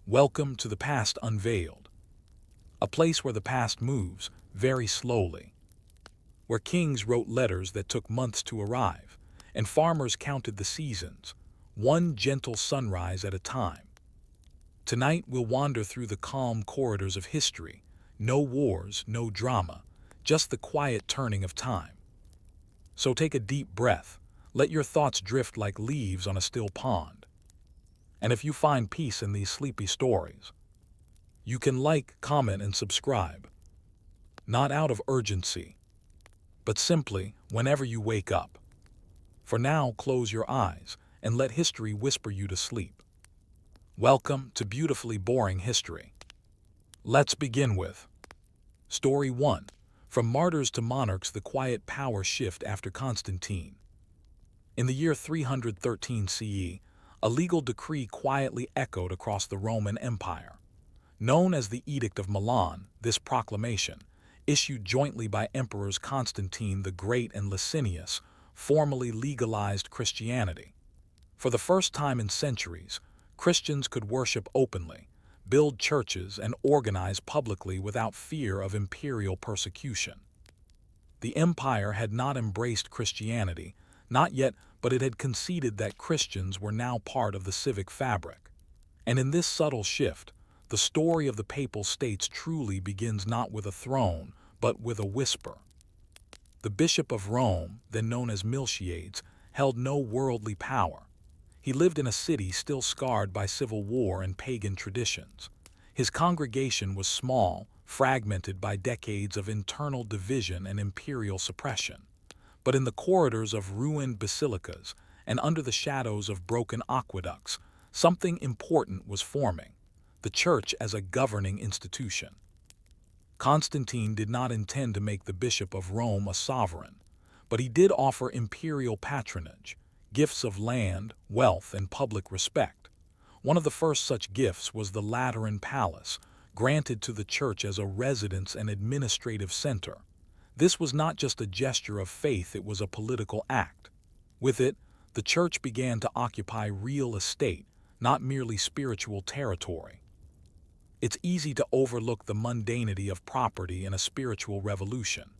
Welcome to the past unveiled, a place where the past moves very slowly, where kings wrote letters that took months to arrive, and farmers counted the seasons, one gentle sunrise at a time. Tonight we'll wander through the calm corridors of history, no wars, no drama, just the quiet turning of time. So take a deep breath, let your thoughts drift like leaves on a still pond. And if you find peace in these sleepy stories, you can like, comment, and subscribe, not out of urgency, but simply whenever you wake up. For now, close your eyes and let history whisper you to sleep. Welcome to Beautifully Boring History. Let's begin with Story 1. From Martyrs to Monarchs, the quiet power shift after Constantine. In the year 313 CE, a legal decree quietly echoed across the Roman Empire. Known as the Edict of Milan, this proclamation, issued jointly by Emperors Constantine the Great and Licinius, formally legalized Christianity. For the first time in centuries, Christians could worship openly, build churches, and organize publicly without fear of imperial persecution. The empire had not embraced Christianity, not yet, but it had conceded that Christians were now part of the civic fabric. And in this subtle shift, the story of the Papal States truly begins not with a throne, but with a whisper. The Bishop of Rome, then known as Miltiades, held no worldly power. He lived in a city still scarred by civil war and pagan traditions. His congregation was small, fragmented by decades of internal division and imperial suppression. But in the corridors of ruined basilicas and under the shadows of broken aqueducts, something important was forming: the church as a governing institution. Constantine did not intend to make the Bishop of Rome a sovereign, but he did offer imperial patronage, gifts of land, wealth, and public respect. One of the first such gifts was the Lateran Palace, granted to the church as a residence and administrative center. This was not just a gesture of faith, it was a political act. With it, the church began to occupy real estate, not merely spiritual territory. It's easy to overlook the mundanity of property in a spiritual revolution.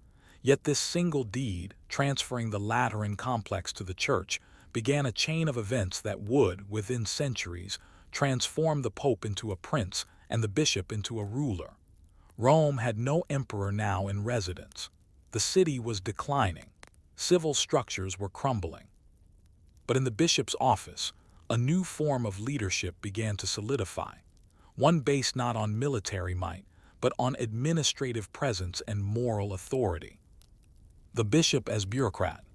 Yet this single deed, transferring the Lateran complex to the church, began a chain of events that would, within centuries, transform the Pope into a prince and the bishop into a ruler. Rome had no emperor now in residence. The city was declining. Civil structures were crumbling. But in the bishop's office, a new form of leadership began to solidify, one based not on military might, but on administrative presence and moral authority. The bishop as bureaucrat.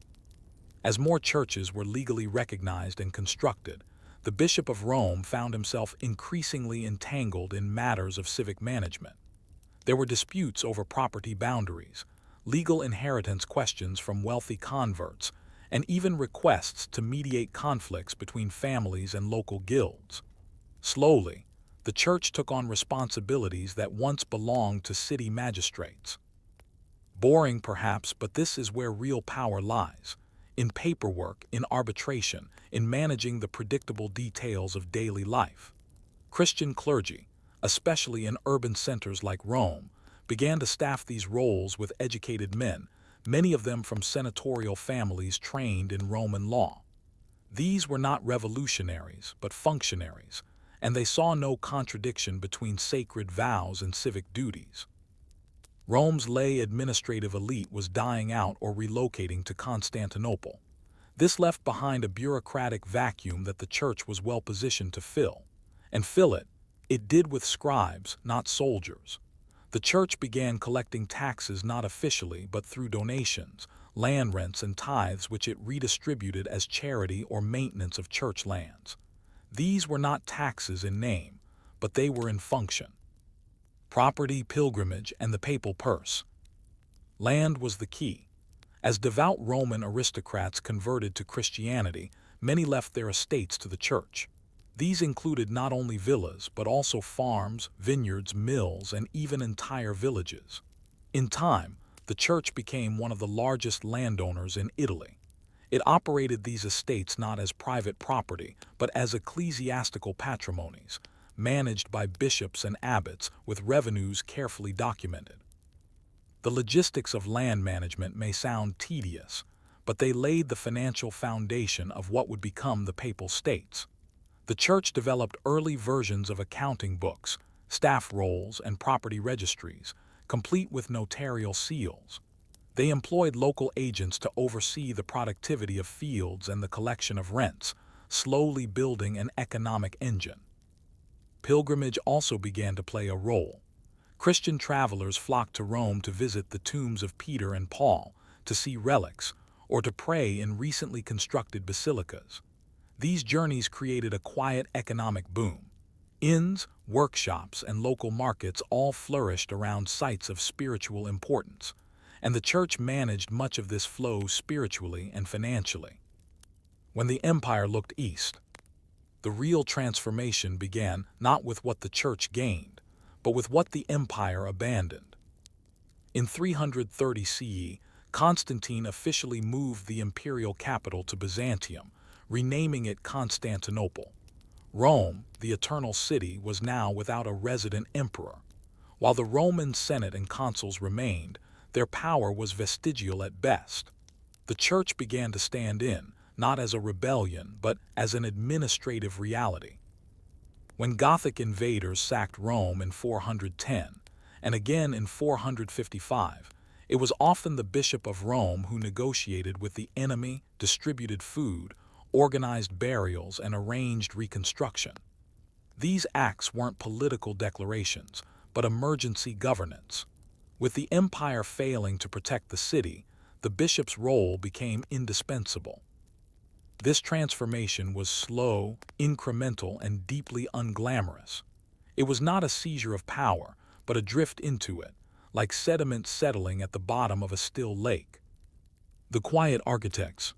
As more churches were legally recognized and constructed, the Bishop of Rome found himself increasingly entangled in matters of civic management. There were disputes over property boundaries, legal inheritance questions from wealthy converts, and even requests to mediate conflicts between families and local guilds. Slowly, the church took on responsibilities that once belonged to city magistrates. Boring perhaps, but this is where real power lies: in paperwork, in arbitration, in managing the predictable details of daily life. Christian clergy, especially in urban centers like Rome, began to staff these roles with educated men, many of them from senatorial families trained in Roman law. These were not revolutionaries, but functionaries, and they saw no contradiction between sacred vows and civic duties. Rome's lay administrative elite was dying out or relocating to Constantinople. This left behind a bureaucratic vacuum that the church was well positioned to fill. And fill it did with scribes, not soldiers. The church began collecting taxes not officially but through donations, land rents, and tithes which it redistributed as charity or maintenance of church lands. These were not taxes in name, but they were in function. Property, pilgrimage, and the papal purse. Land was the key. As devout Roman aristocrats converted to Christianity, many left their estates to the church. These included not only villas, but also farms, vineyards, mills, and even entire villages. In time, the church became one of the largest landowners in Italy. It operated these estates not as private property, but as ecclesiastical patrimonies, managed by bishops and abbots with revenues carefully documented. The logistics of land management may sound tedious, but they laid the financial foundation of what would become the Papal States. The Church developed early versions of accounting books, staff rolls, and property registries, complete with notarial seals. They employed local agents to oversee the productivity of fields and the collection of rents, slowly building an economic engine. Pilgrimage also began to play a role. Christian travelers flocked to Rome to visit the tombs of Peter and Paul, to see relics, or to pray in recently constructed basilicas. These journeys created a quiet economic boom. Inns, workshops, and local markets all flourished around sites of spiritual importance, and the Church managed much of this flow spiritually and financially. When the empire looked east, the real transformation began not with what the Church gained, but with what the empire abandoned. In 330 CE, Constantine officially moved the imperial capital to Byzantium, renaming it Constantinople. Rome, the Eternal City, was now without a resident emperor. While the Roman Senate and consuls remained, their power was vestigial at best. The Church began to stand in, not as a rebellion, but as an administrative reality. When Gothic invaders sacked Rome in 410, and again in 455, it was often the Bishop of Rome who negotiated with the enemy, distributed food, organized burials, and arranged reconstruction. These acts weren't political declarations, but emergency governance. With the empire failing to protect the city, the bishop's role became indispensable. This transformation was slow, incremental, and deeply unglamorous. It was not a seizure of power, but a drift into it, like sediment settling at the bottom of a still lake. The quiet architects.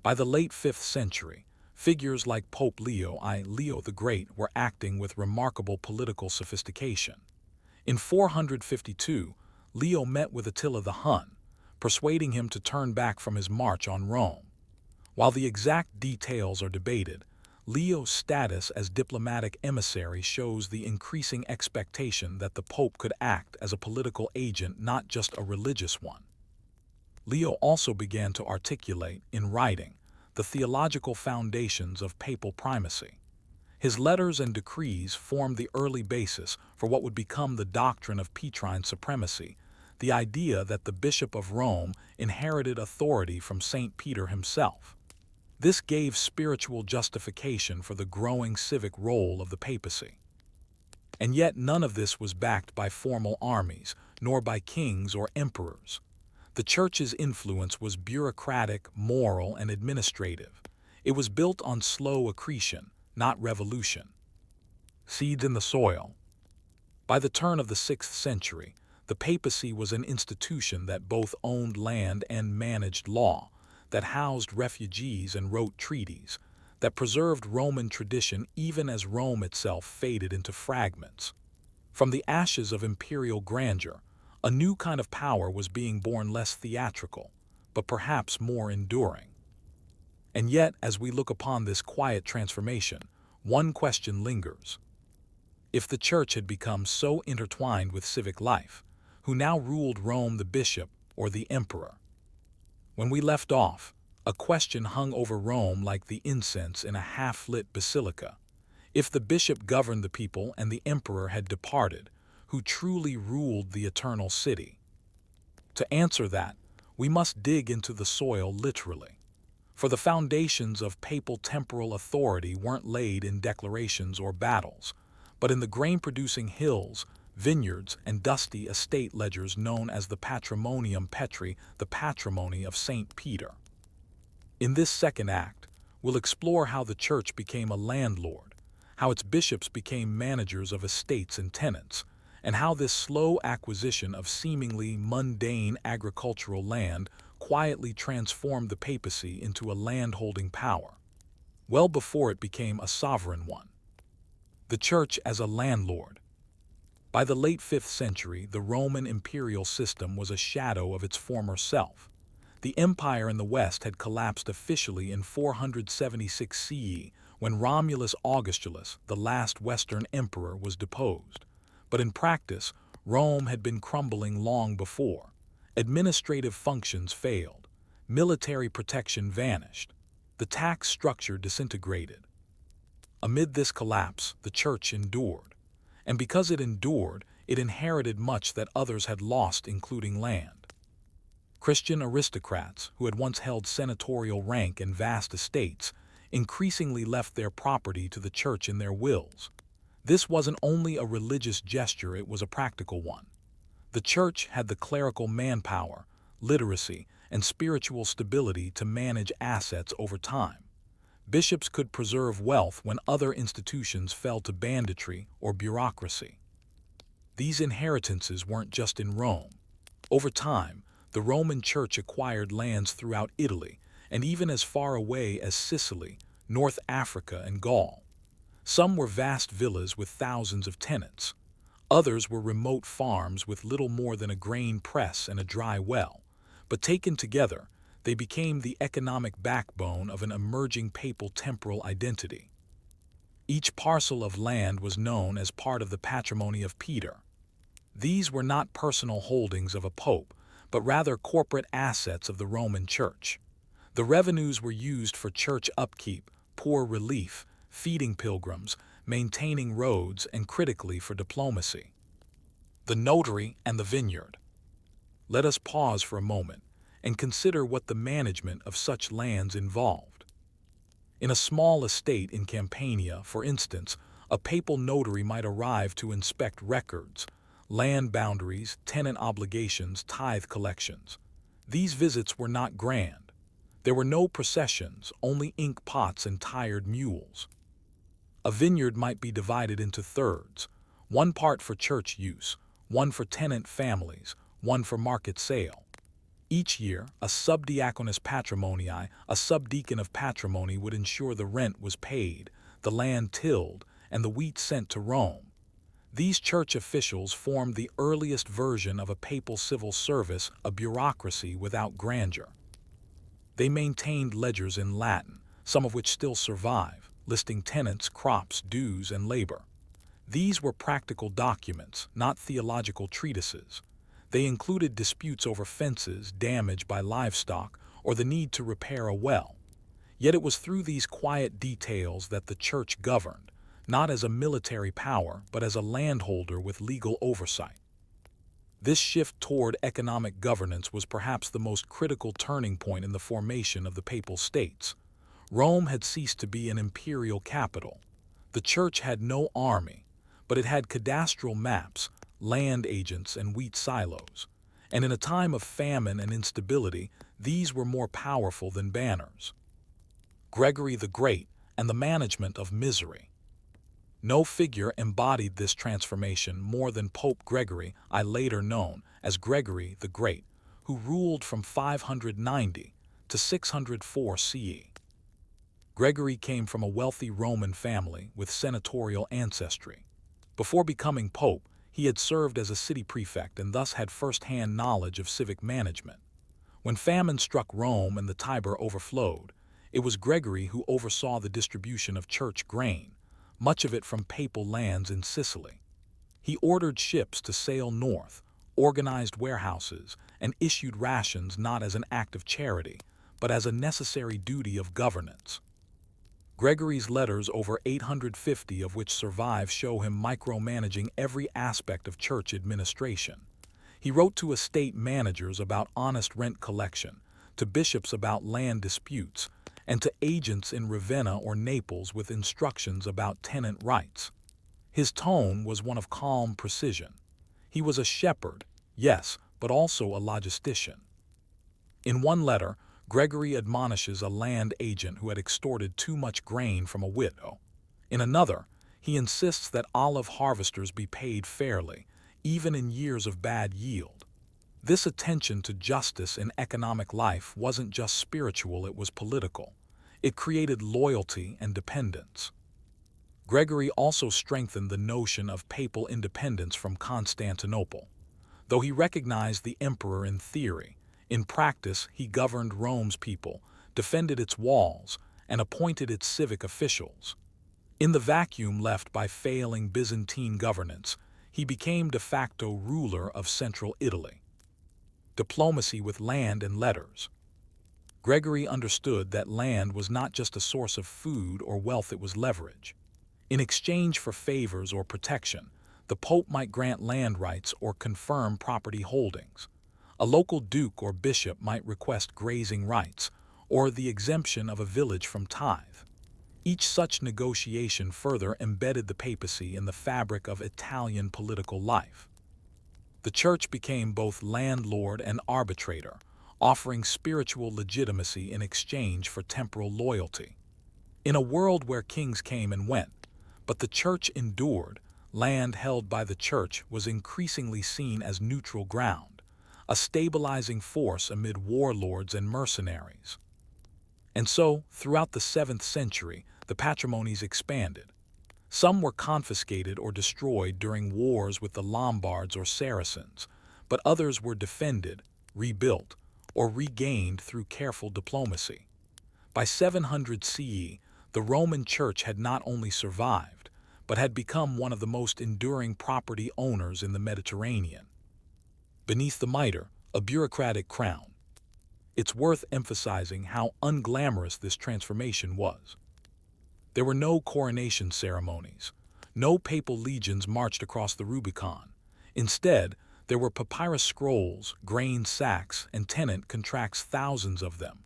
By the late 5th century, figures like Pope Leo the Great were acting with remarkable political sophistication. In 452, Leo met with Attila the Hun, persuading him to turn back from his march on Rome. While the exact details are debated, Leo's status as diplomatic emissary shows the increasing expectation that the Pope could act as a political agent, not just a religious one. Leo also began to articulate, in writing, the theological foundations of papal primacy. His letters and decrees formed the early basis for what would become the doctrine of Petrine supremacy, the idea that the Bishop of Rome inherited authority from St. Peter himself. This gave spiritual justification for the growing civic role of the papacy. And yet none of this was backed by formal armies, nor by kings or emperors. The Church's influence was bureaucratic, moral, and administrative. It was built on slow accretion, not revolution. Seeds in the soil. By the turn of the 6th century, the papacy was an institution that both owned land and managed law, that housed refugees and wrote treaties, that preserved Roman tradition even as Rome itself faded into fragments. From the ashes of imperial grandeur, a new kind of power was being born, less theatrical, but perhaps more enduring. And yet, as we look upon this quiet transformation, one question lingers. If the Church had become so intertwined with civic life, who now ruled Rome, the bishop or the emperor? When we left off, a question hung over Rome like the incense in a half-lit basilica. If the bishop governed the people and the emperor had departed, who truly ruled the eternal city? To answer that, we must dig into the soil literally. For the foundations of papal temporal authority weren't laid in declarations or battles, but in the grain-producing hills, vineyards, and dusty estate ledgers known as the Patrimonium Petri, the patrimony of St. Peter. In this second act, we'll explore how the Church became a landlord, how its bishops became managers of estates and tenants, and how this slow acquisition of seemingly mundane agricultural land quietly transformed the papacy into a land-holding power, well before it became a sovereign one. The Church as a landlord. By the late 5th century, the Roman imperial system was a shadow of its former self. The empire in the West had collapsed officially in 476 CE, when Romulus Augustulus, the last Western emperor, was deposed. But in practice, Rome had been crumbling long before. Administrative functions failed. Military protection vanished. The tax structure disintegrated. Amid this collapse, the church endured. And because it endured, it inherited much that others had lost, including land. Christian aristocrats, who had once held senatorial rank and vast estates, increasingly left their property to the church in their wills. This wasn't only a religious gesture, it was a practical one. The church had the clerical manpower, literacy, and spiritual stability to manage assets over time. Bishops could preserve wealth when other institutions fell to banditry or bureaucracy. These inheritances weren't just in Rome. Over time, the Roman Church acquired lands throughout Italy and even as far away as Sicily, North Africa, and Gaul. Some were vast villas with thousands of tenants. Others were remote farms with little more than a grain press and a dry well. But taken together, they became the economic backbone of an emerging papal temporal identity. Each parcel of land was known as part of the patrimony of Peter. These were not personal holdings of a pope, but rather corporate assets of the Roman Church. The revenues were used for church upkeep, poor relief, feeding pilgrims, maintaining roads, and critically for diplomacy. The notary and the vineyard. Let us pause for a moment and consider what the management of such lands involved. In a small estate in Campania, for instance, a papal notary might arrive to inspect records, land boundaries, tenant obligations, tithe collections. These visits were not grand. There were no processions, only ink pots and tired mules. A vineyard might be divided into thirds, one part for church use, one for tenant families, one for market sale. Each year, a subdiaconus patrimoniae, a subdeacon of patrimony, would ensure the rent was paid, the land tilled, and the wheat sent to Rome. These church officials formed the earliest version of a papal civil service, a bureaucracy without grandeur. They maintained ledgers in Latin, some of which still survive, listing tenants, crops, dues, and labor. These were practical documents, not theological treatises. They included disputes over fences, damage by livestock, or the need to repair a well. Yet it was through these quiet details that the church governed, not as a military power, but as a landholder with legal oversight. This shift toward economic governance was perhaps the most critical turning point in the formation of the Papal States. Rome had ceased to be an imperial capital. The church had no army, but it had cadastral maps, land agents, and wheat silos. And in a time of famine and instability, these were more powerful than banners. Gregory the Great and the management of misery. No figure embodied this transformation more than Pope Gregory, later known as Gregory the Great, who ruled from 590 to 604 CE. Gregory came from a wealthy Roman family with senatorial ancestry. Before becoming pope, he had served as a city prefect and thus had first-hand knowledge of civic management. When famine struck Rome and the Tiber overflowed, it was Gregory who oversaw the distribution of church grain, much of it from papal lands in Sicily. He ordered ships to sail north, organized warehouses, and issued rations not as an act of charity, but as a necessary duty of governance. Gregory's letters, over 850 of which survive, show him micromanaging every aspect of church administration. He wrote to estate managers about honest rent collection, to bishops about land disputes, and to agents in Ravenna or Naples with instructions about tenant rights. His tone was one of calm precision. He was a shepherd, yes, but also a logistician. In one letter, Gregory admonishes a land agent who had extorted too much grain from a widow. In another, he insists that olive harvesters be paid fairly, even in years of bad yield. This attention to justice in economic life wasn't just spiritual, it was political. It created loyalty and dependence. Gregory also strengthened the notion of papal independence from Constantinople. Though he recognized the emperor in theory, in practice he governed Rome's people, defended its walls, and appointed its civic officials. In the vacuum left by failing Byzantine governance, he became de facto ruler of central Italy. Diplomacy with land and letters. Gregory understood that land was not just a source of food or wealth, it was leverage. In exchange for favors or protection, the Pope might grant land rights or confirm property holdings. A local duke or bishop might request grazing rights or the exemption of a village from tithe. Each such negotiation further embedded the papacy in the fabric of Italian political life. The Church became both landlord and arbitrator, offering spiritual legitimacy in exchange for temporal loyalty. In a world where kings came and went, but the Church endured, land held by the Church was increasingly seen as neutral ground, a stabilizing force amid warlords and mercenaries. And so, throughout the 7th century, the patrimonies expanded. Some were confiscated or destroyed during wars with the Lombards or Saracens, but others were defended, rebuilt, or regained through careful diplomacy. By 700 CE, the Roman Church had not only survived, but had become one of the most enduring property owners in the Mediterranean. Beneath the mitre, a bureaucratic crown. It's worth emphasizing how unglamorous this transformation was. There were no coronation ceremonies. No papal legions marched across the Rubicon. Instead, there were papyrus scrolls, grain sacks, and tenant contracts, thousands of them.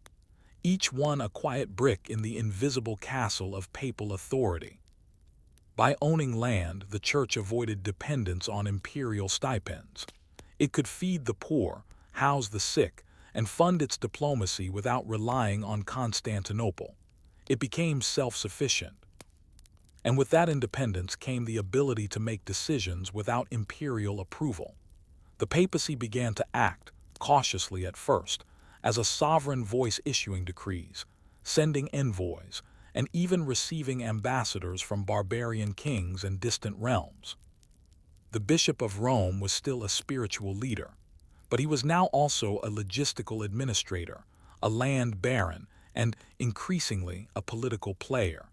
Each one a quiet brick in the invisible castle of papal authority. By owning land, the Church avoided dependence on imperial stipends. It could feed the poor, house the sick, and fund its diplomacy without relying on Constantinople. It became self-sufficient. And with that independence came the ability to make decisions without imperial approval. The papacy began to act, cautiously at first, as a sovereign voice, issuing decrees, sending envoys, and even receiving ambassadors from barbarian kings and distant realms. The Bishop of Rome was still a spiritual leader, but he was now also a logistical administrator, a land baron, and, increasingly, a political player.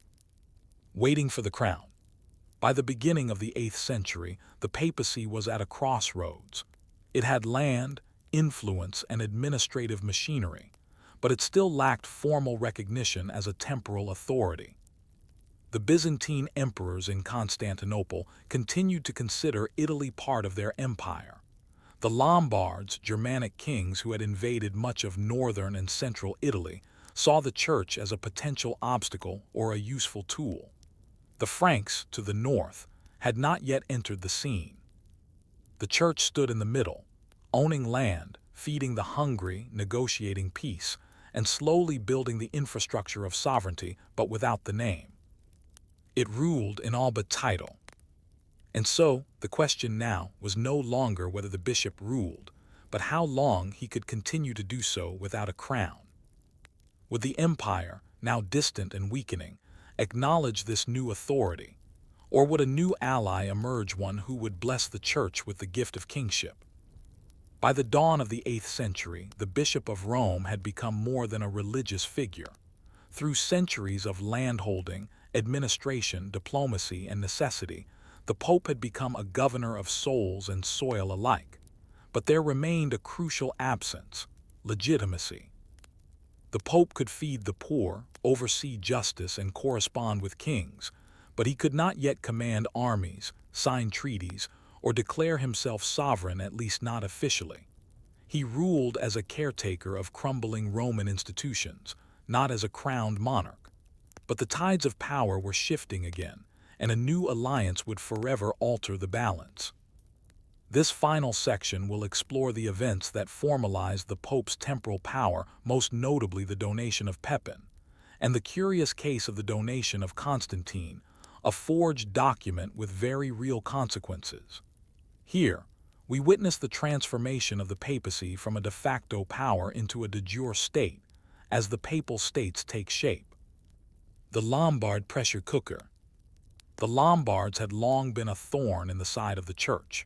Waiting for the crown. By the beginning of the 8th century, the papacy was at a crossroads. It had land, influence, and administrative machinery, but it still lacked formal recognition as a temporal authority. The Byzantine emperors in Constantinople continued to consider Italy part of their empire. The Lombards, Germanic kings who had invaded much of northern and central Italy, saw the Church as a potential obstacle or a useful tool. The Franks, to the north, had not yet entered the scene. The Church stood in the middle, owning land, feeding the hungry, negotiating peace, and slowly building the infrastructure of sovereignty, but without the name. It ruled in all but title. And so, the question now was no longer whether the bishop ruled, but how long he could continue to do so without a crown. Would the empire, now distant and weakening, acknowledge this new authority? Or would a new ally emerge, one who would bless the Church with the gift of kingship? By the dawn of the 8th century, the Bishop of Rome had become more than a religious figure. Through centuries of landholding, administration, diplomacy, and necessity, the Pope had become a governor of souls and soil alike. But there remained a crucial absence: legitimacy. The Pope could feed the poor, oversee justice, and correspond with kings, but he could not yet command armies, sign treaties, or declare himself sovereign, at least not officially. He ruled as a caretaker of crumbling Roman institutions, not as a crowned monarch. But the tides of power were shifting again, and a new alliance would forever alter the balance. This final section will explore the events that formalized the Pope's temporal power, most notably the donation of Pepin, and the curious case of the donation of Constantine, a forged document with very real consequences. Here, we witness the transformation of the papacy from a de facto power into a de jure state, as the Papal States take shape. The Lombard pressure cooker. The Lombards had long been a thorn in the side of the Church.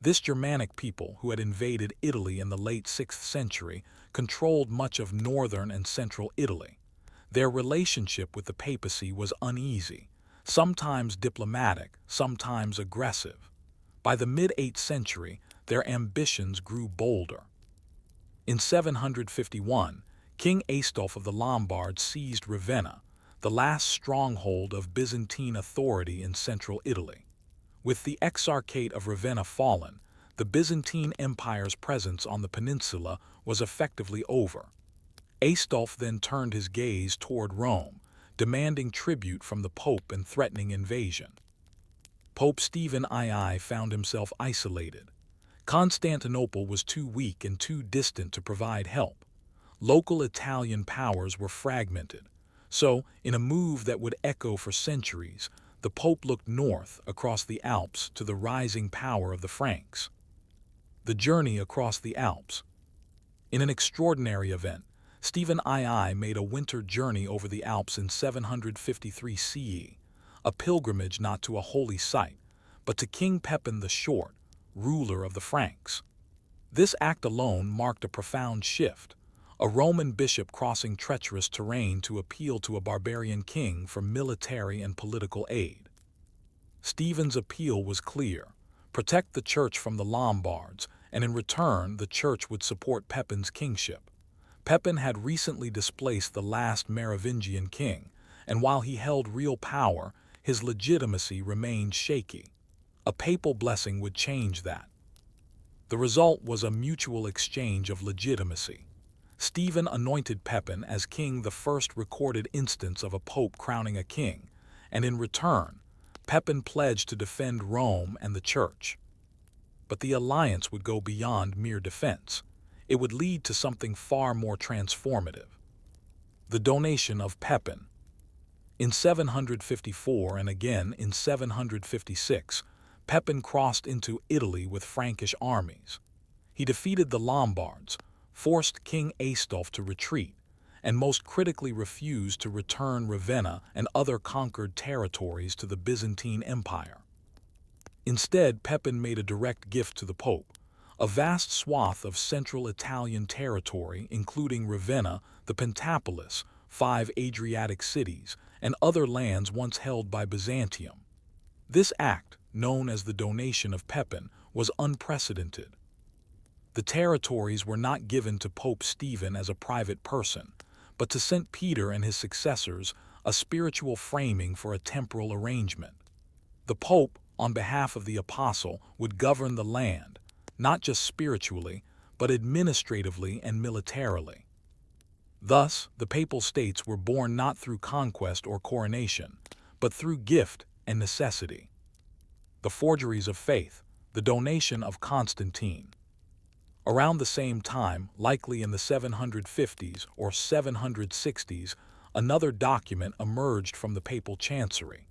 This Germanic people, who had invaded Italy in the late 6th century, controlled much of northern and central Italy. Their relationship with the papacy was uneasy, sometimes diplomatic, sometimes aggressive. By the mid-8th century, their ambitions grew bolder. In 751, King Aistulf of the Lombards seized Ravenna, the last stronghold of Byzantine authority in central Italy. With the Exarchate of Ravenna fallen, the Byzantine Empire's presence on the peninsula was effectively over. Aistulf then turned his gaze toward Rome, demanding tribute from the Pope and threatening invasion. Pope Stephen II found himself isolated. Constantinople was too weak and too distant to provide help. Local Italian powers were fragmented. So, in a move that would echo for centuries, the Pope looked north across the Alps to the rising power of the Franks. The journey across the Alps. In an extraordinary event, Stephen II made a winter journey over the Alps in 753 CE, a pilgrimage not to a holy site, but to King Pepin the Short, ruler of the Franks. This act alone marked a profound shift, a Roman bishop crossing treacherous terrain to appeal to a barbarian king for military and political aid. Stephen's appeal was clear: protect the church from the Lombards, and in return the church would support Pepin's kingship. Pepin had recently displaced the last Merovingian king, and while he held real power, his legitimacy remained shaky. A papal blessing would change that. The result was a mutual exchange of legitimacy. Stephen anointed Pepin as king, the first recorded instance of a pope crowning a king, and in return, Pepin pledged to defend Rome and the church. But the alliance would go beyond mere defense. It would lead to something far more transformative: the donation of Pepin. In 754 and again in 756, Pepin crossed into Italy with Frankish armies. He defeated the Lombards, forced King Aistulf to retreat, and most critically refused to return Ravenna and other conquered territories to the Byzantine Empire. Instead, Pepin made a direct gift to the Pope: a vast swath of central Italian territory, including Ravenna, the Pentapolis, 5 Adriatic cities, and other lands once held by Byzantium. This act, known as the donation of Pepin, was unprecedented. The territories were not given to Pope Stephen as a private person, but to St. Peter and his successors, a spiritual framing for a temporal arrangement. The Pope, on behalf of the Apostle, would govern the land, not just spiritually, but administratively and militarily. Thus, the Papal States were born not through conquest or coronation, but through gift and necessity. The forgeries of faith, the donation of Constantine. Around the same time, likely in the 750s or 760s, another document emerged from the papal chancery: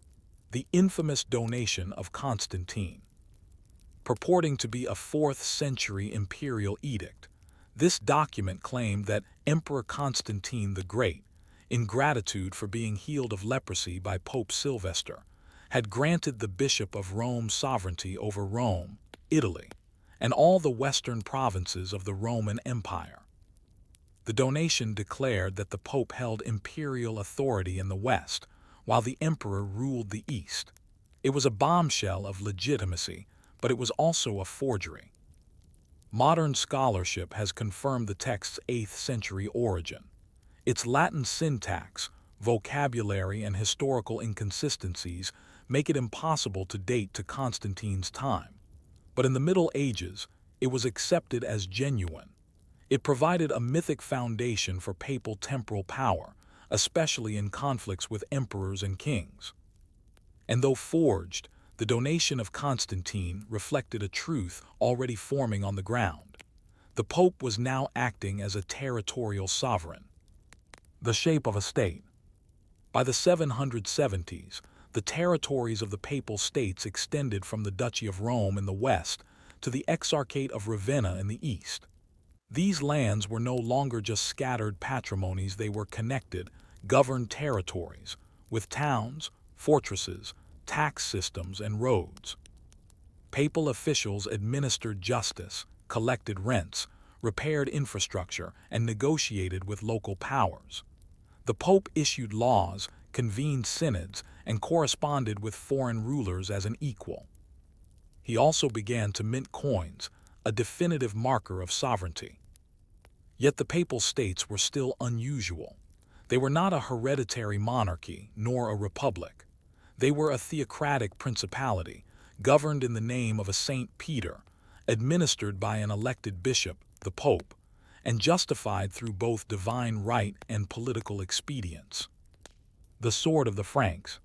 the infamous donation of Constantine. Purporting to be a 4th century imperial edict, this document claimed that Emperor Constantine the Great, in gratitude for being healed of leprosy by Pope Sylvester, had granted the Bishop of Rome sovereignty over Rome, Italy, and all the western provinces of the Roman Empire. The donation declared that the Pope held imperial authority in the West, while the Emperor ruled the East. It was a bombshell of legitimacy, but it was also a forgery. Modern scholarship has confirmed the text's 8th century origin. Its Latin syntax, vocabulary, and historical inconsistencies make it impossible to date to Constantine's time. But in the Middle Ages, it was accepted as genuine. It provided a mythic foundation for papal temporal power, especially in conflicts with emperors and kings. And though forged, the donation of Constantine reflected a truth already forming on the ground. The Pope was now acting as a territorial sovereign. The shape of a state. By the 770s, the territories of the Papal States extended from the Duchy of Rome in the west to the Exarchate of Ravenna in the east. These lands were no longer just scattered patrimonies, they were connected, governed territories, with towns, fortresses, tax systems, and roads. Papal officials administered justice, collected rents, repaired infrastructure, and negotiated with local powers. The Pope issued laws, convened synods, and corresponded with foreign rulers as an equal. He also began to mint coins, a definitive marker of sovereignty. Yet the Papal States were still unusual. They were not a hereditary monarchy, nor a republic. They were a theocratic principality, governed in the name of a Saint Peter, administered by an elected bishop, the Pope, and justified through both divine right and political expedience. The sword of the Franks.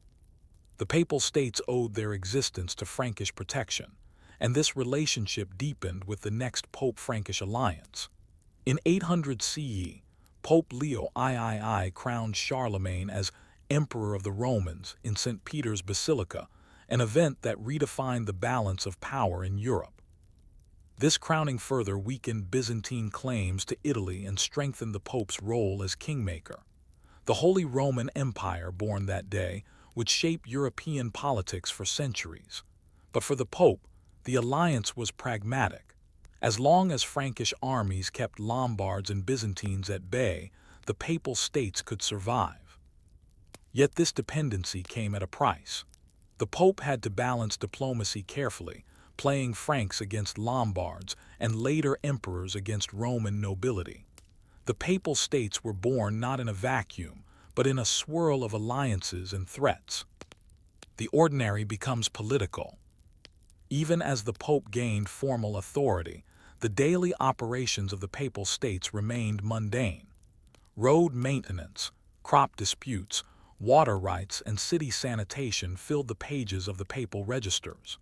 The Papal States owed their existence to Frankish protection, and this relationship deepened with the next Pope-Frankish alliance. In 800 CE, Pope Leo III crowned Charlemagne as Emperor of the Romans in St. Peter's Basilica, an event that redefined the balance of power in Europe. This crowning further weakened Byzantine claims to Italy and strengthened the Pope's role as kingmaker. The Holy Roman Empire, born that day, would shape European politics for centuries. But for the Pope, the alliance was pragmatic. As long as Frankish armies kept Lombards and Byzantines at bay, the Papal States could survive. Yet this dependency came at a price. The Pope had to balance diplomacy carefully, playing Franks against Lombards and later emperors against Roman nobility. The Papal States were born not in a vacuum, but in a swirl of alliances and threats. The ordinary becomes political. Even as the Pope gained formal authority, the daily operations of the Papal States remained mundane. Road maintenance, crop disputes, water rights, and city sanitation filled the pages of the papal registers.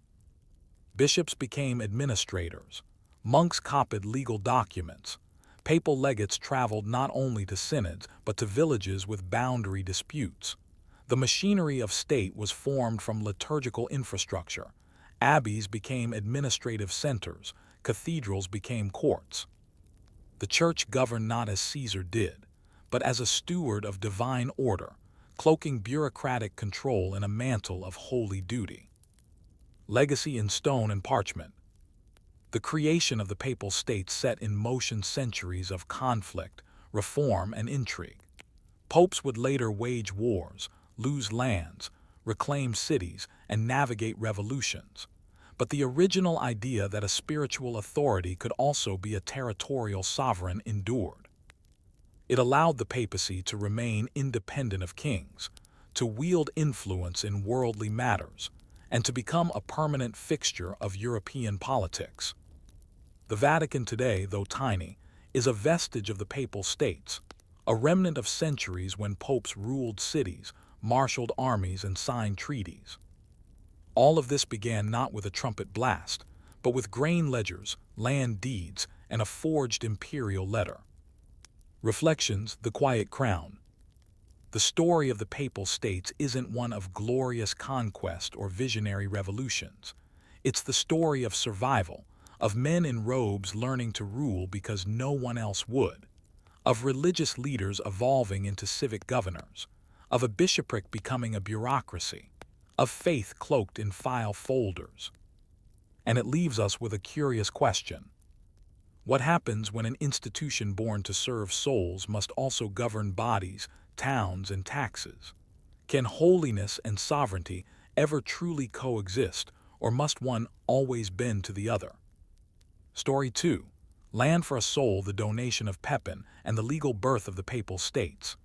Bishops became administrators. Monks copied legal documents. Papal legates traveled not only to synods, but to villages with boundary disputes. The machinery of state was formed from liturgical infrastructure. Abbeys became administrative centers. Cathedrals became courts. The Church governed not as Caesar did, but as a steward of divine order, cloaking bureaucratic control in a mantle of holy duty. Legacy in stone and parchment. The creation of the Papal States set in motion centuries of conflict, reform, and intrigue. Popes would later wage wars, lose lands, reclaim cities, and navigate revolutions. But the original idea that a spiritual authority could also be a territorial sovereign endured. It allowed the papacy to remain independent of kings, to wield influence in worldly matters, and to become a permanent fixture of European politics. The Vatican today, though tiny, is a vestige of the Papal States, a remnant of centuries when popes ruled cities, marshaled armies, and signed treaties. All of this began not with a trumpet blast, but with grain ledgers, land deeds, and a forged imperial letter. Reflections, the Quiet Crown. The story of the Papal States isn't one of glorious conquest or visionary revolutions. It's the story of survival, of men in robes learning to rule because no one else would, of religious leaders evolving into civic governors, of a bishopric becoming a bureaucracy, of faith cloaked in file folders. And it leaves us with a curious question. What happens when an institution born to serve souls must also govern bodies, towns, and taxes? Can holiness and sovereignty ever truly coexist, or must one always bend to the other? Story 2. Land for a Soul, the donation of Pepin, and the legal birth of the Papal States.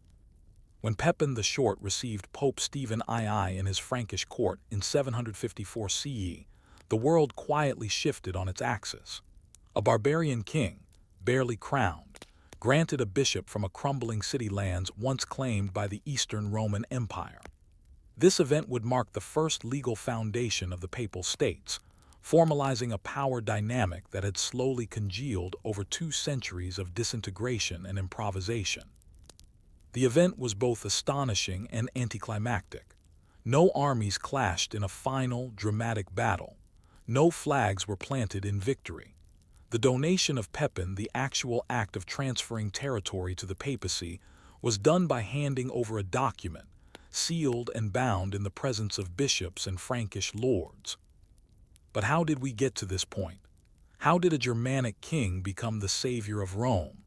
When Pepin the Short received Pope Stephen II in his Frankish court in 754 CE, the world quietly shifted on its axis. A barbarian king, barely crowned, granted a bishop from a crumbling city lands once claimed by the Eastern Roman Empire. This event would mark the first legal foundation of the Papal States, formalizing a power dynamic that had slowly congealed over 2 centuries of disintegration and improvisation. The event was both astonishing and anticlimactic. No armies clashed in a final, dramatic battle. No flags were planted in victory. The donation of Pepin, the actual act of transferring territory to the papacy, was done by handing over a document, sealed and bound in the presence of bishops and Frankish lords. But how did we get to this point? How did a Germanic king become the savior of Rome?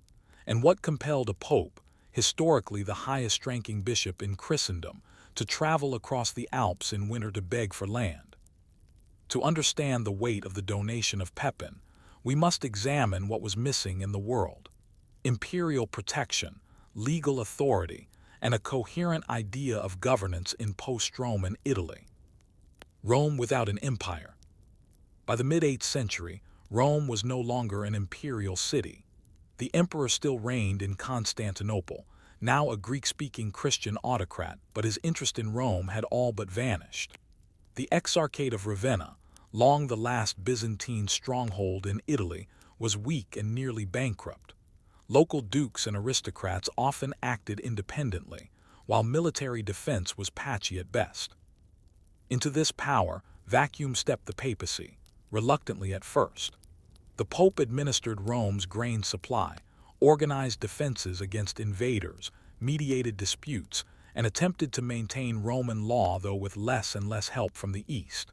And what compelled a pope, historically the highest-ranking bishop in Christendom, to travel across the Alps in winter to beg for land. To understand the weight of the donation of Pepin, we must examine what was missing in the world: imperial protection, legal authority, and a coherent idea of governance in post-Roman Italy. Rome without an empire. By the mid-8th century, Rome was no longer an imperial city. The emperor still reigned in Constantinople, now a Greek-speaking Christian autocrat, but his interest in Rome had all but vanished. The Exarchate of Ravenna, long the last Byzantine stronghold in Italy, was weak and nearly bankrupt. Local dukes and aristocrats often acted independently, while military defense was patchy at best. Into this power vacuum stepped the papacy, reluctantly at first. The Pope administered Rome's grain supply, organized defenses against invaders, mediated disputes, and attempted to maintain Roman law, though with less and less help from the East.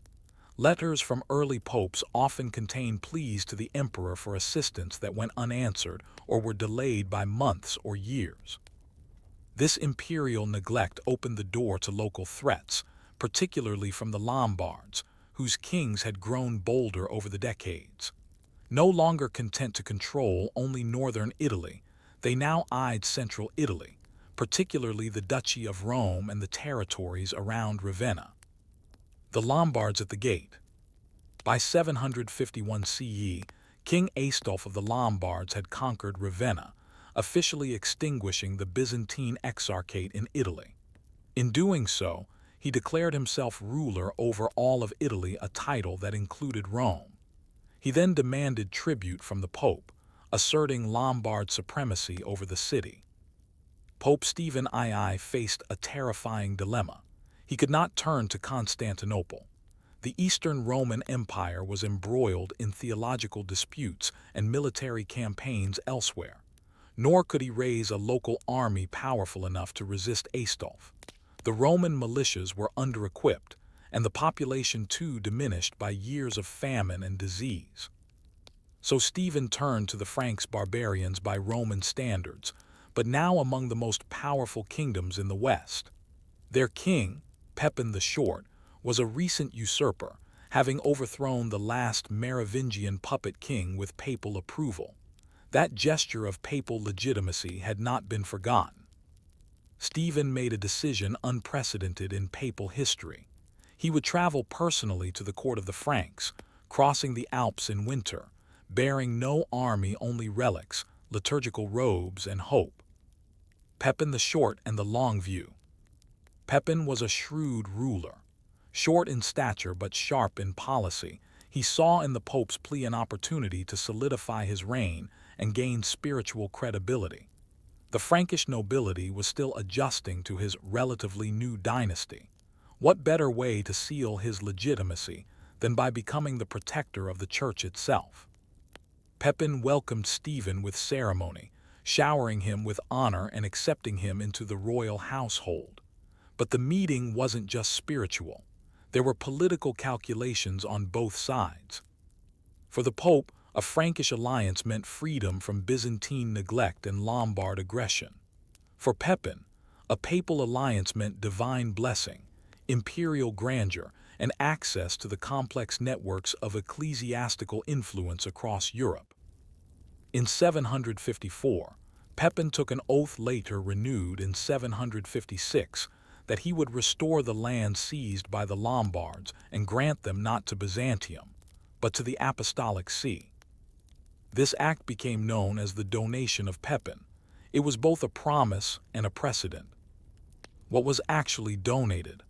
Letters from early popes often contained pleas to the emperor for assistance that went unanswered or were delayed by months or years. This imperial neglect opened the door to local threats, particularly from the Lombards, whose kings had grown bolder over the decades. No longer content to control only northern Italy, they now eyed central Italy, particularly the Duchy of Rome and the territories around Ravenna. The Lombards at the gate. By 751 CE, King Aistulf of the Lombards had conquered Ravenna, officially extinguishing the Byzantine Exarchate in Italy. In doing so, he declared himself ruler over all of Italy, a title that included Rome. He then demanded tribute from the Pope, asserting Lombard supremacy over the city. Pope Stephen II faced a terrifying dilemma. He could not turn to Constantinople. The Eastern Roman Empire was embroiled in theological disputes and military campaigns elsewhere, nor could he raise a local army powerful enough to resist Aistulf. The Roman militias were under-equipped, and the population too diminished by years of famine and disease. So Stephen turned to the Franks, barbarians by Roman standards, but now among the most powerful kingdoms in the West. Their king, Pepin the Short, was a recent usurper, having overthrown the last Merovingian puppet king with papal approval. That gesture of papal legitimacy had not been forgotten. Stephen made a decision unprecedented in papal history. He would travel personally to the court of the Franks, crossing the Alps in winter, bearing no army, only relics, liturgical robes, and hope. Pepin the Short and the Long View. Pepin was a shrewd ruler. Short in stature but sharp in policy, he saw in the Pope's plea an opportunity to solidify his reign and gain spiritual credibility. The Frankish nobility was still adjusting to his relatively new dynasty. What better way to seal his legitimacy than by becoming the protector of the church itself? Pepin welcomed Stephen with ceremony, showering him with honor and accepting him into the royal household. But the meeting wasn't just spiritual. There were political calculations on both sides. For the Pope, a Frankish alliance meant freedom from Byzantine neglect and Lombard aggression. For Pepin, a papal alliance meant divine blessing, imperial grandeur, and access to the complex networks of ecclesiastical influence across Europe. In 754, Pepin took an oath, later renewed in 756, that he would restore the land seized by the Lombards and grant them not to Byzantium, but to the Apostolic See. This act became known as the Donation of Pepin. It was both a promise and a precedent. What was actually donated?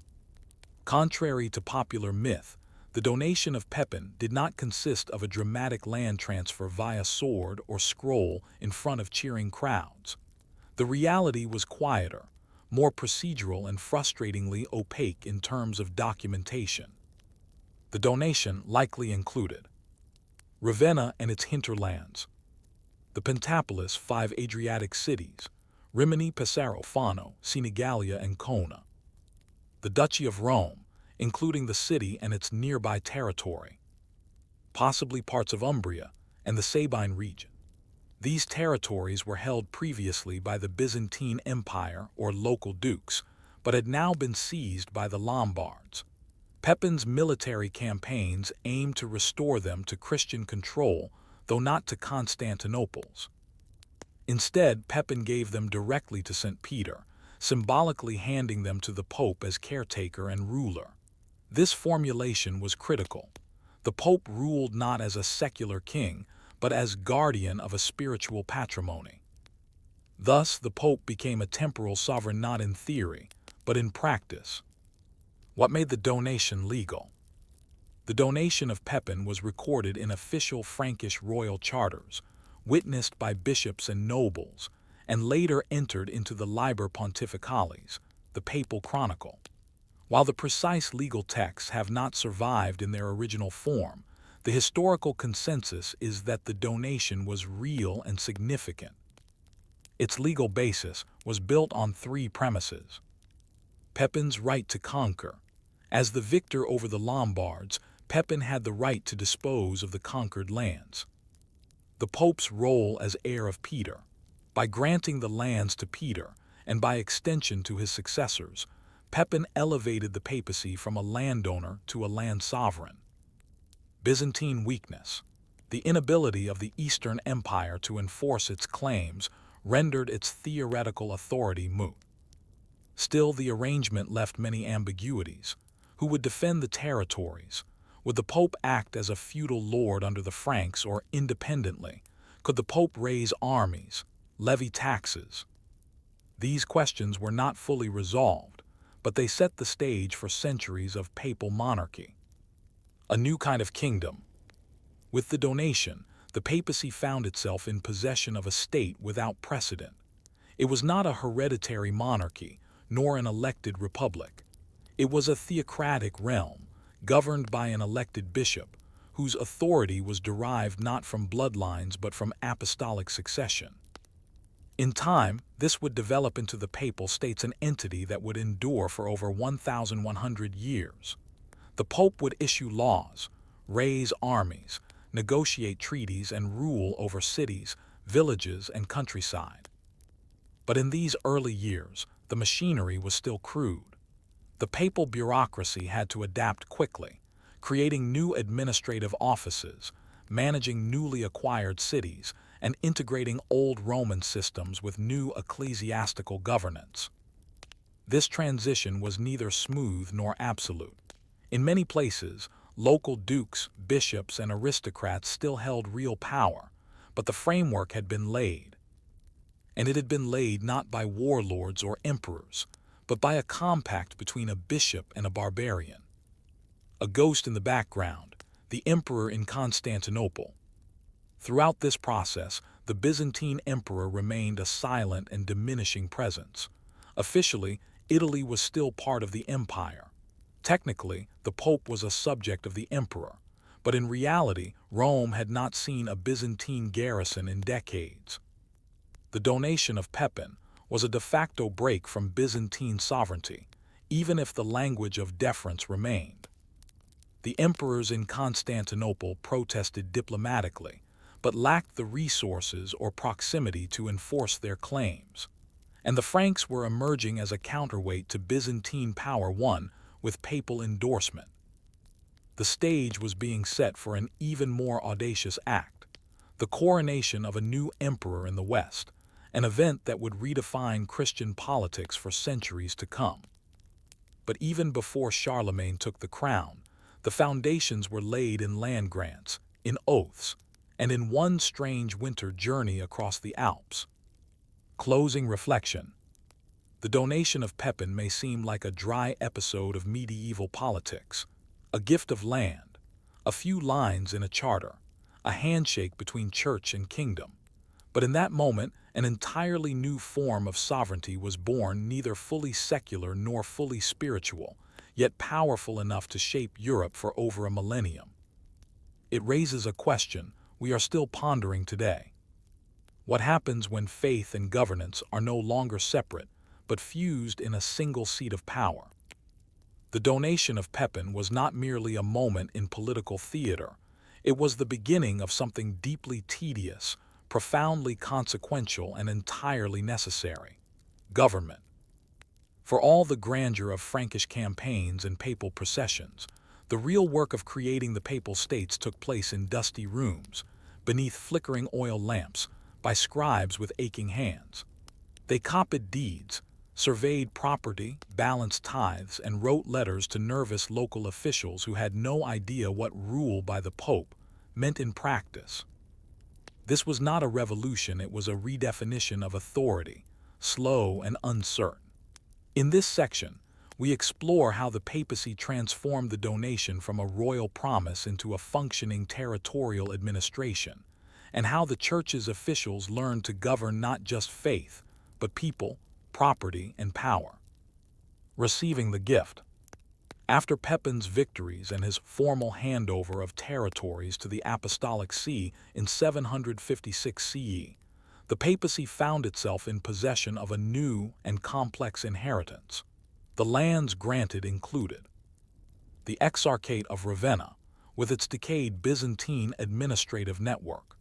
Contrary to popular myth, the donation of Pepin did not consist of a dramatic land transfer via sword or scroll in front of cheering crowds. The reality was quieter, more procedural, and frustratingly opaque in terms of documentation. The donation likely included Ravenna and its hinterlands, the Pentapolis, 5 Adriatic cities, Rimini, Pesaro, Fano, Senigallia, and Kona, the Duchy of Rome, including the city and its nearby territory, possibly parts of Umbria and the Sabine region, These territories were held previously by the Byzantine Empire or local dukes, but had now been seized by the Lombards. Pepin's military campaigns aimed to restore them to Christian control, though not to Constantinople's. Instead, Pepin gave them directly to St. Peter, symbolically handing them to the Pope as caretaker and ruler. This formulation was critical. The Pope ruled not as a secular king, but as guardian of a spiritual patrimony. Thus, the Pope became a temporal sovereign not in theory, but in practice. What made the donation legal? The donation of Pepin was recorded in official Frankish royal charters, witnessed by bishops and nobles, and later entered into the Liber Pontificalis, the papal chronicle. While the precise legal texts have not survived in their original form, the historical consensus is that the donation was real and significant. Its legal basis was built on three premises. Pepin's right to conquer. As the victor over the Lombards, Pepin had the right to dispose of the conquered lands. The Pope's role as heir of Peter. By granting the lands to Peter, and by extension to his successors, Pepin elevated the papacy from a landowner to a land sovereign. Byzantine weakness. The inability of the Eastern Empire to enforce its claims rendered its theoretical authority moot. Still, the arrangement left many ambiguities. Who would defend the territories? Would the Pope act as a feudal lord under the Franks or independently? Could the Pope raise armies, levy taxes? These questions were not fully resolved, but they set the stage for centuries of papal monarchy. A new kind of kingdom. With the donation, the papacy found itself in possession of a state without precedent. It was not a hereditary monarchy, nor an elected republic. It was a theocratic realm, governed by an elected bishop, whose authority was derived not from bloodlines but from apostolic succession. In time, this would develop into the Papal States, an entity that would endure for over 1,100 years. The Pope would issue laws, raise armies, negotiate treaties, and rule over cities, villages, and countryside. But in these early years, the machinery was still crude. The papal bureaucracy had to adapt quickly, creating new administrative offices, managing newly acquired cities, and integrating old Roman systems with new ecclesiastical governance. This transition was neither smooth nor absolute. In many places, local dukes, bishops, and aristocrats still held real power, but the framework had been laid. And it had been laid not by warlords or emperors, but by a compact between a bishop and a barbarian. A ghost in the background, the emperor in Constantinople. Throughout this process, the Byzantine emperor remained a silent and diminishing presence. Officially, Italy was still part of the empire. Technically, the Pope was a subject of the emperor, but in reality, Rome had not seen a Byzantine garrison in decades. The donation of Pepin was a de facto break from Byzantine sovereignty, even if the language of deference remained. The emperors in Constantinople protested diplomatically, but lacked the resources or proximity to enforce their claims. And the Franks were emerging as a counterweight to Byzantine power won with papal endorsement. The stage was being set for an even more audacious act, the coronation of a new emperor in the West, an event that would redefine Christian politics for centuries to come. But even before Charlemagne took the crown, the foundations were laid in land grants, in oaths, and in one strange winter journey across the Alps. Closing reflection. The donation of Pepin may seem like a dry episode of medieval politics, a gift of land, a few lines in a charter, a handshake between church and kingdom. But in that moment, an entirely new form of sovereignty was born, neither fully secular nor fully spiritual, yet powerful enough to shape Europe for over a millennium. It raises a question we are still pondering today. What happens when faith and governance are no longer separate, but fused in a single seat of power? The donation of Pepin was not merely a moment in political theater. It was the beginning of something deeply tedious, profoundly consequential and entirely necessary. Government. For all the grandeur of Frankish campaigns and papal processions, the real work of creating the papal states took place in dusty rooms, beneath flickering oil lamps, by scribes with aching hands. They copied deeds, surveyed property, balanced tithes, and wrote letters to nervous local officials who had no idea what rule by the Pope meant in practice. This was not a revolution, it was a redefinition of authority, slow and uncertain. In this section, we explore how the papacy transformed the donation from a royal promise into a functioning territorial administration, and how the Church's officials learned to govern not just faith, but people, property, and power. Receiving the gift. After Pepin's victories and his formal handover of territories to the Apostolic See in 756 CE, the papacy found itself in possession of a new and complex inheritance. The lands granted included the Exarchate of Ravenna, with its decayed Byzantine administrative network;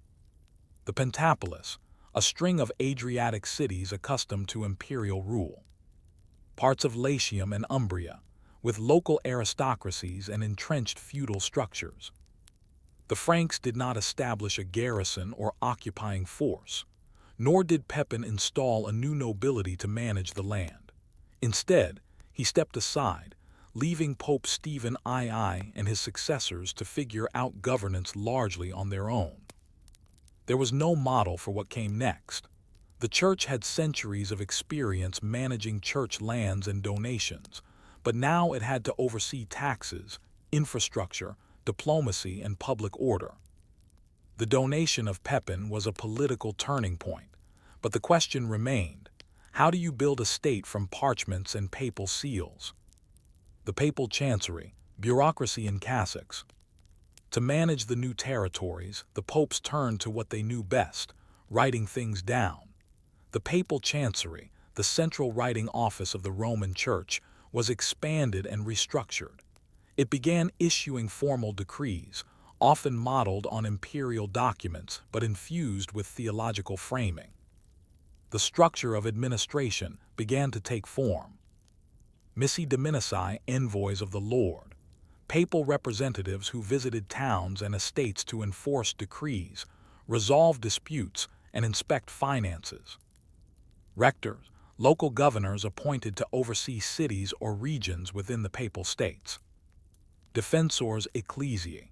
the Pentapolis, a string of Adriatic cities accustomed to imperial rule; parts of Latium and Umbria, with local aristocracies and entrenched feudal structures. The Franks did not establish a garrison or occupying force, nor did Pepin install a new nobility to manage the land. Instead, he stepped aside, leaving Pope Stephen II and his successors to figure out governance largely on their own. There was no model for what came next. The Church had centuries of experience managing church lands and donations, but now it had to oversee taxes, infrastructure, diplomacy, and public order. The donation of Pepin was a political turning point, but the question remained: how do you build a state from parchments and papal seals? The papal chancery, bureaucracy in cassocks. To manage the new territories, the popes turned to what they knew best: writing things down. The papal chancery, the central writing office of the Roman Church, was expanded and restructured. It began issuing formal decrees, often modeled on imperial documents but infused with theological framing. The structure of administration began to take form. Missi Dominici, envoys of the Lord, papal representatives who visited towns and estates to enforce decrees, resolve disputes, and inspect finances. Rectors, local governors appointed to oversee cities or regions within the papal states. Defensors ecclesiae,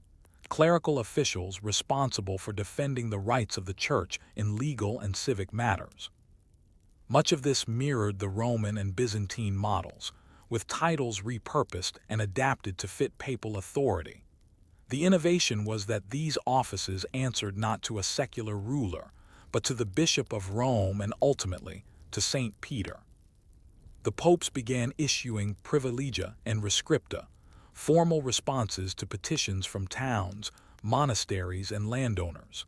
clerical officials responsible for defending the rights of the Church in legal and civic matters. Much of this mirrored the Roman and Byzantine models, with titles repurposed and adapted to fit papal authority. The innovation was that these offices answered not to a secular ruler, but to the Bishop of Rome and ultimately to St. Peter. The popes began issuing privilegia and rescripta, formal responses to petitions from towns, monasteries, and landowners.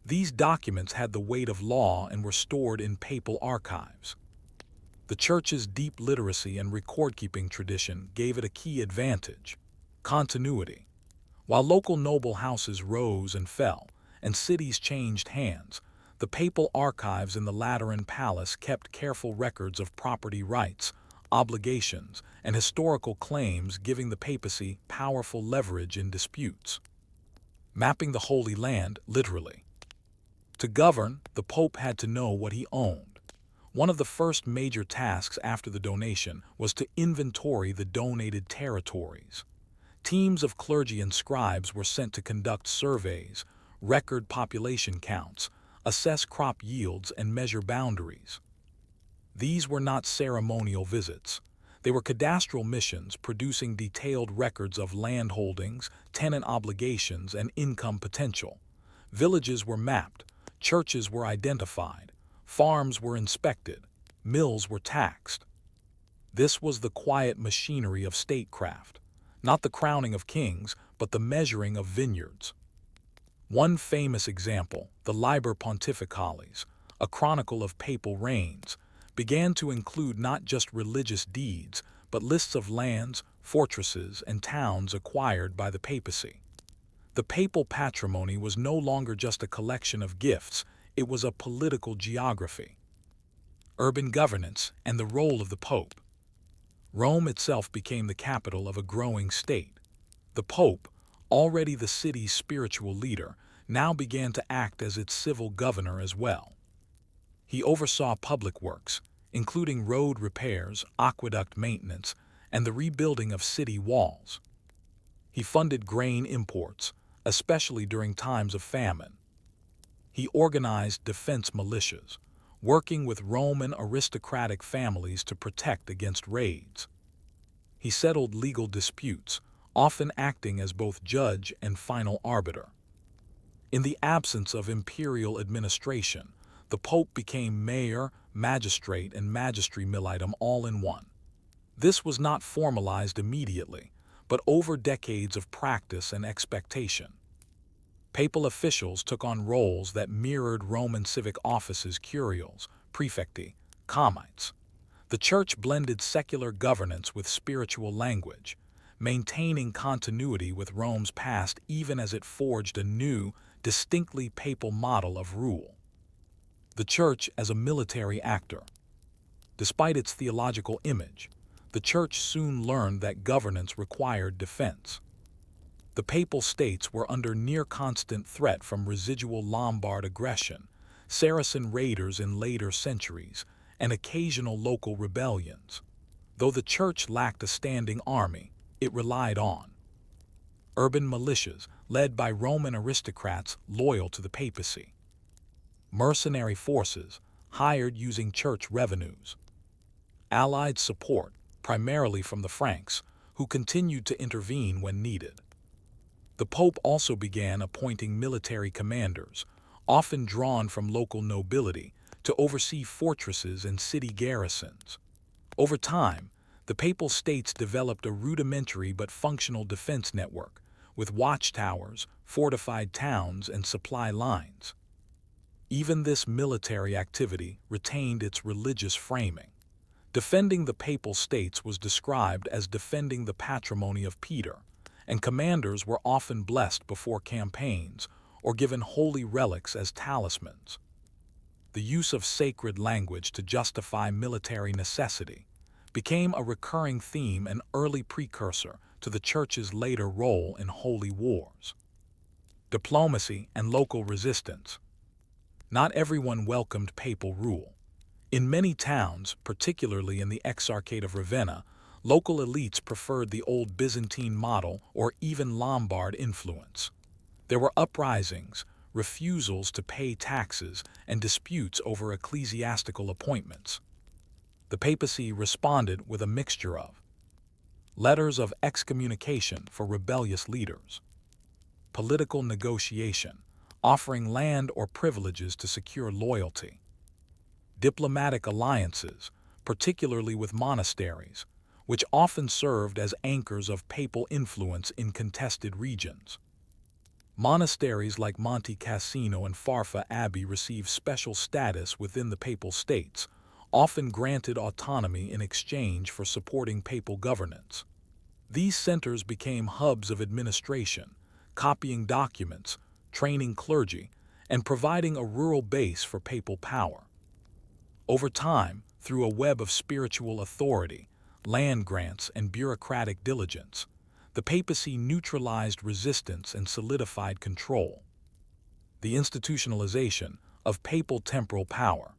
These documents had the weight of law and were stored in papal archives. The Church's deep literacy and record-keeping tradition gave it a key advantage: continuity. While local noble houses rose and fell, and cities changed hands, the papal archives in the Lateran Palace kept careful records of property rights, obligations, and historical claims, giving the papacy powerful leverage in disputes. Mapping the Holy Land, literally. To govern, the Pope had to know what he owned. One of the first major tasks after the donation was to inventory the donated territories. Teams of clergy and scribes were sent to conduct surveys, record population counts, assess crop yields, and measure boundaries. These were not ceremonial visits. They were cadastral missions producing detailed records of land holdings, tenant obligations, and income potential. Villages were mapped, churches were identified, farms were inspected, mills were taxed. This was the quiet machinery of statecraft, not the crowning of kings, but the measuring of vineyards. One famous example, the Liber Pontificalis, a chronicle of papal reigns, began to include not just religious deeds, but lists of lands, fortresses, and towns acquired by the papacy. The papal patrimony was no longer just a collection of gifts, it was a political geography. Urban governance and the role of the Pope. Rome itself became the capital of a growing state. The Pope, already the city's spiritual leader, now began to act as its civil governor as well. He oversaw public works, including road repairs, aqueduct maintenance, and the rebuilding of city walls. He funded grain imports, especially during times of famine. He organized defense militias, working with Roman aristocratic families to protect against raids. He settled legal disputes, often acting as both judge and final arbiter. In the absence of imperial administration, the Pope became mayor, magistrate, and magistri militum all in one. This was not formalized immediately, but over decades of practice and expectation. Papal officials took on roles that mirrored Roman civic offices curials, prefecti, comites. The Church blended secular governance with spiritual language, maintaining continuity with Rome's past even as it forged a new, distinctly papal model of rule. The Church as a military actor. Despite its theological image, the Church soon learned that governance required defense. The Papal States were under near-constant threat from residual Lombard aggression, Saracen raiders in later centuries, and occasional local rebellions. Though the Church lacked a standing army, it relied on urban militias led by Roman aristocrats loyal to the papacy, mercenary forces hired using church revenues, allied support primarily from the Franks, who continued to intervene when needed. The Pope also began appointing military commanders, often drawn from local nobility, to oversee fortresses and city garrisons. Over time, the Papal States developed a rudimentary but functional defense network, with watchtowers, fortified towns, and supply lines. Even this military activity retained its religious framing. Defending the Papal States was described as defending the patrimony of Peter, and commanders were often blessed before campaigns or given holy relics as talismans. The use of sacred language to justify military necessity became a recurring theme and early precursor to the Church's later role in holy wars. Diplomacy and local resistance. Not everyone welcomed papal rule. In many towns, particularly in the Exarchate of Ravenna, local elites preferred the old Byzantine model or even Lombard influence. There were uprisings, refusals to pay taxes, and disputes over ecclesiastical appointments. The papacy responded with a mixture of letters of excommunication for rebellious leaders, political negotiation, offering land or privileges to secure loyalty, diplomatic alliances, particularly with monasteries, which often served as anchors of papal influence in contested regions. Monasteries like Monte Cassino and Farfa Abbey received special status within the Papal States, often granted autonomy in exchange for supporting papal governance. These centers became hubs of administration, copying documents, training clergy, and providing a rural base for papal power. Over time, through a web of spiritual authority, land grants, and bureaucratic diligence, the papacy neutralized resistance and solidified control. The institutionalization of papal temporal power.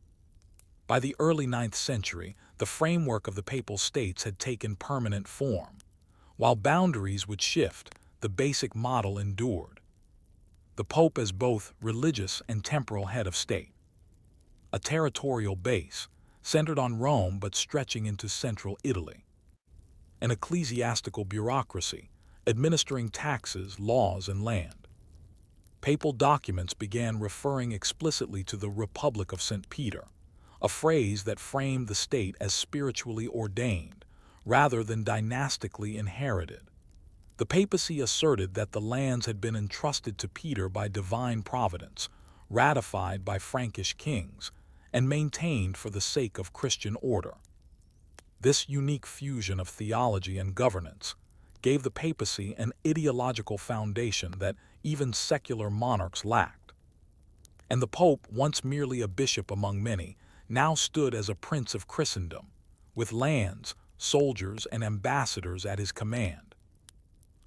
By the early 9th century, the framework of the Papal States had taken permanent form. While boundaries would shift, the basic model endured. The Pope as both religious and temporal head of state. A territorial base, centered on Rome but stretching into central Italy. An ecclesiastical bureaucracy, administering taxes, laws, and land. Papal documents began referring explicitly to the Republic of St. Peter, a phrase that framed the state as spiritually ordained, rather than dynastically inherited. The papacy asserted that the lands had been entrusted to Peter by divine providence, ratified by Frankish kings, and maintained for the sake of Christian order. This unique fusion of theology and governance gave the papacy an ideological foundation that even secular monarchs lacked. And the Pope, once merely a bishop among many, now stood as a prince of Christendom, with lands, soldiers, and ambassadors at his command.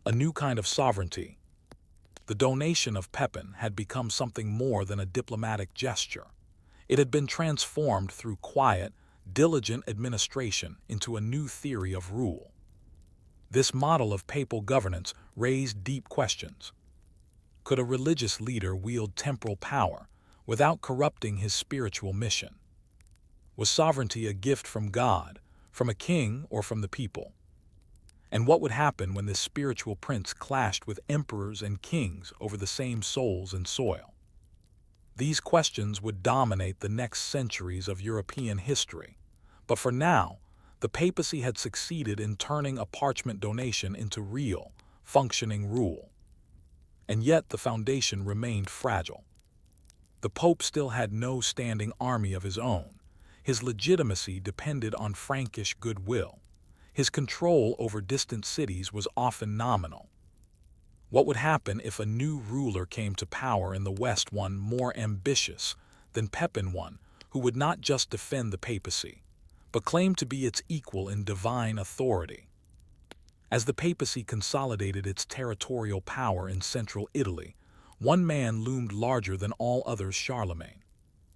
A new kind of sovereignty. The donation of Pepin had become something more than a diplomatic gesture. It had been transformed through quiet, diligent administration into a new theory of rule. This model of papal governance raised deep questions. Could a religious leader wield temporal power without corrupting his spiritual mission? Was sovereignty a gift from God, from a king, or from the people? And what would happen when this spiritual prince clashed with emperors and kings over the same souls and soil? These questions would dominate the next centuries of European history. But for now, the papacy had succeeded in turning a parchment donation into real, functioning rule. And yet the foundation remained fragile. The Pope still had no standing army of his own. His legitimacy depended on Frankish goodwill. His control over distant cities was often nominal. What would happen if a new ruler came to power in the West, one more ambitious than Pepin, one who would not just defend the papacy, but claim to be its equal in divine authority? As the papacy consolidated its territorial power in central Italy, one man loomed larger than all others: Charlemagne.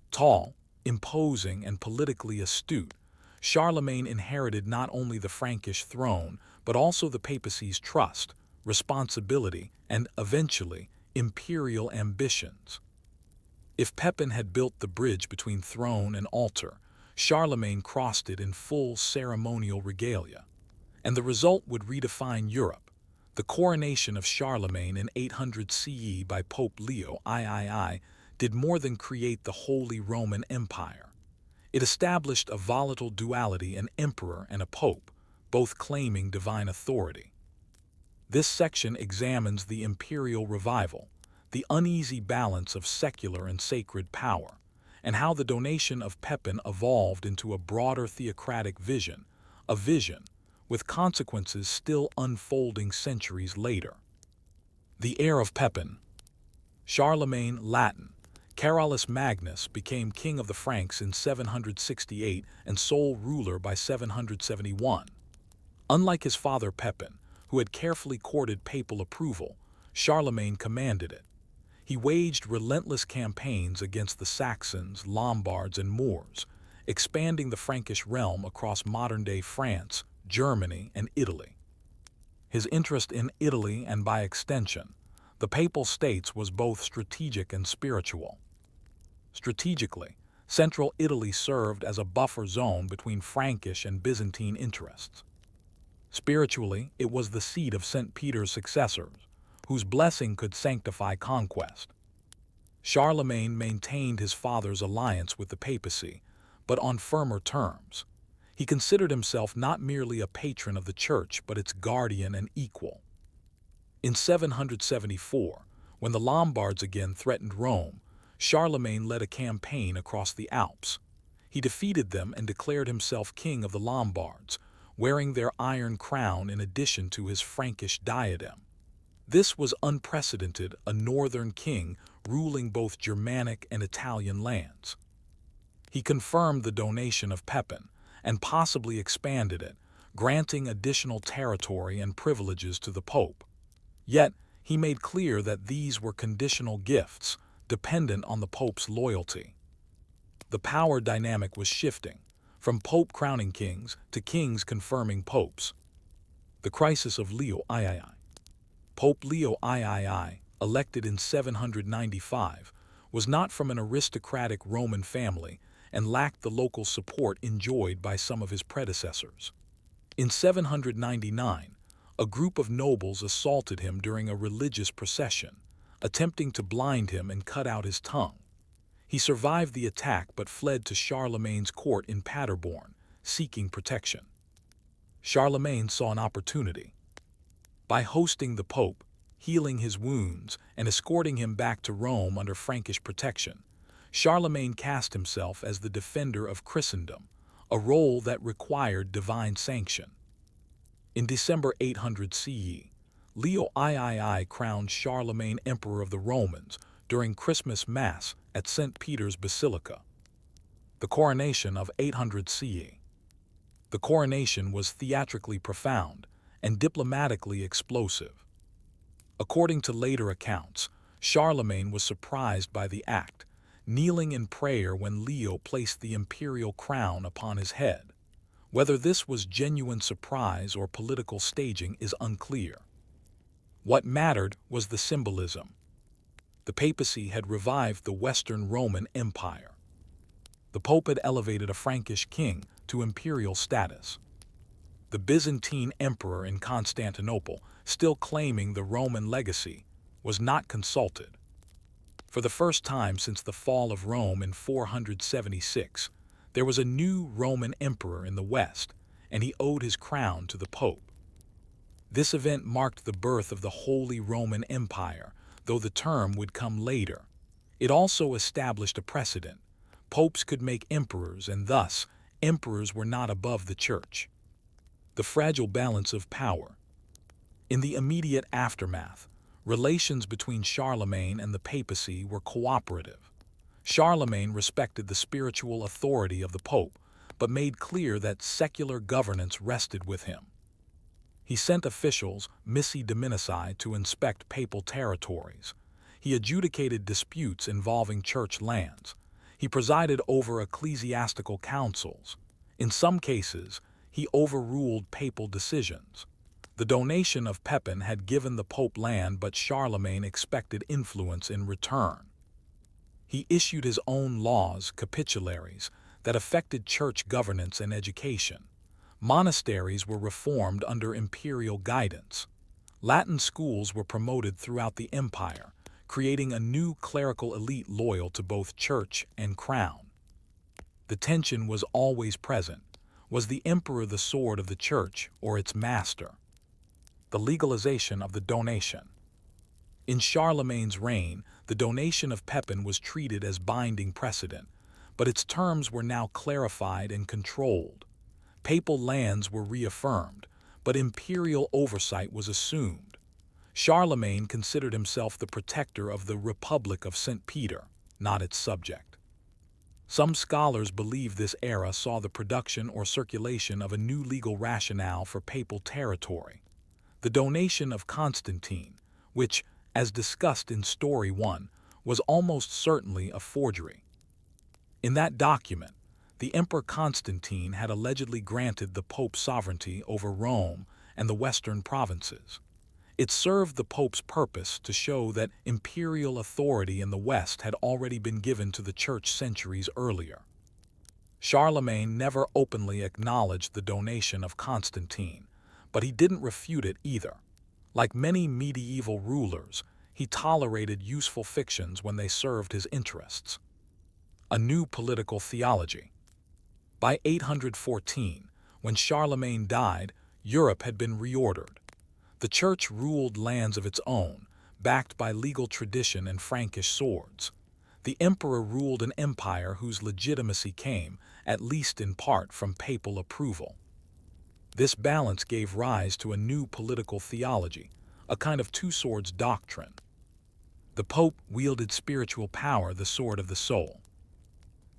Tall, imposing, and politically astute, Charlemagne inherited not only the Frankish throne, but also the papacy's trust, responsibility, and, eventually, imperial ambitions. If Pepin had built the bridge between throne and altar, Charlemagne crossed it in full ceremonial regalia. And the result would redefine Europe. The coronation of Charlemagne in 800 CE by Pope Leo III did more than create the Holy Roman Empire. It established a volatile duality: an emperor and a pope, both claiming divine authority. This section examines the imperial revival, the uneasy balance of secular and sacred power, and how the donation of Pepin evolved into a broader theocratic vision, a vision with consequences still unfolding centuries later. The heir of Pepin. Charlemagne, Latin Carolus Magnus, became king of the Franks in 768 and sole ruler by 771. Unlike his father Pepin, who had carefully courted papal approval, Charlemagne commanded it. He waged relentless campaigns against the Saxons, Lombards, and Moors, expanding the Frankish realm across modern-day France, Germany, and Italy. His interest in Italy, and by extension, the Papal States, was both strategic and spiritual. Strategically, central Italy served as a buffer zone between Frankish and Byzantine interests. Spiritually, it was the seat of St. Peter's successors, whose blessing could sanctify conquest. Charlemagne maintained his father's alliance with the papacy, but on firmer terms. He considered himself not merely a patron of the Church, but its guardian and equal. In 774, when the Lombards again threatened Rome, Charlemagne led a campaign across the Alps. He defeated them and declared himself king of the Lombards, wearing their iron crown in addition to his Frankish diadem. This was unprecedented: a northern king ruling both Germanic and Italian lands. He confirmed the donation of Pepin and possibly expanded it, granting additional territory and privileges to the Pope. Yet, he made clear that these were conditional gifts, dependent on the Pope's loyalty. The power dynamic was shifting, from Pope crowning kings to kings confirming popes. The crisis of Leo III. Pope Leo III, elected in 795, was not from an aristocratic Roman family and lacked the local support enjoyed by some of his predecessors. In 799, a group of nobles assaulted him during a religious procession, attempting to blind him and cut out his tongue. He survived the attack but fled to Charlemagne's court in Paderborn, seeking protection. Charlemagne saw an opportunity. By hosting the Pope, healing his wounds, and escorting him back to Rome under Frankish protection, Charlemagne cast himself as the defender of Christendom, a role that required divine sanction. In December 800 CE, Leo III crowned Charlemagne Emperor of the Romans, during Christmas Mass at St. Peter's Basilica. The coronation of 800 CE. The coronation was theatrically profound and diplomatically explosive. According to later accounts, Charlemagne was surprised by the act, kneeling in prayer when Leo placed the imperial crown upon his head. Whether this was genuine surprise or political staging is unclear. What mattered was the symbolism. The papacy had revived the Western Roman Empire. The Pope had elevated a Frankish king to imperial status. The Byzantine emperor in Constantinople, still claiming the Roman legacy, was not consulted. For the first time since the fall of Rome in 476, there was a new Roman emperor in the West, and he owed his crown to the Pope. This event marked the birth of the Holy Roman Empire, though the term would come later. It also established a precedent. Popes could make emperors, and thus, emperors were not above the Church. The fragile balance of power. In the immediate aftermath, relations between Charlemagne and the papacy were cooperative. Charlemagne respected the spiritual authority of the Pope, but made clear that secular governance rested with him. He sent officials, missi dominici, to inspect papal territories. He adjudicated disputes involving church lands. He presided over ecclesiastical councils. In some cases, he overruled papal decisions. The donation of Pepin had given the Pope land, but Charlemagne expected influence in return. He issued his own laws, capitularies, that affected church governance and education. Monasteries were reformed under imperial guidance. Latin schools were promoted throughout the empire, creating a new clerical elite loyal to both church and crown. The tension was always present. Was the emperor the sword of the church or its master? The legalization of the donation. In Charlemagne's reign, the donation of Pepin was treated as binding precedent, but its terms were now clarified and controlled. Papal lands were reaffirmed, but imperial oversight was assumed. Charlemagne considered himself the protector of the Republic of St. Peter, not its subject. Some scholars believe this era saw the production or circulation of a new legal rationale for papal territory. The donation of Constantine, which, as discussed in Story 1, was almost certainly a forgery. In that document, the Emperor Constantine had allegedly granted the Pope sovereignty over Rome and the western provinces. It served the Pope's purpose to show that imperial authority in the West had already been given to the Church centuries earlier. Charlemagne never openly acknowledged the donation of Constantine, but he didn't refute it either. Like many medieval rulers, he tolerated useful fictions when they served his interests. A new political theology. By 814, when Charlemagne died, Europe had been reordered. The Church ruled lands of its own, backed by legal tradition and Frankish swords. The emperor ruled an empire whose legitimacy came, at least in part, from papal approval. This balance gave rise to a new political theology, a kind of two-swords doctrine. The Pope wielded spiritual power, the sword of the soul.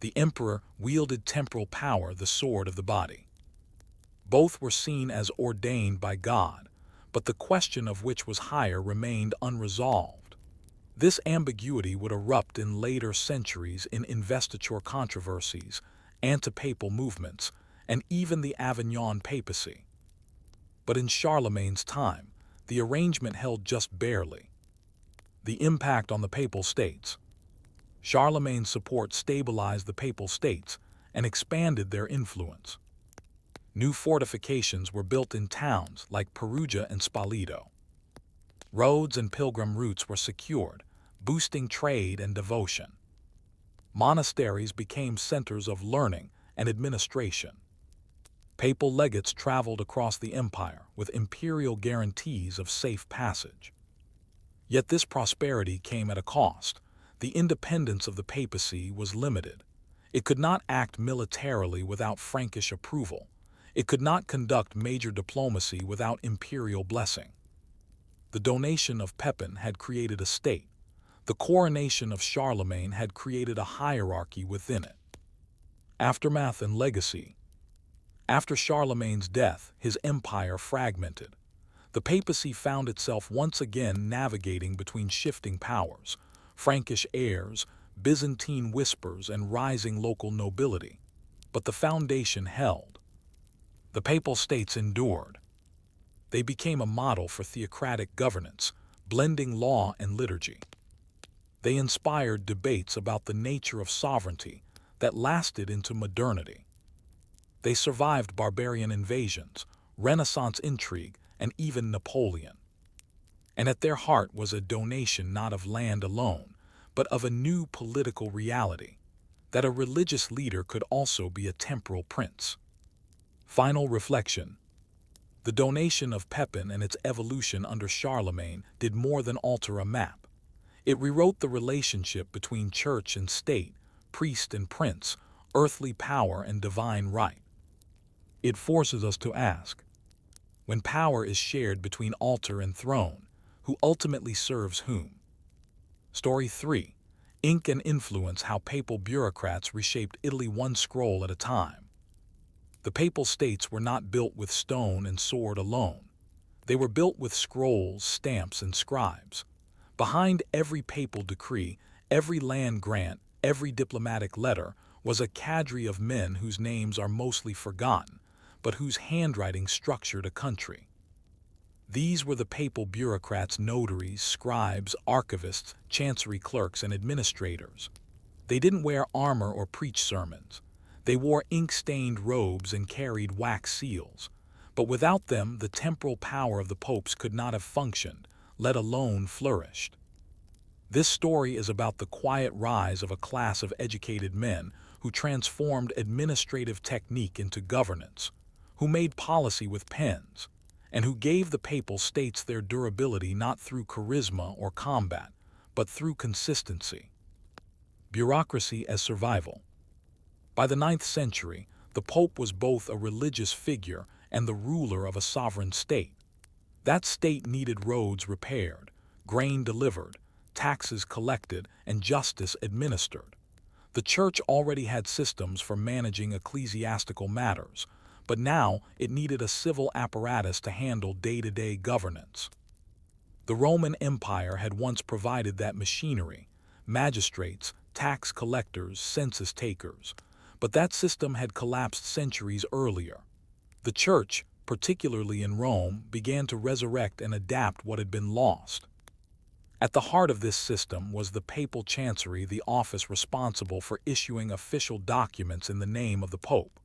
The emperor wielded temporal power, the sword of the body. Both were seen as ordained by God, but the question of which was higher remained unresolved. This ambiguity would erupt in later centuries in investiture controversies, anti-papal movements, and even the Avignon papacy. But in Charlemagne's time, the arrangement held just barely. The impact on the Papal States. Charlemagne's support stabilized the Papal States and expanded their influence. New fortifications were built in towns like Perugia and Spoleto. Roads and pilgrim routes were secured, boosting trade and devotion. Monasteries became centers of learning and administration. Papal legates traveled across the empire with imperial guarantees of safe passage. Yet this prosperity came at a cost. The independence of the papacy was limited. It could not act militarily without Frankish approval. It could not conduct major diplomacy without imperial blessing. The donation of Pepin had created a state. The coronation of Charlemagne had created a hierarchy within it. Aftermath and legacy. After Charlemagne's death, his empire fragmented. The papacy found itself once again navigating between shifting powers, Frankish heirs, Byzantine whispers, and rising local nobility. But the foundation held. The Papal States endured. They became a model for theocratic governance, blending law and liturgy. They inspired debates about the nature of sovereignty that lasted into modernity. They survived barbarian invasions, Renaissance intrigue, and even Napoleon. And at their heart was a donation not of land alone, but of a new political reality, that a religious leader could also be a temporal prince. Final reflection. The donation of Pepin and its evolution under Charlemagne did more than alter a map. It rewrote the relationship between church and state, priest and prince, earthly power and divine right. It forces us to ask, when power is shared between altar and throne, who ultimately serves whom? Story 3. Ink and influence: how papal bureaucrats reshaped Italy one scroll at a time. The Papal States were not built with stone and sword alone. They were built with scrolls, stamps, and scribes. Behind every papal decree, every land grant, every diplomatic letter was a cadre of men whose names are mostly forgotten, but whose handwriting structured a country. These were the papal bureaucrats: notaries, scribes, archivists, chancery clerks, and administrators. They didn't wear armor or preach sermons. They wore ink-stained robes and carried wax seals. But without them, the temporal power of the popes could not have functioned, let alone flourished. This story is about the quiet rise of a class of educated men who transformed administrative technique into governance, who made policy with pens, and who gave the Papal States their durability not through charisma or combat, but through consistency. Bureaucracy as survival. By the 9th century, the Pope was both a religious figure and the ruler of a sovereign state. That state needed roads repaired, grain delivered, taxes collected, and justice administered. The Church already had systems for managing ecclesiastical matters, but now it needed a civil apparatus to handle day-to-day governance. The Roman Empire had once provided that machinery: magistrates, tax collectors, census takers. But that system had collapsed centuries earlier. The Church, particularly in Rome, began to resurrect and adapt what had been lost. At the heart of this system was the papal chancery, the office responsible for issuing official documents in the name of the Pope.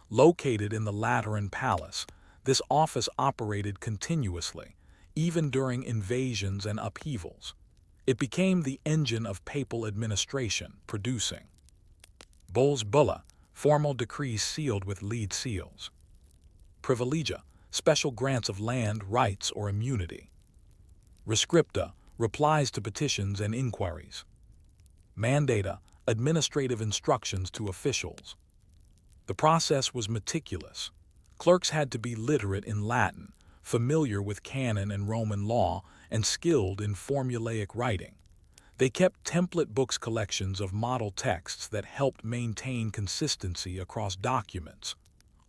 Located in the Lateran Palace, this office operated continuously, even during invasions and upheavals. It became the engine of papal administration, producing bulls, bulla, formal decrees sealed with lead seals; privilegia, special grants of land, rights, or immunity; rescripta, replies to petitions and inquiries; mandata, administrative instructions to officials. The process was meticulous. Clerks had to be literate in Latin, familiar with canon and Roman law, and skilled in formulaic writing. They kept template books, collections of model texts that helped maintain consistency across documents.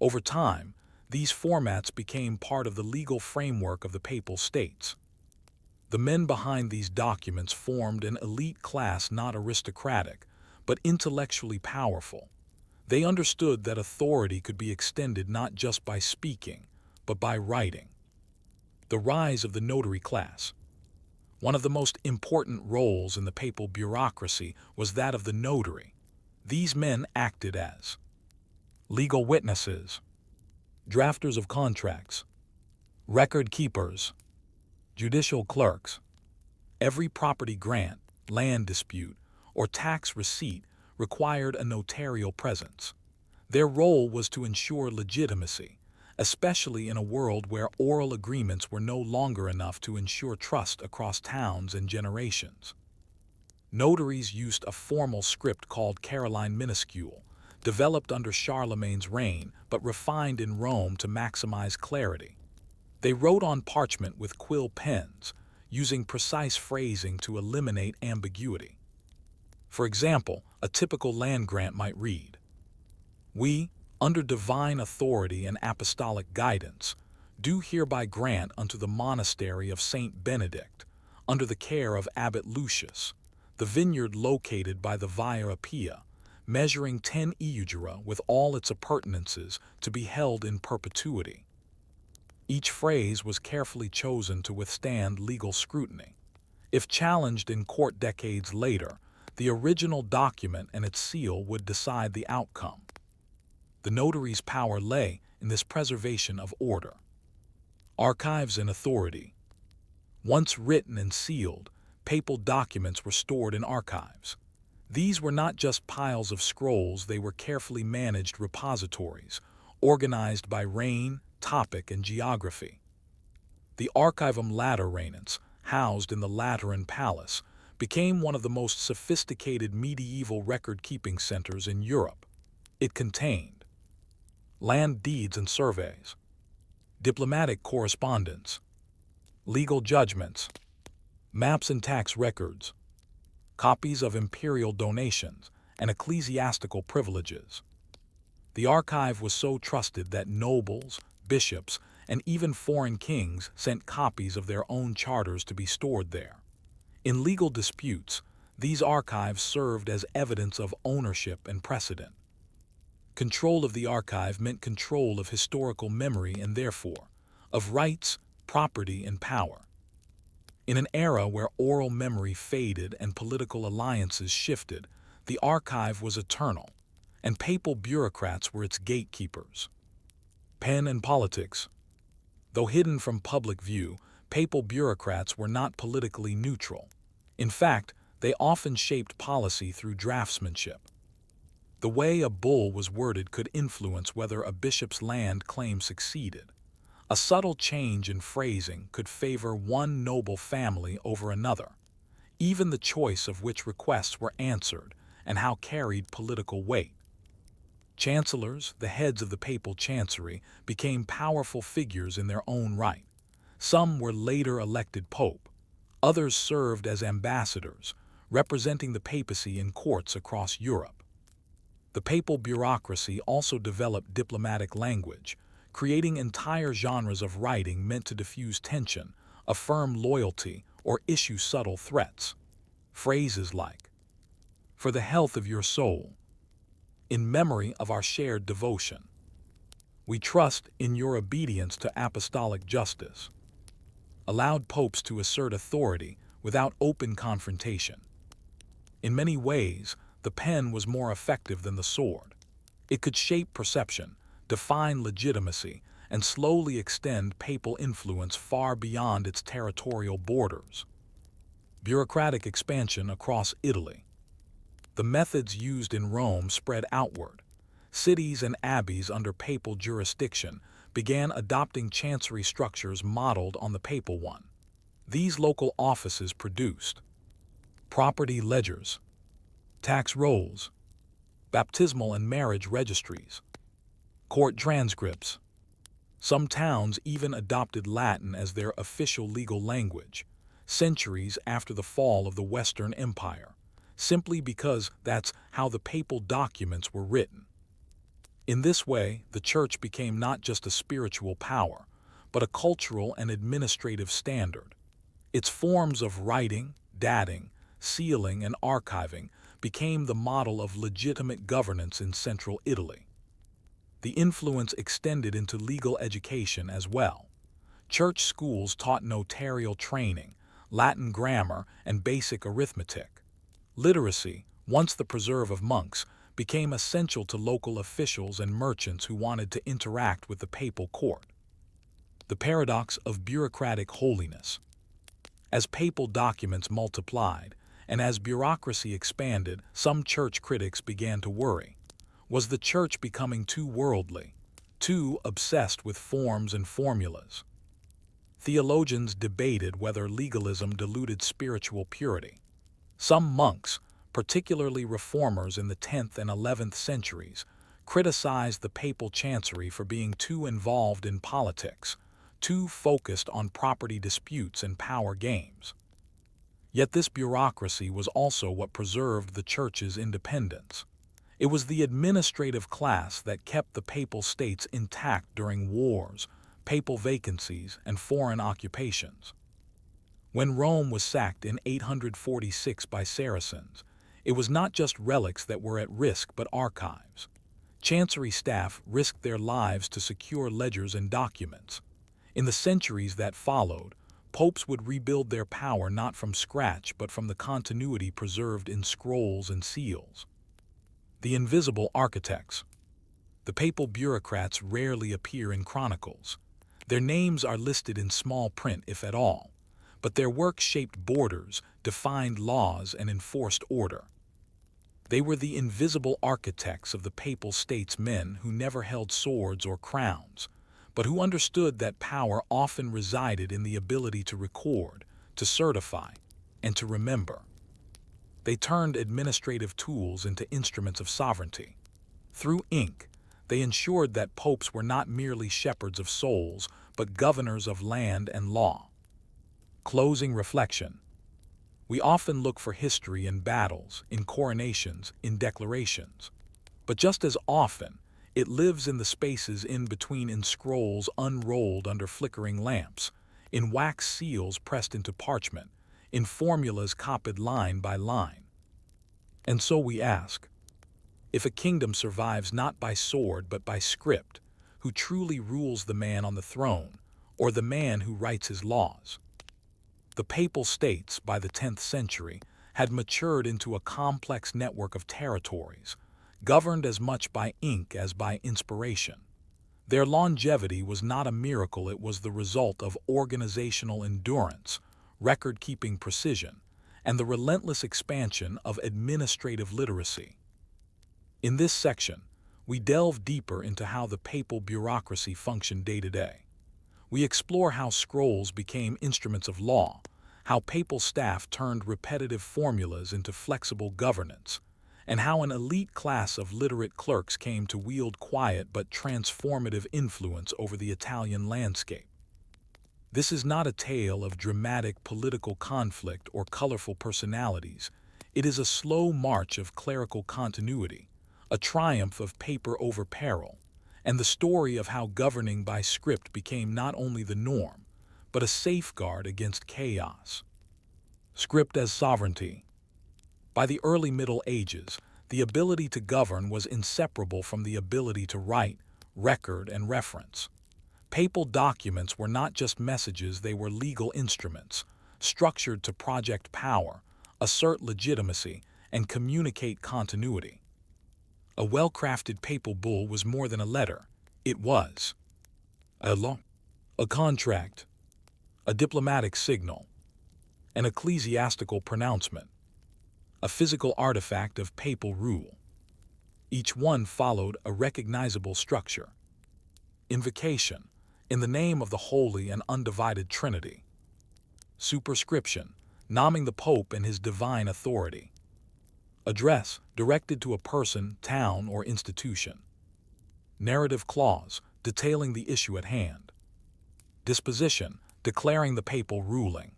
Over time, these formats became part of the legal framework of the Papal States. The men behind these documents formed an elite class, not aristocratic, but intellectually powerful. They understood that authority could be extended not just by speaking, but by writing. The rise of the notary class. One of the most important roles in the papal bureaucracy was that of the notary. These men acted as legal witnesses, drafters of contracts, record keepers, judicial clerks. Every property grant, land dispute, or tax receipt required a notarial presence. Their role was to ensure legitimacy, especially in a world where oral agreements were no longer enough to ensure trust across towns and generations. Notaries used a formal script called Caroline minuscule, developed under Charlemagne's reign but refined in Rome to maximize clarity. They wrote on parchment with quill pens, using precise phrasing to eliminate ambiguity. For example, a typical land grant might read, "We, under divine authority and apostolic guidance, do hereby grant unto the monastery of Saint Benedict, under the care of Abbot Lucius, the vineyard located by the Via Appia, measuring 10 eugera with all its appurtenances to be held in perpetuity." Each phrase was carefully chosen to withstand legal scrutiny. If challenged in court decades later, the original document and its seal would decide the outcome. The notary's power lay in this preservation of order. Archives and authority. Once written and sealed, papal documents were stored in archives. These were not just piles of scrolls, they were carefully managed repositories, organized by reign, topic, and geography. The Archivum Lateranense, housed in the Lateran Palace, became one of the most sophisticated medieval record-keeping centers in Europe. It contained land deeds and surveys, diplomatic correspondence, legal judgments, maps and tax records, copies of imperial donations, and ecclesiastical privileges. The archive was so trusted that nobles, bishops, and even foreign kings sent copies of their own charters to be stored there. In legal disputes, these archives served as evidence of ownership and precedent. Control of the archive meant control of historical memory and therefore of rights, property, and power. In an era where oral memory faded and political alliances shifted, the archive was eternal, and papal bureaucrats were its gatekeepers. Pen and politics. Though hidden from public view, papal bureaucrats were not politically neutral. In fact, they often shaped policy through draftsmanship. The way a bull was worded could influence whether a bishop's land claim succeeded. A subtle change in phrasing could favor one noble family over another. Even the choice of which requests were answered and how carried political weight. Chancellors, the heads of the papal chancery, became powerful figures in their own right. Some were later elected pope. Others served as ambassadors, representing the papacy in courts across Europe. The papal bureaucracy also developed diplomatic language, creating entire genres of writing meant to diffuse tension, affirm loyalty, or issue subtle threats. Phrases like, "For the health of your soul," "In memory of our shared devotion," "We trust in your obedience to apostolic justice," allowed popes to assert authority without open confrontation. In many ways, the pen was more effective than the sword. It could shape perception, define legitimacy, and slowly extend papal influence far beyond its territorial borders. Bureaucratic expansion across Italy. The methods used in Rome spread outward. Cities and abbeys under papal jurisdiction began adopting chancery structures modeled on the papal one. These local offices produced property ledgers, tax rolls, baptismal and marriage registries, court transcripts. Some towns even adopted Latin as their official legal language, centuries after the fall of the Western Empire, simply because that's how the papal documents were written. In this way, the Church became not just a spiritual power, but a cultural and administrative standard. Its forms of writing, dating, sealing, and archiving became the model of legitimate governance in central Italy. The influence extended into legal education as well. Church schools taught notarial training, Latin grammar, and basic arithmetic. Literacy, once the preserve of monks, became essential to local officials and merchants who wanted to interact with the papal court. The paradox of bureaucratic holiness. As papal documents multiplied, and as bureaucracy expanded, some church critics began to worry. Was the church becoming too worldly, too obsessed with forms and formulas? Theologians debated whether legalism diluted spiritual purity. Some monks, particularly reformers in the 10th and 11th centuries, criticized the papal chancery for being too involved in politics, too focused on property disputes and power games. Yet this bureaucracy was also what preserved the Church's independence. It was the administrative class that kept the Papal States intact during wars, papal vacancies, and foreign occupations. When Rome was sacked in 846 by Saracens, it was not just relics that were at risk but archives. Chancery staff risked their lives to secure ledgers and documents. In the centuries that followed, popes would rebuild their power not from scratch but from the continuity preserved in scrolls and seals. The invisible architects. The papal bureaucrats rarely appear in chronicles. Their names are listed in small print, if at all, but their work shaped borders, defined laws, and enforced order. They were the invisible architects of the Papal States, men who never held swords or crowns, but who understood that power often resided in the ability to record, to certify, and to remember. They turned administrative tools into instruments of sovereignty. Through ink, they ensured that popes were not merely shepherds of souls, but governors of land and law. Closing reflection. We often look for history in battles, in coronations, in declarations. But just as often, it lives in the spaces in between, in scrolls unrolled under flickering lamps, in wax seals pressed into parchment, in formulas copied line by line. And so we ask, if a kingdom survives not by sword but by script, who truly rules, the man on the throne, or the man who writes his laws? The Papal States, by the 10th century, had matured into a complex network of territories, governed as much by ink as by inspiration. Their longevity was not a miracle, it was the result of organizational endurance, record-keeping precision, and the relentless expansion of administrative literacy. In this section, we delve deeper into how the papal bureaucracy functioned day to day. We explore how scrolls became instruments of law, how papal staff turned repetitive formulas into flexible governance, and how an elite class of literate clerks came to wield quiet but transformative influence over the Italian landscape. This is not a tale of dramatic political conflict or colorful personalities. It is a slow march of clerical continuity, a triumph of paper over peril, and the story of how governing by script became not only the norm, but a safeguard against chaos. Script as sovereignty. By the early Middle Ages, the ability to govern was inseparable from the ability to write, record, and reference. Papal documents were not just messages, they were legal instruments, structured to project power, assert legitimacy, and communicate continuity. A well-crafted papal bull was more than a letter. It was a law, a contract, a diplomatic signal, an ecclesiastical pronouncement, a physical artifact of papal rule. Each one followed a recognizable structure. Invocation, in the name of the Holy and Undivided Trinity. Superscription, naming the Pope and his divine authority. Address, directed to a person, town, or institution. Narrative clause, detailing the issue at hand. Disposition, declaring the papal ruling.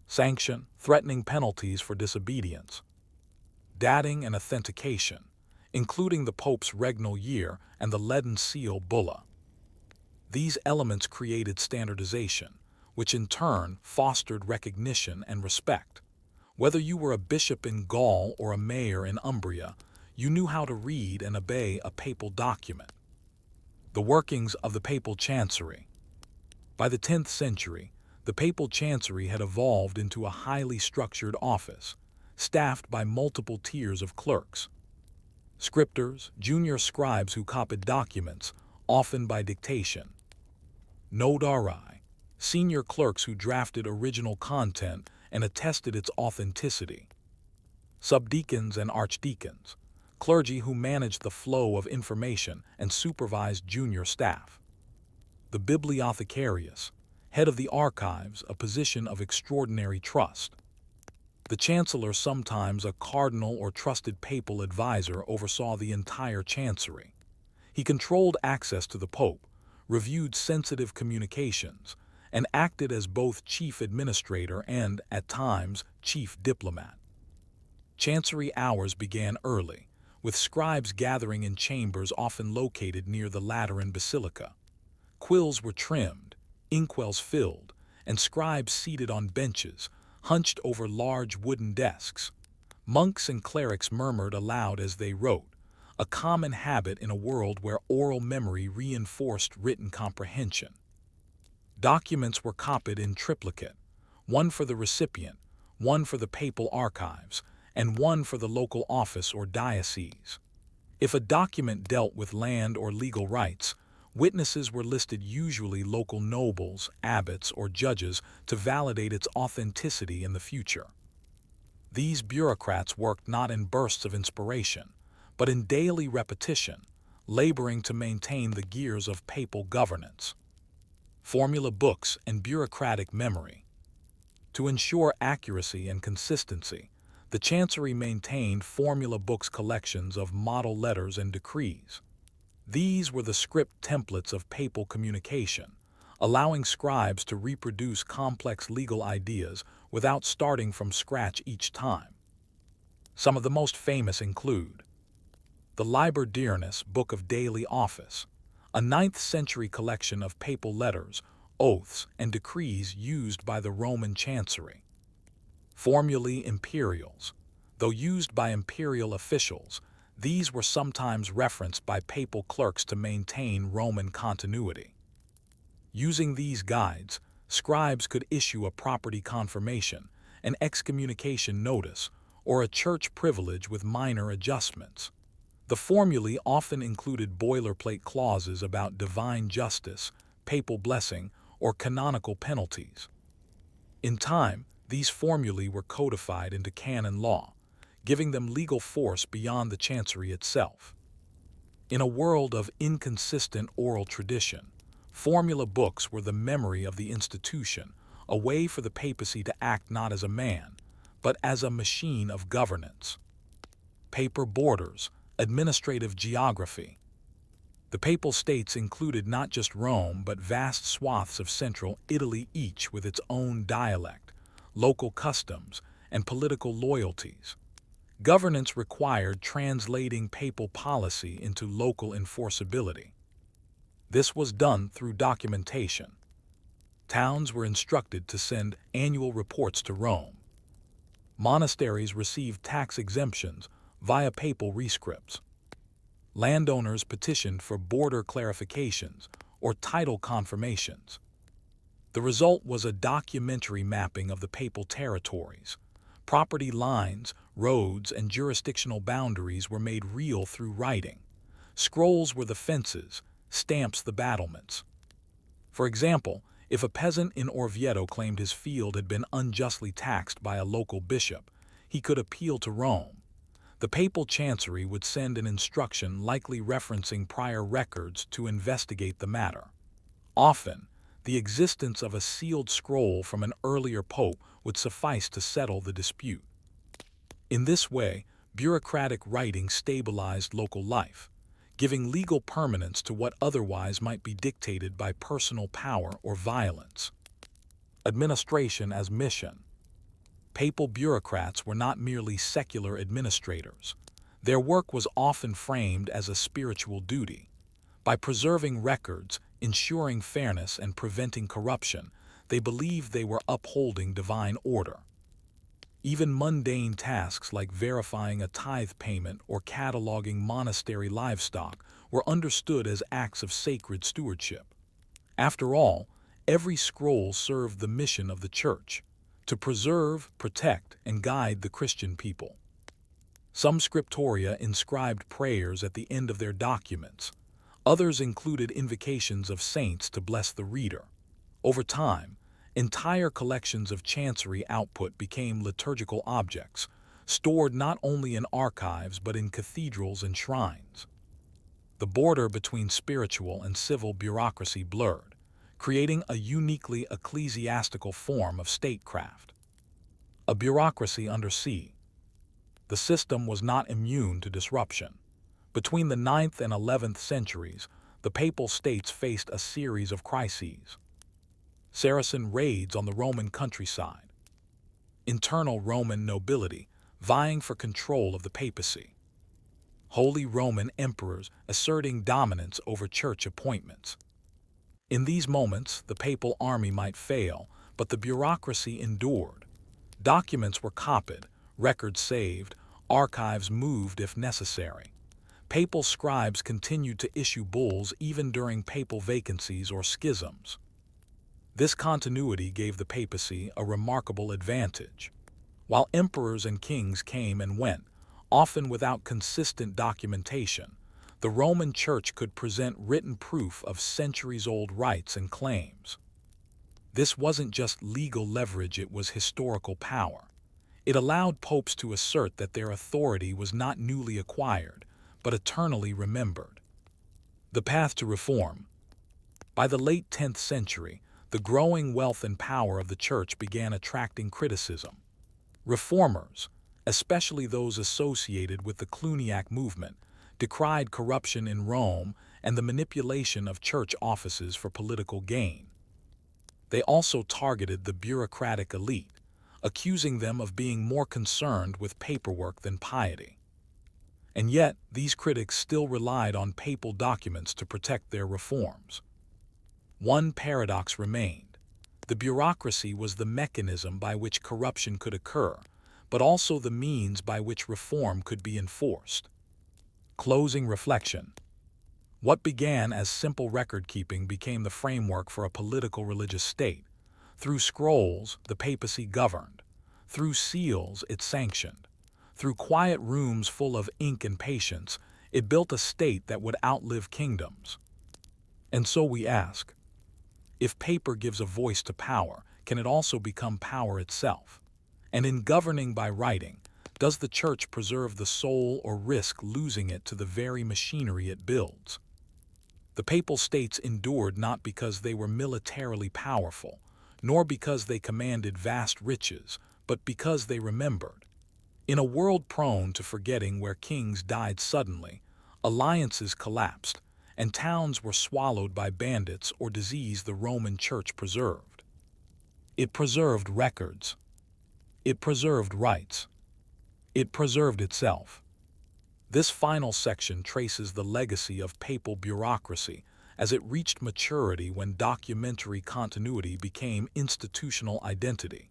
Sanction, threatening penalties for disobedience. Dating and authentication, including the Pope's regnal year and the leaden seal bulla. These elements created standardization, which in turn fostered recognition and respect. Whether you were a bishop in Gaul or a mayor in Umbria, you knew how to read and obey a papal document. The workings of the papal chancery. By the 10th century, the papal chancery had evolved into a highly structured office, staffed by multiple tiers of clerks. Scriptors, junior scribes who copied documents, often by dictation. Notari, senior clerks who drafted original content and attested its authenticity. Subdeacons and archdeacons, clergy who managed the flow of information and supervised junior staff. The bibliothecarius, head of the archives, a position of extraordinary trust. The chancellor, sometimes a cardinal or trusted papal advisor, oversaw the entire chancery. He controlled access to the pope, reviewed sensitive communications, and acted as both chief administrator and, at times, chief diplomat. Chancery hours began early, with scribes gathering in chambers often located near the Lateran Basilica. Quills were trimmed, inkwells filled, and scribes seated on benches, hunched over large wooden desks. Monks and clerics murmured aloud as they wrote, a common habit in a world where oral memory reinforced written comprehension. Documents were copied in triplicate, one for the recipient, one for the papal archives, and one for the local office or diocese. If a document dealt with land or legal rights, witnesses were listed, usually local nobles, abbots, or judges, to validate its authenticity in the future. These bureaucrats worked not in bursts of inspiration, but in daily repetition, laboring to maintain the gears of papal governance. Formula books and bureaucratic memory. To ensure accuracy and consistency, the Chancery maintained formula books, collections of model letters and decrees. These were the script templates of papal communication, allowing scribes to reproduce complex legal ideas without starting from scratch each time. Some of the most famous include the Liber Diurnus Book of Daily Office, a 9th-century collection of papal letters, oaths, and decrees used by the Roman Chancery. Formulae Imperials. Though used by imperial officials, these were sometimes referenced by papal clerks to maintain Roman continuity. Using these guides, scribes could issue a property confirmation, an excommunication notice, or a church privilege with minor adjustments. The formulae often included boilerplate clauses about divine justice, papal blessing, or canonical penalties. In time, these formulae were codified into canon law, giving them legal force beyond the Chancery itself. In a world of inconsistent oral tradition, formula books were the memory of the institution, a way for the papacy to act not as a man, but as a machine of governance. Paper borders, administrative geography. The papal states included not just Rome but vast swaths of central Italy, each with its own dialect, local customs, and political loyalties. Governance required translating papal policy into local enforceability. This was done through documentation. Towns were instructed to send annual reports to Rome. Monasteries received tax exemptions via papal rescripts. Landowners petitioned for border clarifications or title confirmations. The result was a documentary mapping of the papal territories. Property lines, roads, and jurisdictional boundaries were made real through writing. Scrolls were the fences, stamps the battlements. For example, if a peasant in Orvieto claimed his field had been unjustly taxed by a local bishop, he could appeal to Rome. The papal chancery would send an instruction likely referencing prior records to investigate the matter. Often, the existence of a sealed scroll from an earlier pope would suffice to settle the dispute. In this way, bureaucratic writing stabilized local life, giving legal permanence to what otherwise might be dictated by personal power or violence. Administration as mission. Papal bureaucrats were not merely secular administrators. Their work was often framed as a spiritual duty. By preserving records, ensuring fairness, and preventing corruption, they believed they were upholding divine order. Even mundane tasks like verifying a tithe payment or cataloging monastery livestock were understood as acts of sacred stewardship. After all, every scroll served the mission of the Church, to preserve, protect, and guide the Christian people. Some scriptoria inscribed prayers at the end of their documents. Others included invocations of saints to bless the reader. Over time, entire collections of chancery output became liturgical objects, stored not only in archives but in cathedrals and shrines. The border between spiritual and civil bureaucracy blurred, creating a uniquely ecclesiastical form of statecraft. A bureaucracy under siege. The system was not immune to disruption. Between the 9th and 11th centuries, the Papal States faced a series of crises. Saracen raids on the Roman countryside. Internal Roman nobility vying for control of the papacy. Holy Roman emperors asserting dominance over church appointments. In these moments, the papal army might fail, but the bureaucracy endured. Documents were copied, records saved, archives moved if necessary. Papal scribes continued to issue bulls even during papal vacancies or schisms. This continuity gave the papacy a remarkable advantage. While emperors and kings came and went, often without consistent documentation, the Roman Church could present written proof of centuries-old rights and claims. This wasn't just legal leverage, it was historical power. It allowed popes to assert that their authority was not newly acquired, but eternally remembered. The path to reform. By the late 10th century, the growing wealth and power of the Church began attracting criticism. Reformers, especially those associated with the Cluniac movement, decried corruption in Rome and the manipulation of church offices for political gain. They also targeted the bureaucratic elite, accusing them of being more concerned with paperwork than piety. And yet, these critics still relied on papal documents to protect their reforms. One paradox remained. The bureaucracy was the mechanism by which corruption could occur, but also the means by which reform could be enforced. Closing reflection. What began as simple record-keeping became the framework for a political religious state. Through scrolls, the papacy governed. Through seals, it sanctioned. Through quiet rooms full of ink and patience, it built a state that would outlive kingdoms. And so we ask, if paper gives a voice to power, can it also become power itself? And in governing by writing, does the Church preserve the soul or risk losing it to the very machinery it builds? The Papal States endured not because they were militarily powerful, nor because they commanded vast riches, but because they remembered. In a world prone to forgetting where kings died suddenly, alliances collapsed, and towns were swallowed by bandits or disease, the Roman Church preserved. It preserved records. It preserved rights. It preserved itself. This final section traces the legacy of papal bureaucracy as it reached maturity when documentary continuity became institutional identity,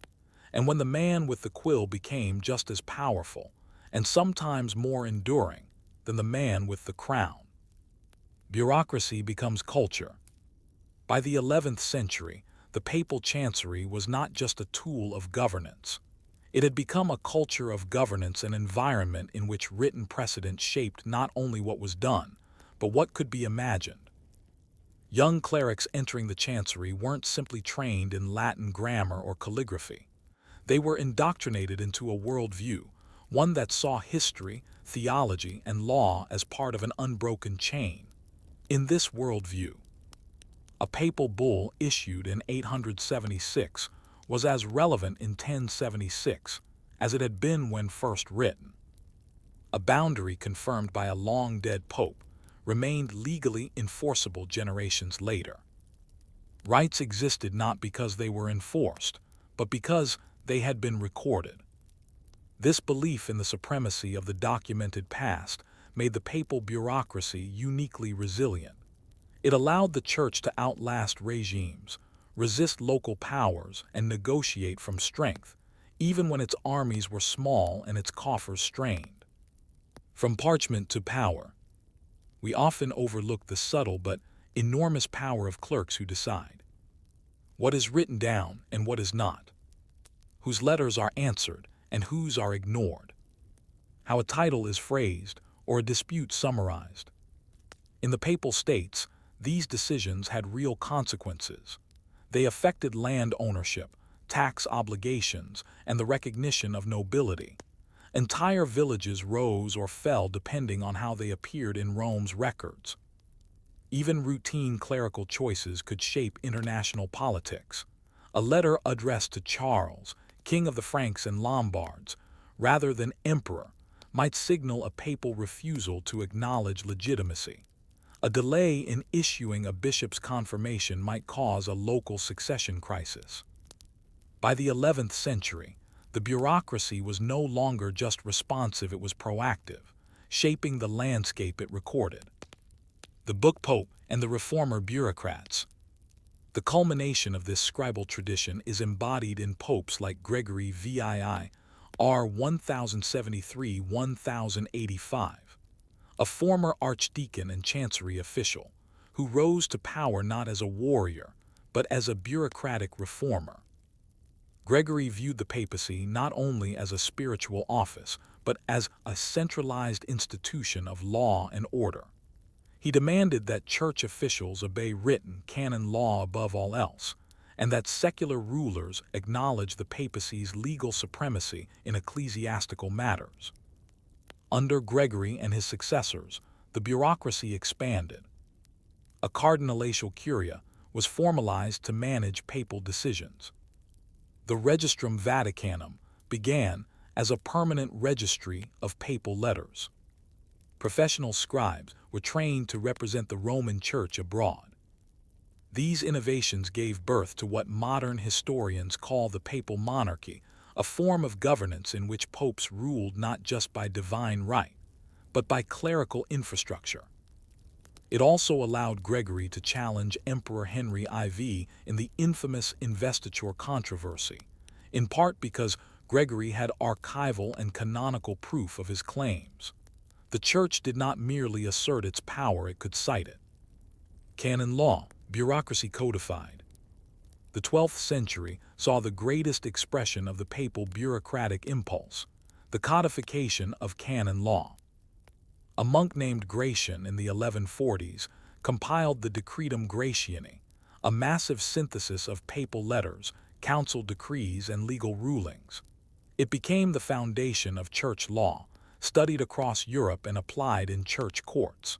and when the man with the quill became just as powerful, and sometimes more enduring, than the man with the crown. Bureaucracy becomes culture. By the 11th century, the papal chancery was not just a tool of governance. It had become a culture of governance, an environment in which written precedent shaped not only what was done, but what could be imagined. Young clerics entering the chancery weren't simply trained in Latin grammar or calligraphy. They were indoctrinated into a worldview, one that saw history, theology, and law as part of an unbroken chain. In this worldview, a papal bull issued in 876 was as relevant in 1076 as it had been when first written. A boundary confirmed by a long-dead pope remained legally enforceable generations later. Rights existed not because they were enforced, but because they had been recorded. This belief in the supremacy of the documented past made the papal bureaucracy uniquely resilient. It allowed the Church to outlast regimes, resist local powers, and negotiate from strength, even when its armies were small and its coffers strained. From parchment to power. We often overlook the subtle but enormous power of clerks who decide what is written down and what is not, whose letters are answered and whose are ignored, how a title is phrased or a dispute summarized. In the Papal States, these decisions had real consequences. They affected land ownership, tax obligations, and the recognition of nobility. Entire villages rose or fell depending on how they appeared in Rome's records. Even routine clerical choices could shape international politics. A letter addressed to Charles, King of the Franks and Lombards, rather than emperor, might signal a papal refusal to acknowledge legitimacy. A delay in issuing a bishop's confirmation might cause a local succession crisis. By the 11th century, the bureaucracy was no longer just responsive, it was proactive, shaping the landscape it recorded. The book Pope and the reformer bureaucrats. The culmination of this scribal tradition is embodied in popes like Gregory VII, R 1073-1085, a former archdeacon and chancery official who rose to power not as a warrior, but as a bureaucratic reformer. Gregory viewed the papacy not only as a spiritual office, but as a centralized institution of law and order. He demanded that church officials obey written canon law above all else, and that secular rulers acknowledge the papacy's legal supremacy in ecclesiastical matters. Under Gregory and his successors, the bureaucracy expanded. A cardinalatial curia was formalized to manage papal decisions. The Registrum Vaticanum began as a permanent registry of papal letters. Professional scribes were trained to represent the Roman Church abroad. These innovations gave birth to what modern historians call the papal monarchy, a form of governance in which popes ruled not just by divine right, but by clerical infrastructure. It also allowed Gregory to challenge Emperor Henry IV in the infamous investiture controversy, in part because Gregory had archival and canonical proof of his claims. The Church did not merely assert its power, it could cite it. Canon law, bureaucracy codified. The 12th century saw the greatest expression of the papal bureaucratic impulse, the codification of canon law. A monk named Gratian in the 1140s compiled the Decretum Gratiani, a massive synthesis of papal letters, council decrees, and legal rulings. It became the foundation of church law, studied across Europe and applied in church courts.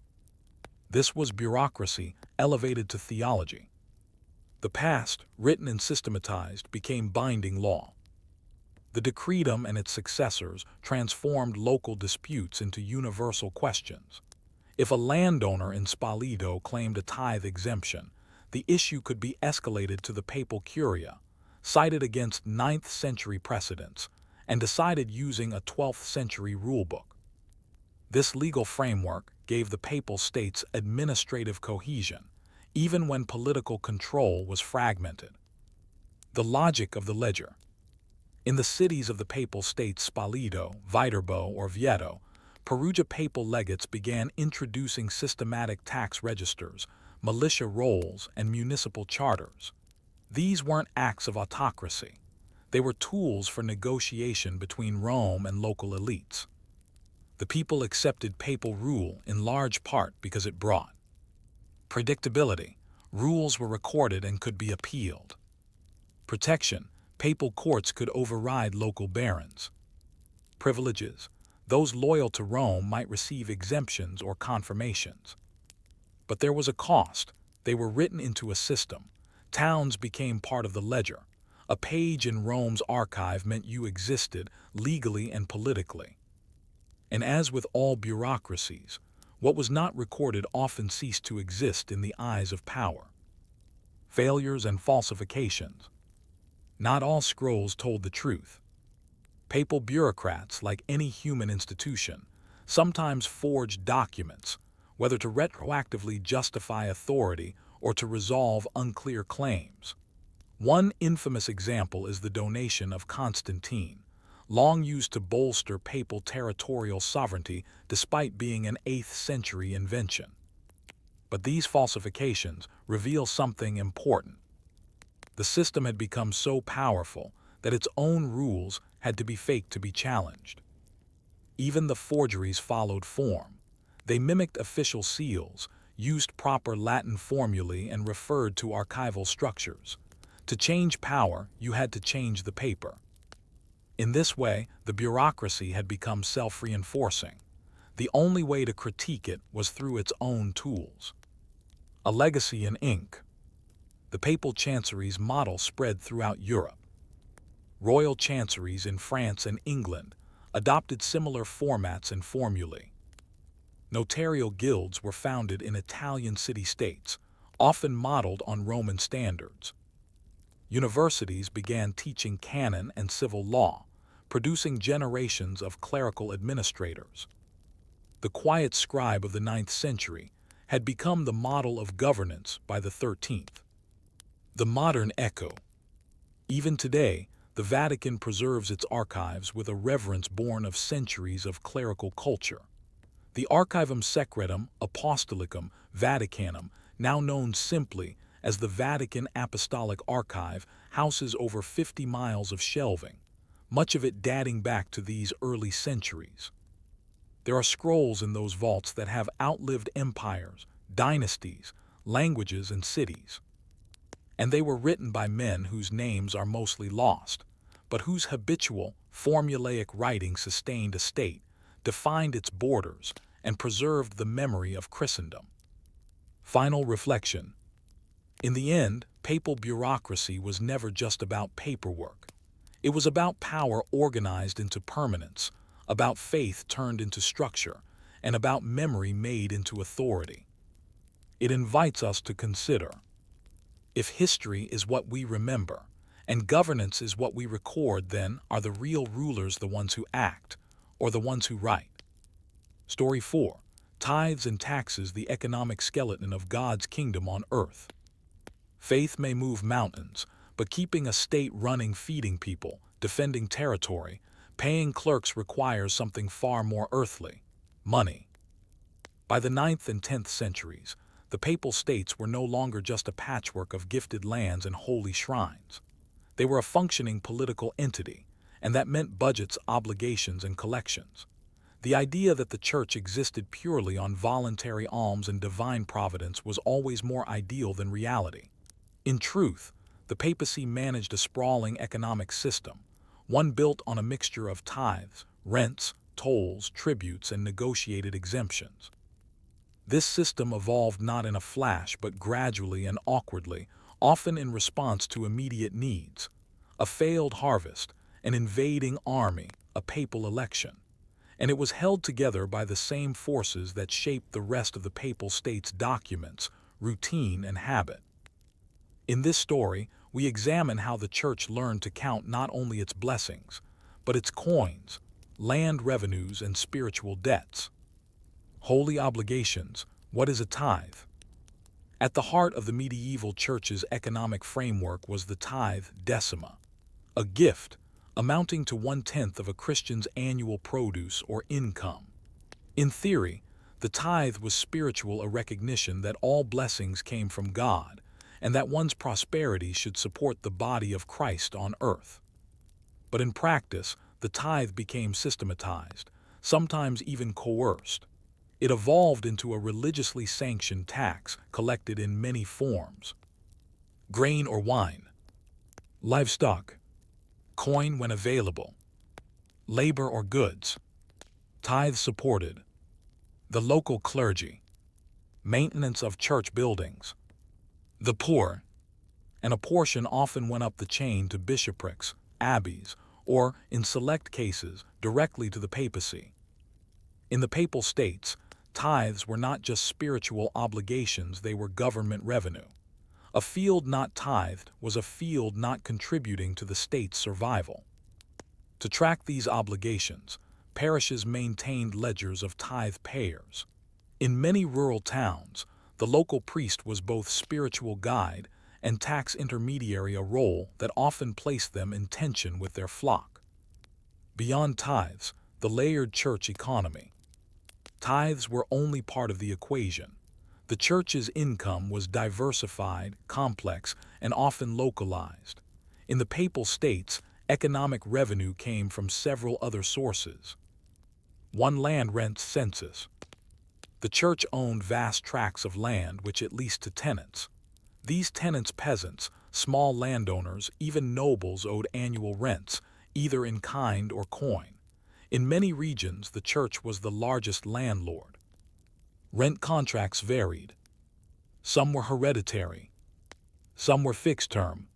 This was bureaucracy elevated to theology. The past, written and systematized, became binding law. The Decretum and its successors transformed local disputes into universal questions. If a landowner in Spoleto claimed a tithe exemption, the issue could be escalated to the papal curia, cited against 9th century precedents, and decided using a 12th century rulebook. This legal framework gave the papal states administrative cohesion, even when political control was fragmented. The logic of the ledger. In the cities of the papal states Spoleto, Viterbo, or Vieto, Perugia papal legates began introducing systematic tax registers, militia rolls, and municipal charters. These weren't acts of autocracy. They were tools for negotiation between Rome and local elites. The people accepted papal rule in large part because it brought predictability. Rules were recorded and could be appealed. Protection. Papal courts could override local barons. Privileges. Those loyal to Rome might receive exemptions or confirmations. But there was a cost. They were written into a system. Towns became part of the ledger. A page in Rome's archive meant you existed legally and politically. And as with all bureaucracies, what was not recorded often ceased to exist in the eyes of power. Failures and falsifications. Not all scrolls told the truth. Papal bureaucrats, like any human institution, sometimes forged documents, whether to retroactively justify authority or to resolve unclear claims. One infamous example is the donation of Constantine, long used to bolster papal territorial sovereignty despite being an 8th century invention. But these falsifications reveal something important. The system had become so powerful that its own rules had to be faked to be challenged. Even the forgeries followed form. They mimicked official seals, used proper Latin formulae, and referred to archival structures. To change power, you had to change the paper. In this way, the bureaucracy had become self-reinforcing. The only way to critique it was through its own tools. A legacy in ink. The papal chancery's model spread throughout Europe. Royal chanceries in France and England adopted similar formats and formulae. Notarial guilds were founded in Italian city-states, often modeled on Roman standards. Universities began teaching canon and civil law, producing generations of clerical administrators. The quiet scribe of the 9th century had become the model of governance by the 13th. The modern echo. Even today, the Vatican preserves its archives with a reverence born of centuries of clerical culture. The Archivum Secretum Apostolicum Vaticanum, now known simply as the Vatican Apostolic Archive, houses over 50 miles of shelving, much of it dating back to these early centuries. There are scrolls in those vaults that have outlived empires, dynasties, languages, and cities. And they were written by men whose names are mostly lost, but whose habitual, formulaic writing sustained a state, defined its borders, and preserved the memory of Christendom. Final reflection. In the end, papal bureaucracy was never just about paperwork. It was about power organized into permanence, about faith turned into structure, and about memory made into authority. It invites us to consider: if history is what we remember, and governance is what we record, then are the real rulers the ones who act, or the ones who write? Story 4. Tithes and taxes, the economic skeleton of God's kingdom on earth. Faith may move mountains, but keeping a state running, feeding people, defending territory, paying clerks requires something far more earthly: money. By the 9th and 10th centuries, the papal states were no longer just a patchwork of gifted lands and holy shrines. They were a functioning political entity, and that meant budgets, obligations, and collections. The idea that the church existed purely on voluntary alms and divine providence was always more ideal than reality. In truth, the papacy managed a sprawling economic system, one built on a mixture of tithes, rents, tolls, tributes, and negotiated exemptions. This system evolved not in a flash, but gradually and awkwardly, often in response to immediate needs: a failed harvest, an invading army, a papal election. And it was held together by the same forces that shaped the rest of the papal state's documents, routine, and habit. In this story, we examine how the church learned to count not only its blessings, but its coins, land revenues, and spiritual debts. Holy obligations. What is a tithe? At the heart of the medieval church's economic framework was the tithe decima, a gift amounting to 1/10 of a Christian's annual produce or income. In theory, the tithe was spiritual, a recognition that all blessings came from God, and that one's prosperity should support the body of Christ on earth. But in practice, the tithe became systematized, sometimes even coerced. It evolved into a religiously sanctioned tax collected in many forms: grain or wine, livestock, coin when available, labor or goods. Tithe supported the local clergy, maintenance of church buildings, the poor, and a portion often went up the chain to bishoprics, abbeys, or, in select cases, directly to the papacy. In the papal states, tithes were not just spiritual obligations, they were government revenue. A field not tithed was a field not contributing to the state's survival. To track these obligations, parishes maintained ledgers of tithe payers. In many rural towns, the local priest was both spiritual guide and tax intermediary, a role that often placed them in tension with their flock. Beyond tithes, the layered church economy. Tithes were only part of the equation. The church's income was diversified, complex, and often localized. In the papal states, economic revenue came from several other sources. 1. Land rent census. The church owned vast tracts of land which it leased to tenants. These tenants, peasants, small landowners, even nobles, owed annual rents, either in kind or coin. In many regions, the church was the largest landlord. Rent contracts varied. Some were hereditary. Some were fixed term.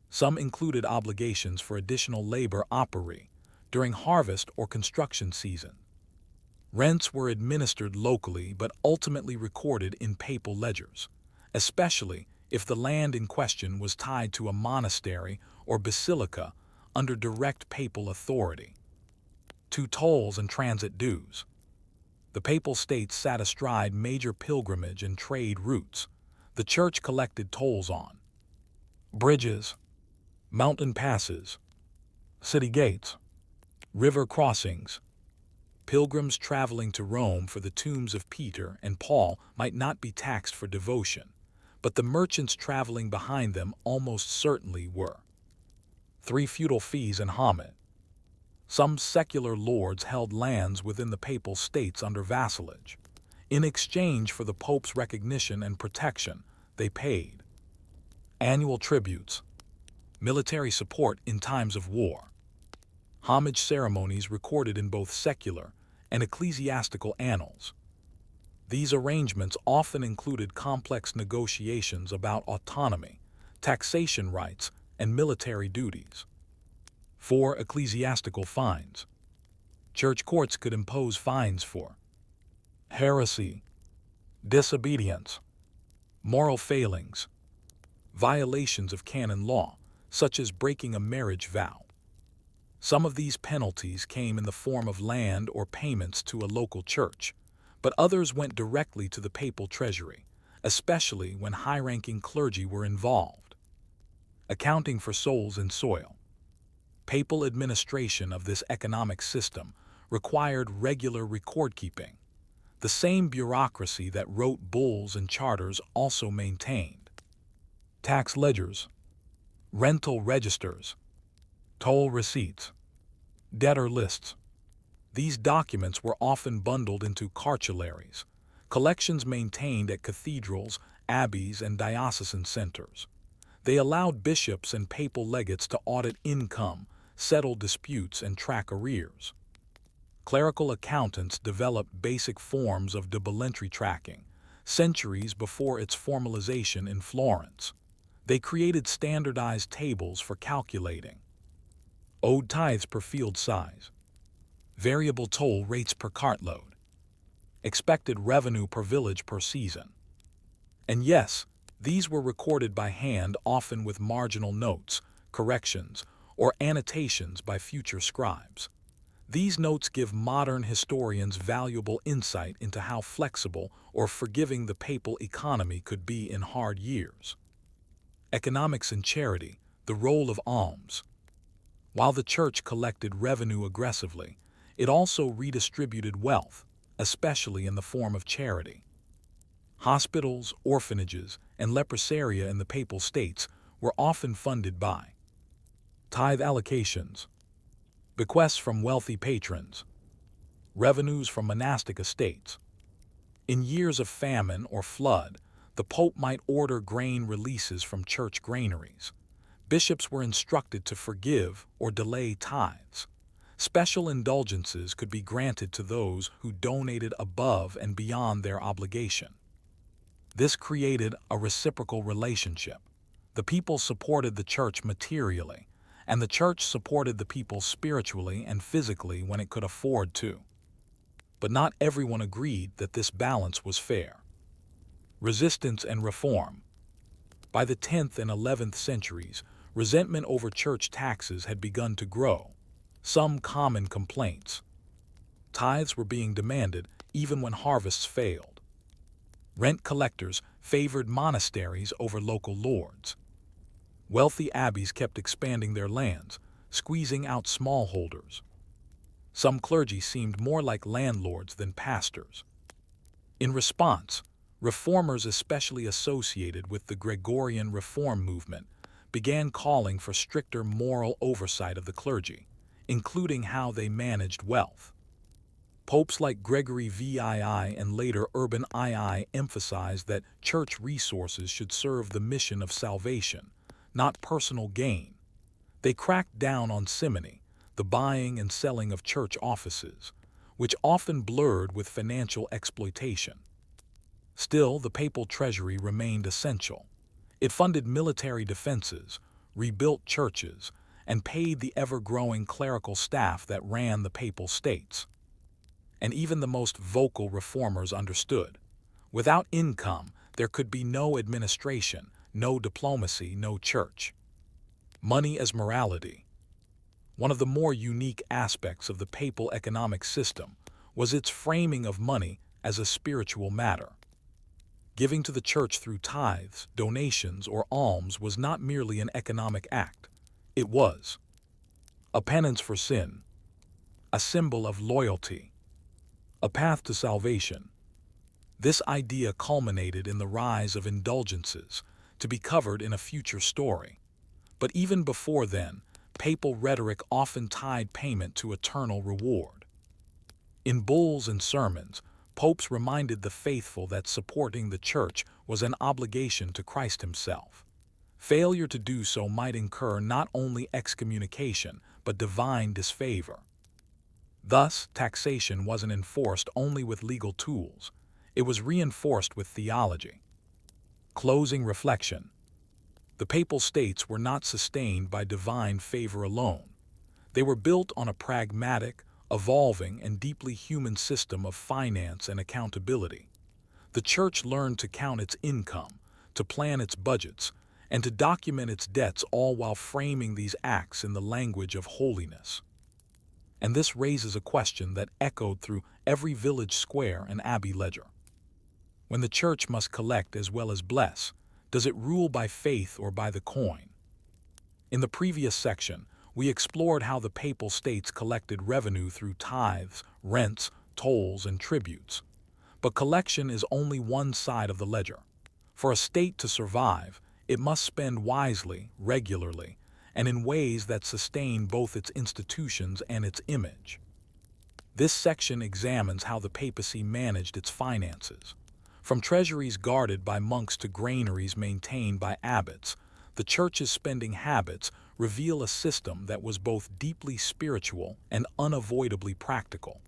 Some included obligations for additional labor operi during harvest or construction season. Rents were administered locally but ultimately recorded in papal ledgers, especially if the land in question was tied to a monastery or basilica under direct papal authority. 2. Tolls and transit dues. The Papal States sat astride major pilgrimage and trade routes. The Church collected tolls on bridges, mountain passes, city gates, river crossings. Pilgrims traveling to Rome for the tombs of Peter and Paul might not be taxed for devotion, but the merchants traveling behind them almost certainly were. 3. Feudal fees and homage. Some secular lords held lands within the Papal States under vassalage. In exchange for the Pope's recognition and protection, they paid annual tributes, military support in times of war, homage ceremonies recorded in both secular and ecclesiastical annals. These arrangements often included complex negotiations about autonomy, taxation rights, and military duties. 4. Ecclesiastical fines. Church courts could impose fines for heresy, disobedience, moral failings, violations of canon law, such as breaking a marriage vow. Some of these penalties came in the form of land or payments to a local church, but others went directly to the papal treasury, especially when high-ranking clergy were involved. Accounting for souls and soil. Papal administration of this economic system required regular record-keeping. The same bureaucracy that wrote bulls and charters also maintained tax ledgers, rental registers, toll receipts, debtor lists. These documents were often bundled into cartularies, collections maintained at cathedrals, abbeys, and diocesan centers. They allowed bishops and papal legates to audit income, settle disputes, and track arrears. Clerical accountants developed basic forms of double entry tracking, centuries before its formalization in Florence. They created standardized tables for calculating owed tithes per field size, variable toll rates per cartload, expected revenue per village per season. And yes, these were recorded by hand, often with marginal notes, corrections, or annotations by future scribes. These notes give modern historians valuable insight into how flexible or forgiving the papal economy could be in hard years. Economics and charity, the role of alms. While the Church collected revenue aggressively, it also redistributed wealth, especially in the form of charity. Hospitals, orphanages, and leprosaria in the Papal States were often funded by tithe allocations, bequests from wealthy patrons, revenues from monastic estates. In years of famine or flood, the Pope might order grain releases from church granaries. Bishops were instructed to forgive or delay tithes. Special indulgences could be granted to those who donated above and beyond their obligation. This created a reciprocal relationship. The people supported the Church materially, and the Church supported the people spiritually and physically when it could afford to. But not everyone agreed that this balance was fair. Resistance and reform. By the 10th and 11th centuries, resentment over church taxes had begun to grow. Some common complaints. Tithes were being demanded even when harvests failed. Rent collectors favored monasteries over local lords. Wealthy abbeys kept expanding their lands, squeezing out smallholders. Some clergy seemed more like landlords than pastors. In response, reformers, especially associated with the Gregorian reform movement, began calling for stricter moral oversight of the clergy, including how they managed wealth. Popes like Gregory VII and later Urban II emphasized that church resources should serve the mission of salvation, not personal gain. They cracked down on simony, the buying and selling of church offices, which often blurred with financial exploitation. Still, the papal treasury remained essential. It funded military defenses, rebuilt churches, and paid the ever-growing clerical staff that ran the Papal States. and even the most vocal reformers understood. Without income, there could be no administration, no diplomacy, no church. Money as morality. One of the more unique aspects of the papal economic system was its framing of money as a spiritual matter. Giving to the church through tithes, donations, or alms was not merely an economic act. It was a penance for sin, a symbol of loyalty, a path to salvation. This idea culminated in the rise of indulgences, to be covered in a future story. But even before then, papal rhetoric often tied payment to eternal reward. In bulls and sermons, popes reminded the faithful that supporting the church was an obligation to Christ himself. Failure to do so might incur not only excommunication, but divine disfavor. Thus, taxation wasn't enforced only with legal tools, it was reinforced with theology. Closing reflection. The papal states were not sustained by divine favor alone. They were built on a pragmatic, evolving, and deeply human system of finance and accountability. The church learned to count its income, to plan its budgets, and to document its debts, all while framing these acts in the language of holiness. And this raises a question that echoed through every village square and abbey ledger. When the church must collect as well as bless, does it rule by faith or by the coin? In the previous section, we explored how the papal states collected revenue through tithes, rents, tolls, and tributes. But collection is only one side of the ledger. For a state to survive, it must spend wisely, regularly, and in ways that sustain both its institutions and its image. This section examines how the papacy managed its finances. From treasuries guarded by monks to granaries maintained by abbots, the church's spending habits reveal a system that was both deeply spiritual and unavoidably practical.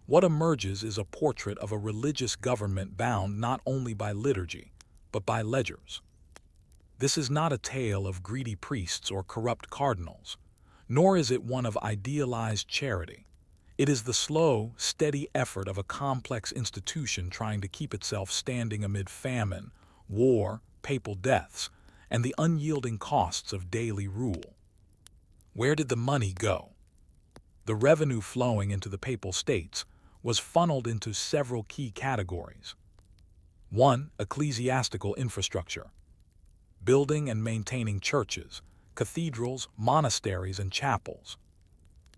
What emerges is a portrait of a religious government bound not only by liturgy, but by ledgers. This is not a tale of greedy priests or corrupt cardinals, nor is it one of idealized charity. It is the slow, steady effort of a complex institution trying to keep itself standing amid famine, war, papal deaths, and the unyielding costs of daily rule. Where did the money go? The revenue flowing into the papal states was funneled into several key categories. 1. Ecclesiastical infrastructure. Building and maintaining churches, cathedrals, monasteries, and chapels.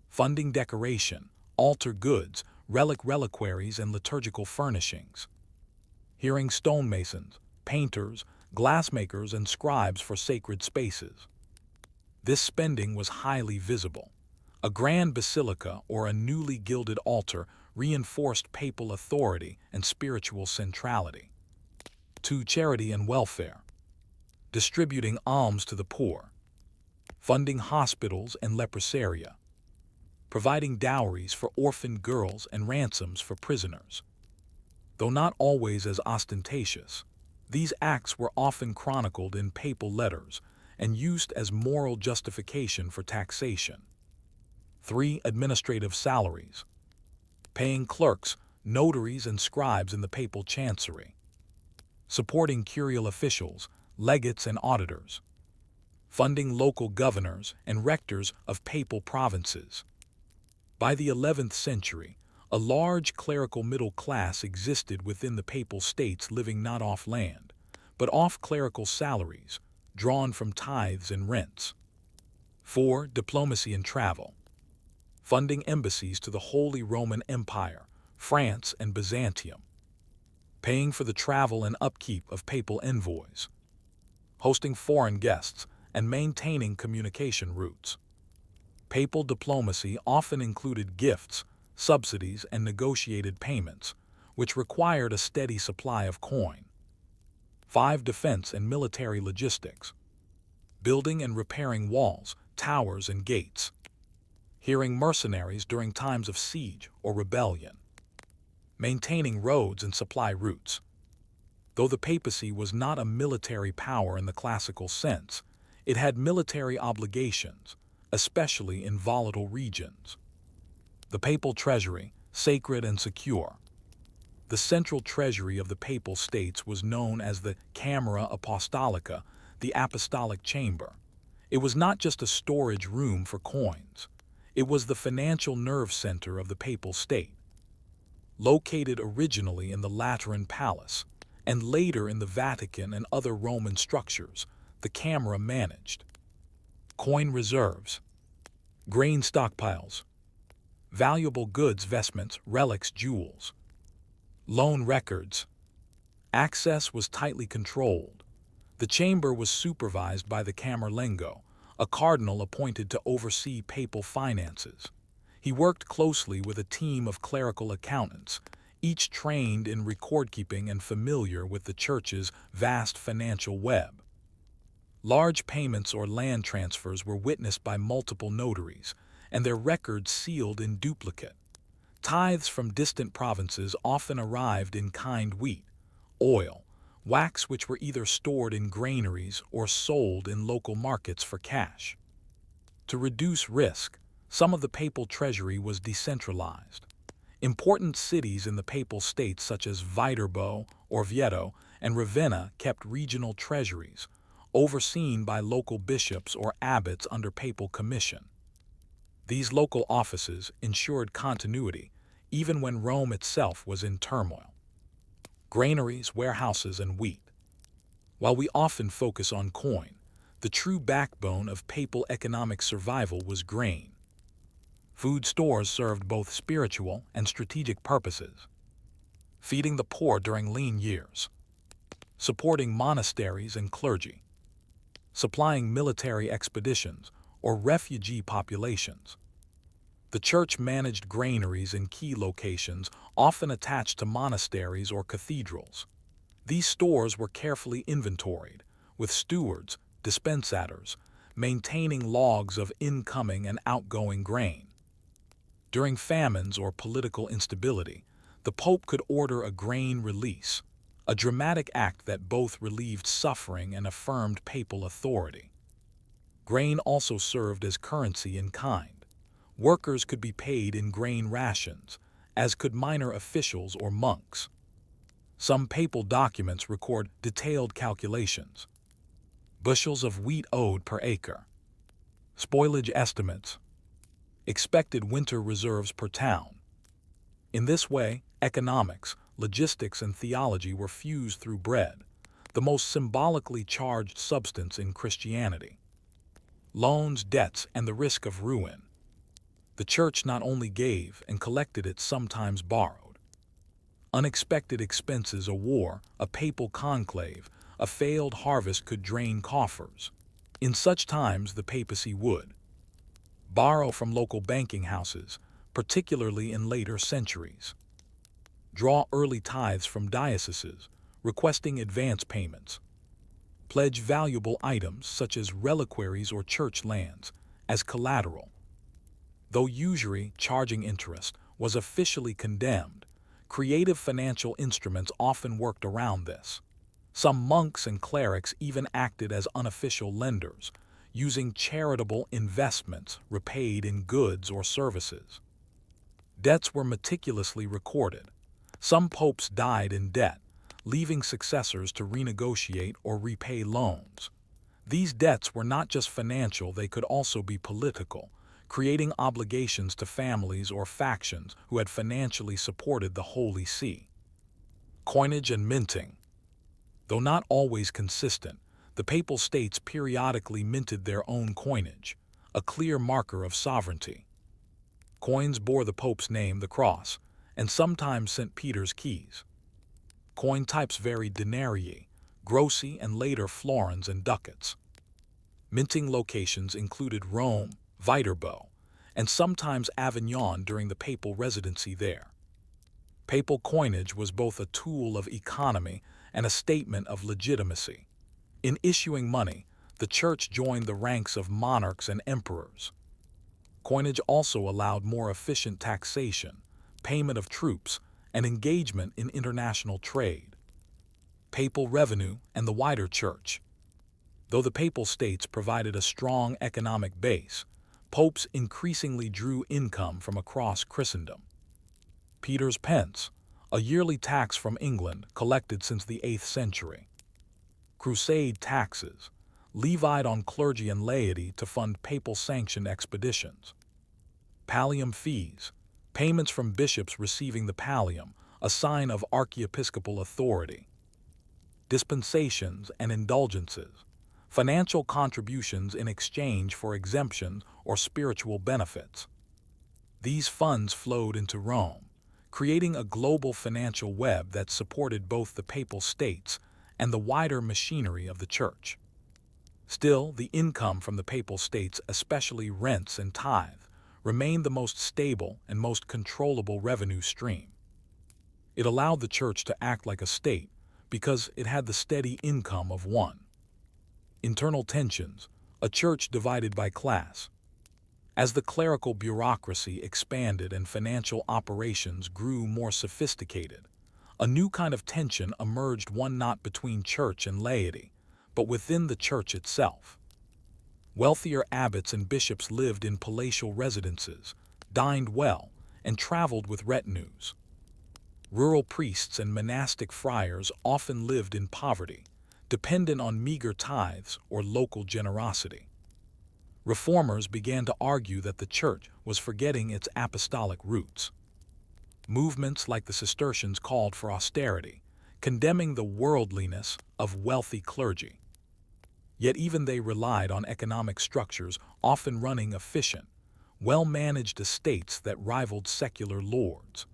Funding decoration, altar goods, reliquaries, and liturgical furnishings. Hiring stonemasons, painters, glassmakers, and scribes for sacred spaces. This spending was highly visible. A grand basilica or a newly gilded altar reinforced papal authority and spiritual centrality. 2. Charity and welfare. Distributing alms to the poor. Funding hospitals and leprosaria. Providing dowries for orphaned girls and ransoms for prisoners. Though not always as ostentatious, these acts were often chronicled in papal letters and used as moral justification for taxation. 3. Administrative salaries. Paying clerks, notaries, and scribes in the papal chancery. Supporting curial officials, legates, and auditors. Funding local governors and rectors of papal provinces. By the 11th century, a large clerical middle class existed within the papal states, living not off land, but off clerical salaries, drawn from tithes and rents. 4. Diplomacy and travel. Funding embassies to the Holy Roman Empire, France, and Byzantium. Paying for the travel and upkeep of papal envoys. Hosting foreign guests and maintaining communication routes. Papal diplomacy often included gifts, subsidies, and negotiated payments, which required a steady supply of coin. 5. Defense and military logistics. Building and repairing walls, towers, and gates. Hiring mercenaries during times of siege or rebellion. Maintaining roads and supply routes. Though the papacy was not a military power in the classical sense, it had military obligations, especially in volatile regions. The papal treasury, sacred and secure. The central treasury of the Papal States was known as the Camera Apostolica, the Apostolic Chamber. It was not just a storage room for coins. It was the financial nerve center of the Papal State. Located originally in the Lateran Palace, and later in the Vatican and other Roman structures, the Camera managed coin reserves, grain stockpiles, valuable goods, vestments, relics, jewels, loan records. Access was tightly controlled. The chamber was supervised by the Camerlengo, a cardinal appointed to oversee papal finances. He worked closely with a team of clerical accountants, each trained in record-keeping and familiar with the church's vast financial web. Large payments or land transfers were witnessed by multiple notaries, and their records sealed in duplicate. Tithes from distant provinces often arrived in kind wheat, oil, wax, which were either stored in granaries or sold in local markets for cash. To reduce risk, some of the papal treasury was decentralized. Important cities in the Papal States such as Viterbo, Orvieto, and Ravenna kept regional treasuries, overseen by local bishops or abbots under papal commission. These local offices ensured continuity, even when Rome itself was in turmoil. Granaries, warehouses, and wheat. While we often focus on coin, the true backbone of papal economic survival was grain. Food stores served both spiritual and strategic purposes, feeding the poor during lean years, supporting monasteries and clergy, supplying military expeditions or refugee populations. The church managed granaries in key locations, often attached to monasteries or cathedrals. These stores were carefully inventoried, with stewards, dispensators, maintaining logs of incoming and outgoing grain. During famines or political instability, the Pope could order a grain release, a dramatic act that both relieved suffering and affirmed papal authority. Grain also served as currency in kind. Workers could be paid in grain rations, as could minor officials or monks. Some papal documents record detailed calculations. Bushels of wheat owed per acre, spoilage estimates, expected winter reserves per town. In this way, economics, logistics, and theology were fused through bread, the most symbolically charged substance in Christianity. Loans, debts, and the risk of ruin. The church not only gave and collected, it sometimes borrowed. Unexpected expenses, a war, a papal conclave, a failed harvest could drain coffers. In such times, the papacy would borrow from local banking houses, particularly in later centuries, draw early tithes from dioceses, requesting advance payments, pledge valuable items such as reliquaries or church lands as collateral. Though usury, charging interest, was officially condemned, creative financial instruments often worked around this. Some monks and clerics even acted as unofficial lenders, using charitable investments repaid in goods or services. Debts were meticulously recorded. Some popes died in debt, leaving successors to renegotiate or repay loans. These debts were not just financial, they could also be political, creating obligations to families or factions who had financially supported the Holy See. Coinage and minting. Though not always consistent, the Papal States periodically minted their own coinage, a clear marker of sovereignty. Coins bore the Pope's name, the cross, and sometimes St. Peter's keys. Coin types varied: denarii, grossi, and later florins and ducats. Minting locations included Rome, Viterbo, and sometimes Avignon during the papal residency there. Papal coinage was both a tool of economy and a statement of legitimacy. In issuing money, the church joined the ranks of monarchs and emperors. Coinage also allowed more efficient taxation, payment of troops, and engagement in international trade. Papal revenue and the wider church. Though the Papal States provided a strong economic base, popes increasingly drew income from across Christendom. Peter's pence, a yearly tax from England collected since the 8th century. Crusade taxes, levied on clergy and laity to fund papal-sanctioned expeditions. Pallium fees, payments from bishops receiving the pallium, a sign of archiepiscopal authority. Dispensations and indulgences, financial contributions in exchange for exemptions or spiritual benefits. These funds flowed into Rome, creating a global financial web that supported both the Papal States and the wider machinery of the Church. Still, the income from the Papal States, especially rents and tithe, remained the most stable and most controllable revenue stream. It allowed the Church to act like a state because it had the steady income of one. Internal tensions, a church divided by class. As the clerical bureaucracy expanded and financial operations grew more sophisticated, a new kind of tension emerged, one not between church and laity, but within the church itself. Wealthier abbots and bishops lived in palatial residences, dined well, and traveled with retinues. Rural priests and monastic friars often lived in poverty, dependent on meager tithes or local generosity. Reformers began to argue that the Church was forgetting its apostolic roots. Movements like the Cistercians called for austerity, condemning the worldliness of wealthy clergy. Yet even they relied on economic structures often running efficient, well-managed estates that rivaled secular lords.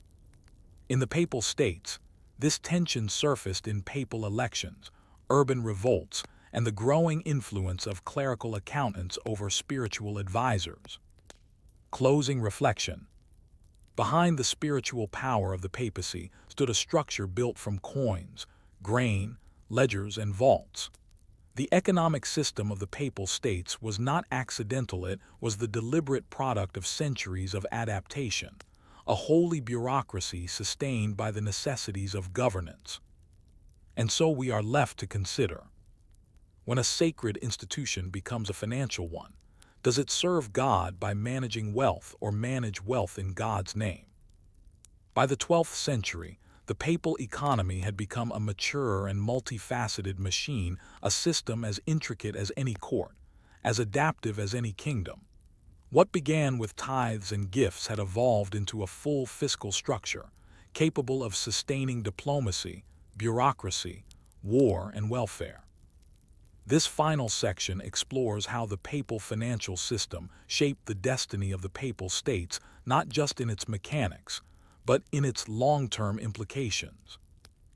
In the Papal States, this tension surfaced in papal elections, urban revolts, and the growing influence of clerical accountants over spiritual advisors. Closing reflection. Behind the spiritual power of the papacy stood a structure built from coins, grain, ledgers, and vaults. The economic system of the Papal States was not accidental, it was the deliberate product of centuries of adaptation, a holy bureaucracy sustained by the necessities of governance. And so we are left to consider: when a sacred institution becomes a financial one, does it serve God by managing wealth or manage wealth in God's name? By the 12th century, the papal economy had become a mature and multifaceted machine, a system as intricate as any court, as adaptive as any kingdom. What began with tithes and gifts had evolved into a full fiscal structure, capable of sustaining diplomacy, bureaucracy, war, and welfare. This final section explores how the papal financial system shaped the destiny of the Papal States, not just in its mechanics, but in its long-term implications.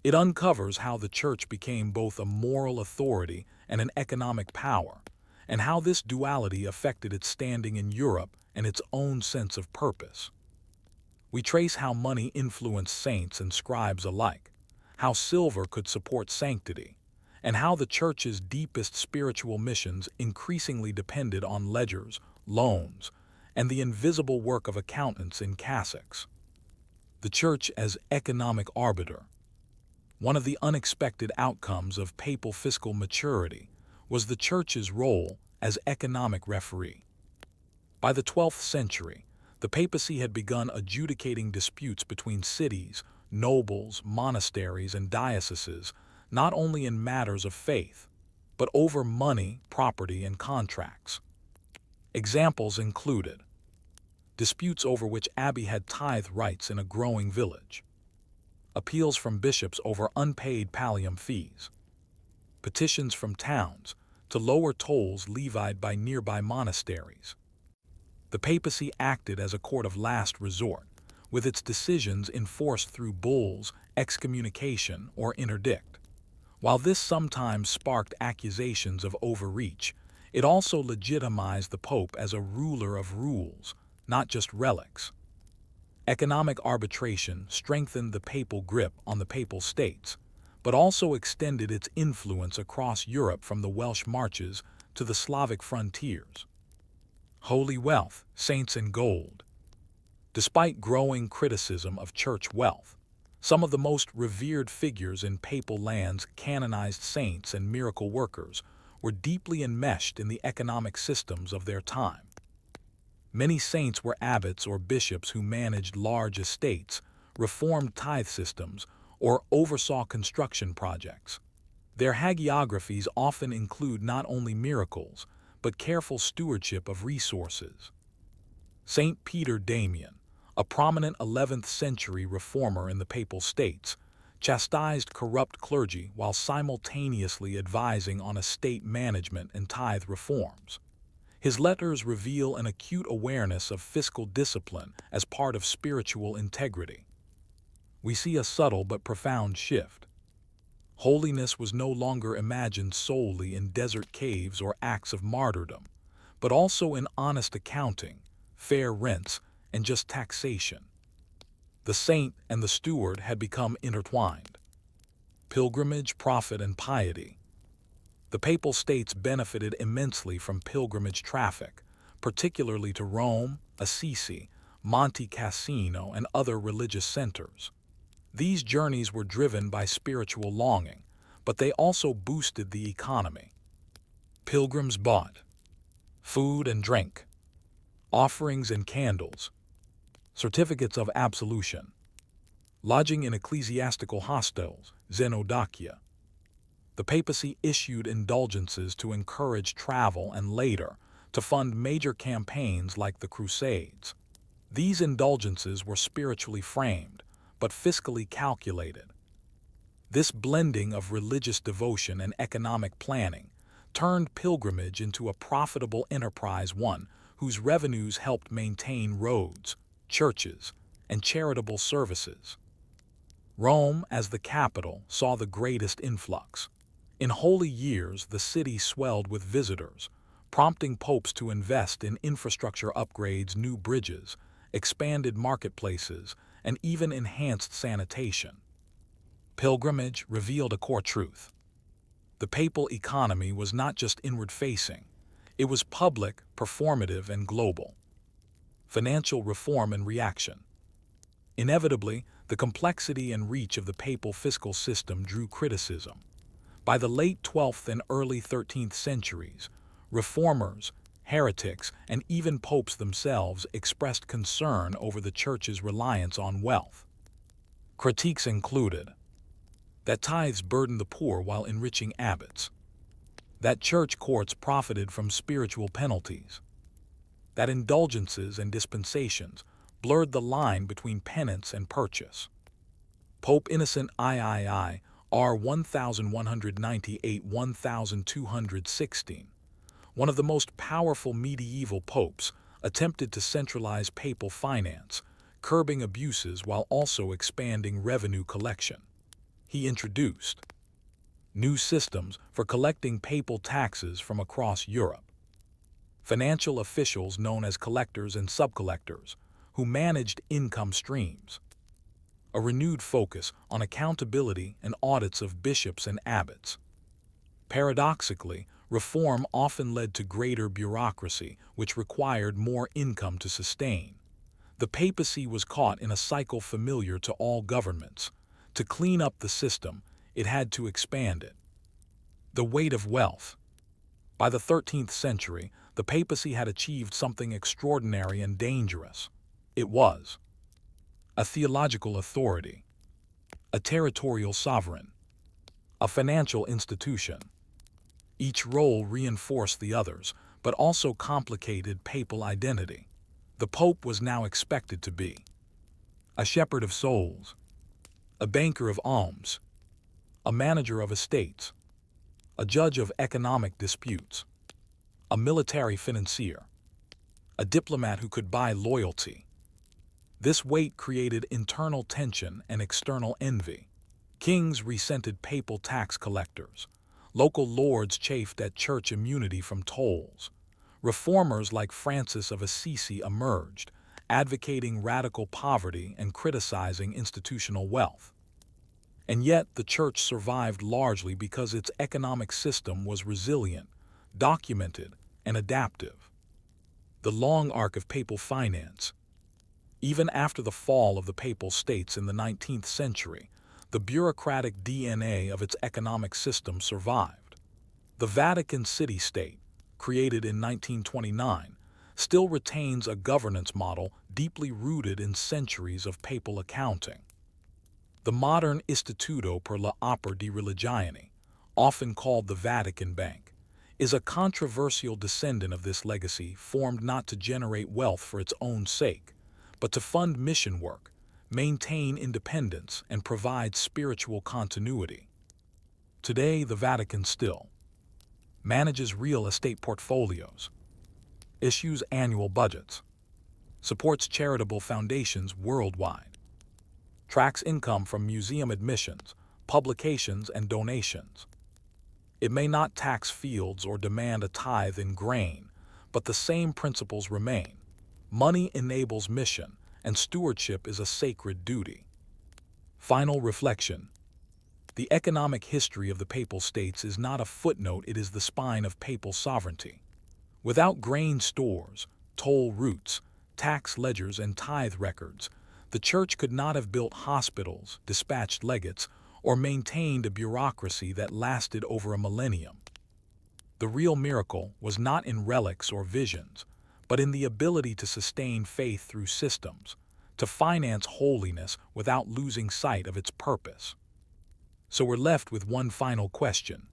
It uncovers how the Church became both a moral authority and an economic power, and how this duality affected its standing in Europe and its own sense of purpose. We trace how money influenced saints and scribes alike, how silver could support sanctity, and how the Church's deepest spiritual missions increasingly depended on ledgers, loans, and the invisible work of accountants in cassocks. The Church as economic arbiter. One of the unexpected outcomes of papal fiscal maturity was the Church's role as economic referee. By the 12th century, the papacy had begun adjudicating disputes between cities, nobles, monasteries, and dioceses, not only in matters of faith, but over money, property, and contracts. Examples included disputes over which abbey had tithe rights in a growing village, appeals from bishops over unpaid pallium fees, petitions from towns to lower tolls levied by nearby monasteries. The papacy acted as a court of last resort, with its decisions enforced through bulls, excommunication, or interdict. While this sometimes sparked accusations of overreach, it also legitimized the Pope as a ruler of rules, not just relics. Economic arbitration strengthened the papal grip on the Papal States, but also extended its influence across Europe from the Welsh marches to the Slavic frontiers. Holy wealth, saints and gold. Despite growing criticism of church wealth, some of the most revered figures in papal lands, canonized saints and miracle workers, were deeply enmeshed in the economic systems of their time. Many saints were abbots or bishops who managed large estates, reformed tithe systems, or oversaw construction projects. Their hagiographies often include not only miracles, but careful stewardship of resources. Saint Peter Damian, a prominent 11th century reformer in the Papal States, chastised corrupt clergy while simultaneously advising on estate management and tithe reforms. His letters reveal an acute awareness of fiscal discipline as part of spiritual integrity. We see a subtle but profound shift. Holiness was no longer imagined solely in desert caves or acts of martyrdom, but also in honest accounting, fair rents, and just taxation. The saint and the steward had become intertwined. Pilgrimage, profit, and piety. The Papal States benefited immensely from pilgrimage traffic, particularly to Rome, Assisi, Monte Cassino, and other religious centers. These journeys were driven by spiritual longing, but they also boosted the economy. Pilgrims bought food and drink, offerings and candles, certificates of absolution, lodging in ecclesiastical hostels, xenodochia. The papacy issued indulgences to encourage travel and later to fund major campaigns like the Crusades. These indulgences were spiritually framed, but fiscally calculated. This blending of religious devotion and economic planning turned pilgrimage into a profitable enterprise, one whose revenues helped maintain roads, churches, and charitable services. Rome, as the capital, saw the greatest influx. In holy years, the city swelled with visitors, prompting popes to invest in infrastructure upgrades, new bridges, expanded marketplaces, and even enhanced sanitation. Pilgrimage revealed a core truth. The papal economy was not just inward-facing, it was public, performative, and global. Financial reform and reaction. Inevitably, the complexity and reach of the papal fiscal system drew criticism. By the late 12th and early 13th centuries, reformers, heretics, and even popes themselves expressed concern over the Church's reliance on wealth. Critiques included that tithes burdened the poor while enriching abbots, that church courts profited from spiritual penalties, that indulgences and dispensations blurred the line between penance and purchase. Pope Innocent III, R. 1198-1216, one of the most powerful medieval popes, attempted to centralize papal finance, curbing abuses while also expanding revenue collection. He introduced new systems for collecting papal taxes from across Europe. Financial officials known as collectors and subcollectors, who managed income streams. A renewed focus on accountability and audits of bishops and abbots. Paradoxically, reform often led to greater bureaucracy, which required more income to sustain. The papacy was caught in a cycle familiar to all governments. To clean up the system, it had to expand it. The weight of wealth. By the 13th century, the papacy had achieved something extraordinary and dangerous. It was a theological authority, a territorial sovereign, a financial institution. Each role reinforced the others, but also complicated papal identity. The pope was now expected to be a shepherd of souls, a banker of alms, a manager of estates, a judge of economic disputes, a military financier, a diplomat who could buy loyalty. This weight created internal tension and external envy. Kings resented papal tax collectors. Local lords chafed at church immunity from tolls. Reformers like Francis of Assisi emerged, advocating radical poverty and criticizing institutional wealth. And yet the church survived largely because its economic system was resilient, documented, and adaptive. The long arc of papal finance. Even after the fall of the Papal States in the 19th century, the bureaucratic DNA of its economic system survived. The Vatican city-state, created in 1929, still retains a governance model deeply rooted in centuries of papal accounting. The modern Istituto per l'Opera di Religione, often called the Vatican Bank, is a controversial descendant of this legacy, formed not to generate wealth for its own sake, but to fund mission work, maintain independence, and provide spiritual continuity. Today, the Vatican still manages real estate portfolios, issues annual budgets, supports charitable foundations worldwide, tracks income from museum admissions, publications, and donations. It may not tax fields or demand a tithe in grain, but the same principles remain. Money enables mission, and stewardship is a sacred duty. Final reflection. The economic history of the Papal States is not a footnote, it is the spine of papal sovereignty. Without grain stores, toll routes, tax ledgers, and tithe records, the Church could not have built hospitals, dispatched legates, or maintained a bureaucracy that lasted over a millennium. The real miracle was not in relics or visions, but in the ability to sustain faith through systems, to finance holiness without losing sight of its purpose. So we're left with one final question.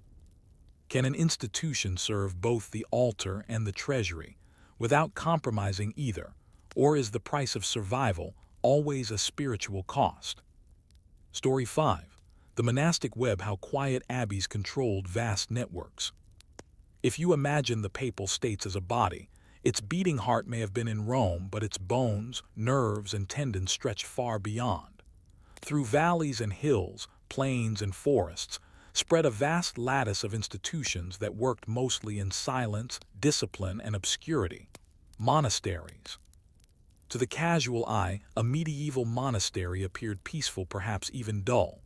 Can an institution serve both the altar and the treasury without compromising either, or is the price of survival always a spiritual cost? Story 5. The monastic web: how quiet abbeys controlled vast networks. If you imagine the Papal States as a body, its beating heart may have been in Rome, but its bones, nerves, and tendons stretch far beyond. Through valleys and hills, plains and forests, spread a vast lattice of institutions that worked mostly in silence, discipline, and obscurity. Monasteries. To the casual eye, a medieval monastery appeared peaceful, perhaps even dull.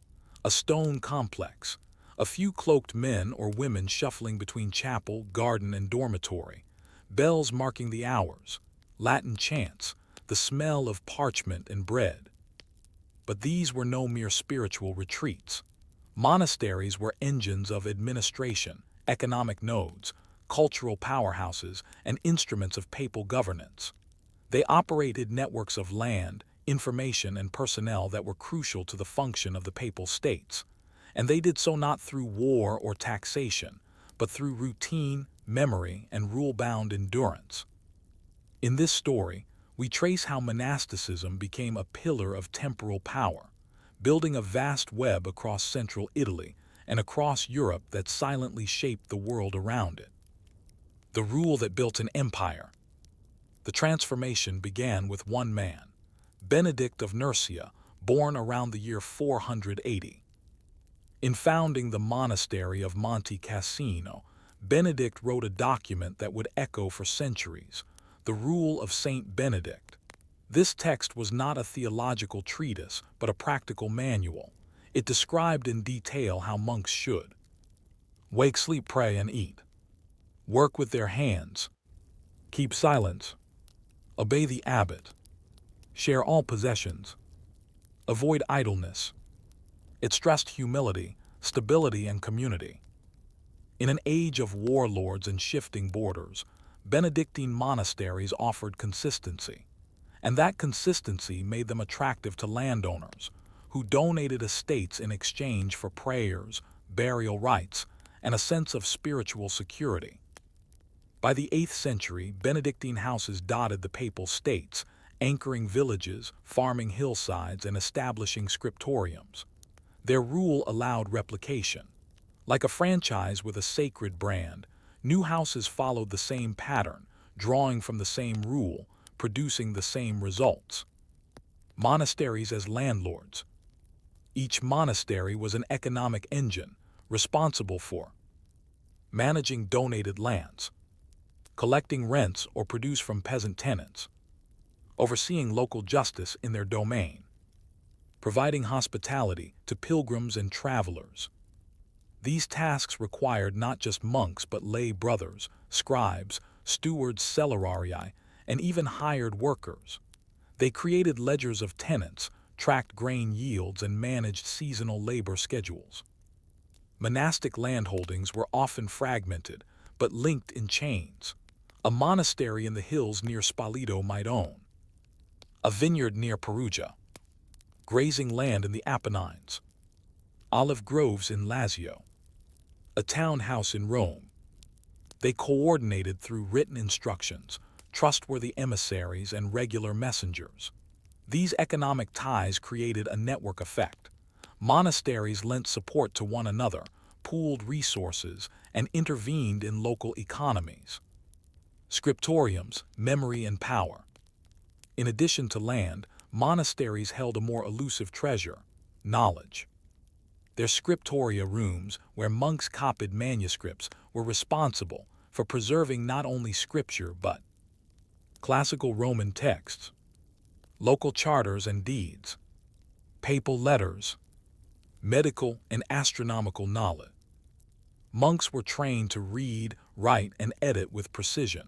A stone complex, a few cloaked men or women shuffling between chapel, garden, and dormitory, bells marking the hours, Latin chants, the smell of parchment and bread. But these were no mere spiritual retreats. Monasteries were engines of administration, economic nodes, cultural powerhouses, and instruments of papal governance. They operated networks of land, information, and personnel that were crucial to the function of the Papal States, and they did so not through war or taxation, but through routine, memory, and rule-bound endurance. In this story, we trace how monasticism became a pillar of temporal power, building a vast web across central Italy and across Europe that silently shaped the world around it. The rule that built an empire. The transformation began with one man, Benedict of Nursia, born around the year 480. In founding the monastery of Monte Cassino, Benedict wrote a document that would echo for centuries, the Rule of Saint Benedict. This text was not a theological treatise, but a practical manual. It described in detail how monks should wake, sleep, pray, and eat, work with their hands, keep silence, obey the abbot, share all possessions, avoid idleness. It stressed humility, stability, and community. In an age of warlords and shifting borders, Benedictine monasteries offered consistency, and that consistency made them attractive to landowners, who donated estates in exchange for prayers, burial rites, and a sense of spiritual security. By the 8th century, Benedictine houses dotted the Papal States, anchoring villages, farming hillsides, and establishing scriptoriums. Their rule allowed replication. Like a franchise with a sacred brand, new houses followed the same pattern, drawing from the same rule, producing the same results. Monasteries as landlords. Each monastery was an economic engine, responsible for managing donated lands, collecting rents or produce from peasant tenants, overseeing local justice in their domain, providing hospitality to pilgrims and travelers. These tasks required not just monks but lay brothers, scribes, stewards, celerarii, and even hired workers. They created ledgers of tenants, tracked grain yields, and managed seasonal labor schedules. Monastic landholdings were often fragmented, but linked in chains. A monastery in the hills near Spoleto might own a vineyard near Perugia, grazing land in the Apennines, olive groves in Lazio, a town house in Rome. They coordinated through written instructions, trustworthy emissaries, and regular messengers. These economic ties created a network effect. Monasteries lent support to one another, pooled resources, and intervened in local economies. Scriptoriums, memory and power. In addition to land, monasteries held a more elusive treasure: knowledge. Their scriptoria rooms, where monks copied manuscripts, were responsible for preserving not only scripture but classical Roman texts, local charters and deeds, papal letters, medical and astronomical knowledge. Monks were trained to read, write, and edit with precision.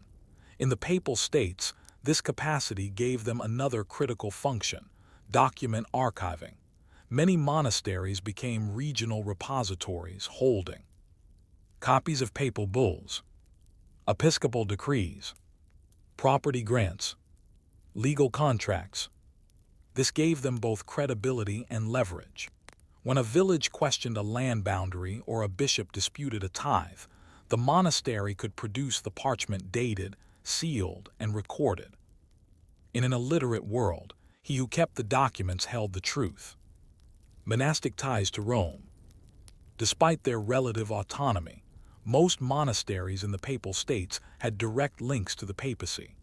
In the Papal States, this capacity gave them another critical function: document archiving. Many monasteries became regional repositories holding copies of papal bulls, episcopal decrees, property grants, legal contracts. This gave them both credibility and leverage. When a village questioned a land boundary or a bishop disputed a tithe, the monastery could produce the parchment dated, sealed, and recorded. In an illiterate world, he who kept the documents held the truth. Monastic ties to Rome. Despite their relative autonomy, most monasteries in the Papal States had direct links to the papacy.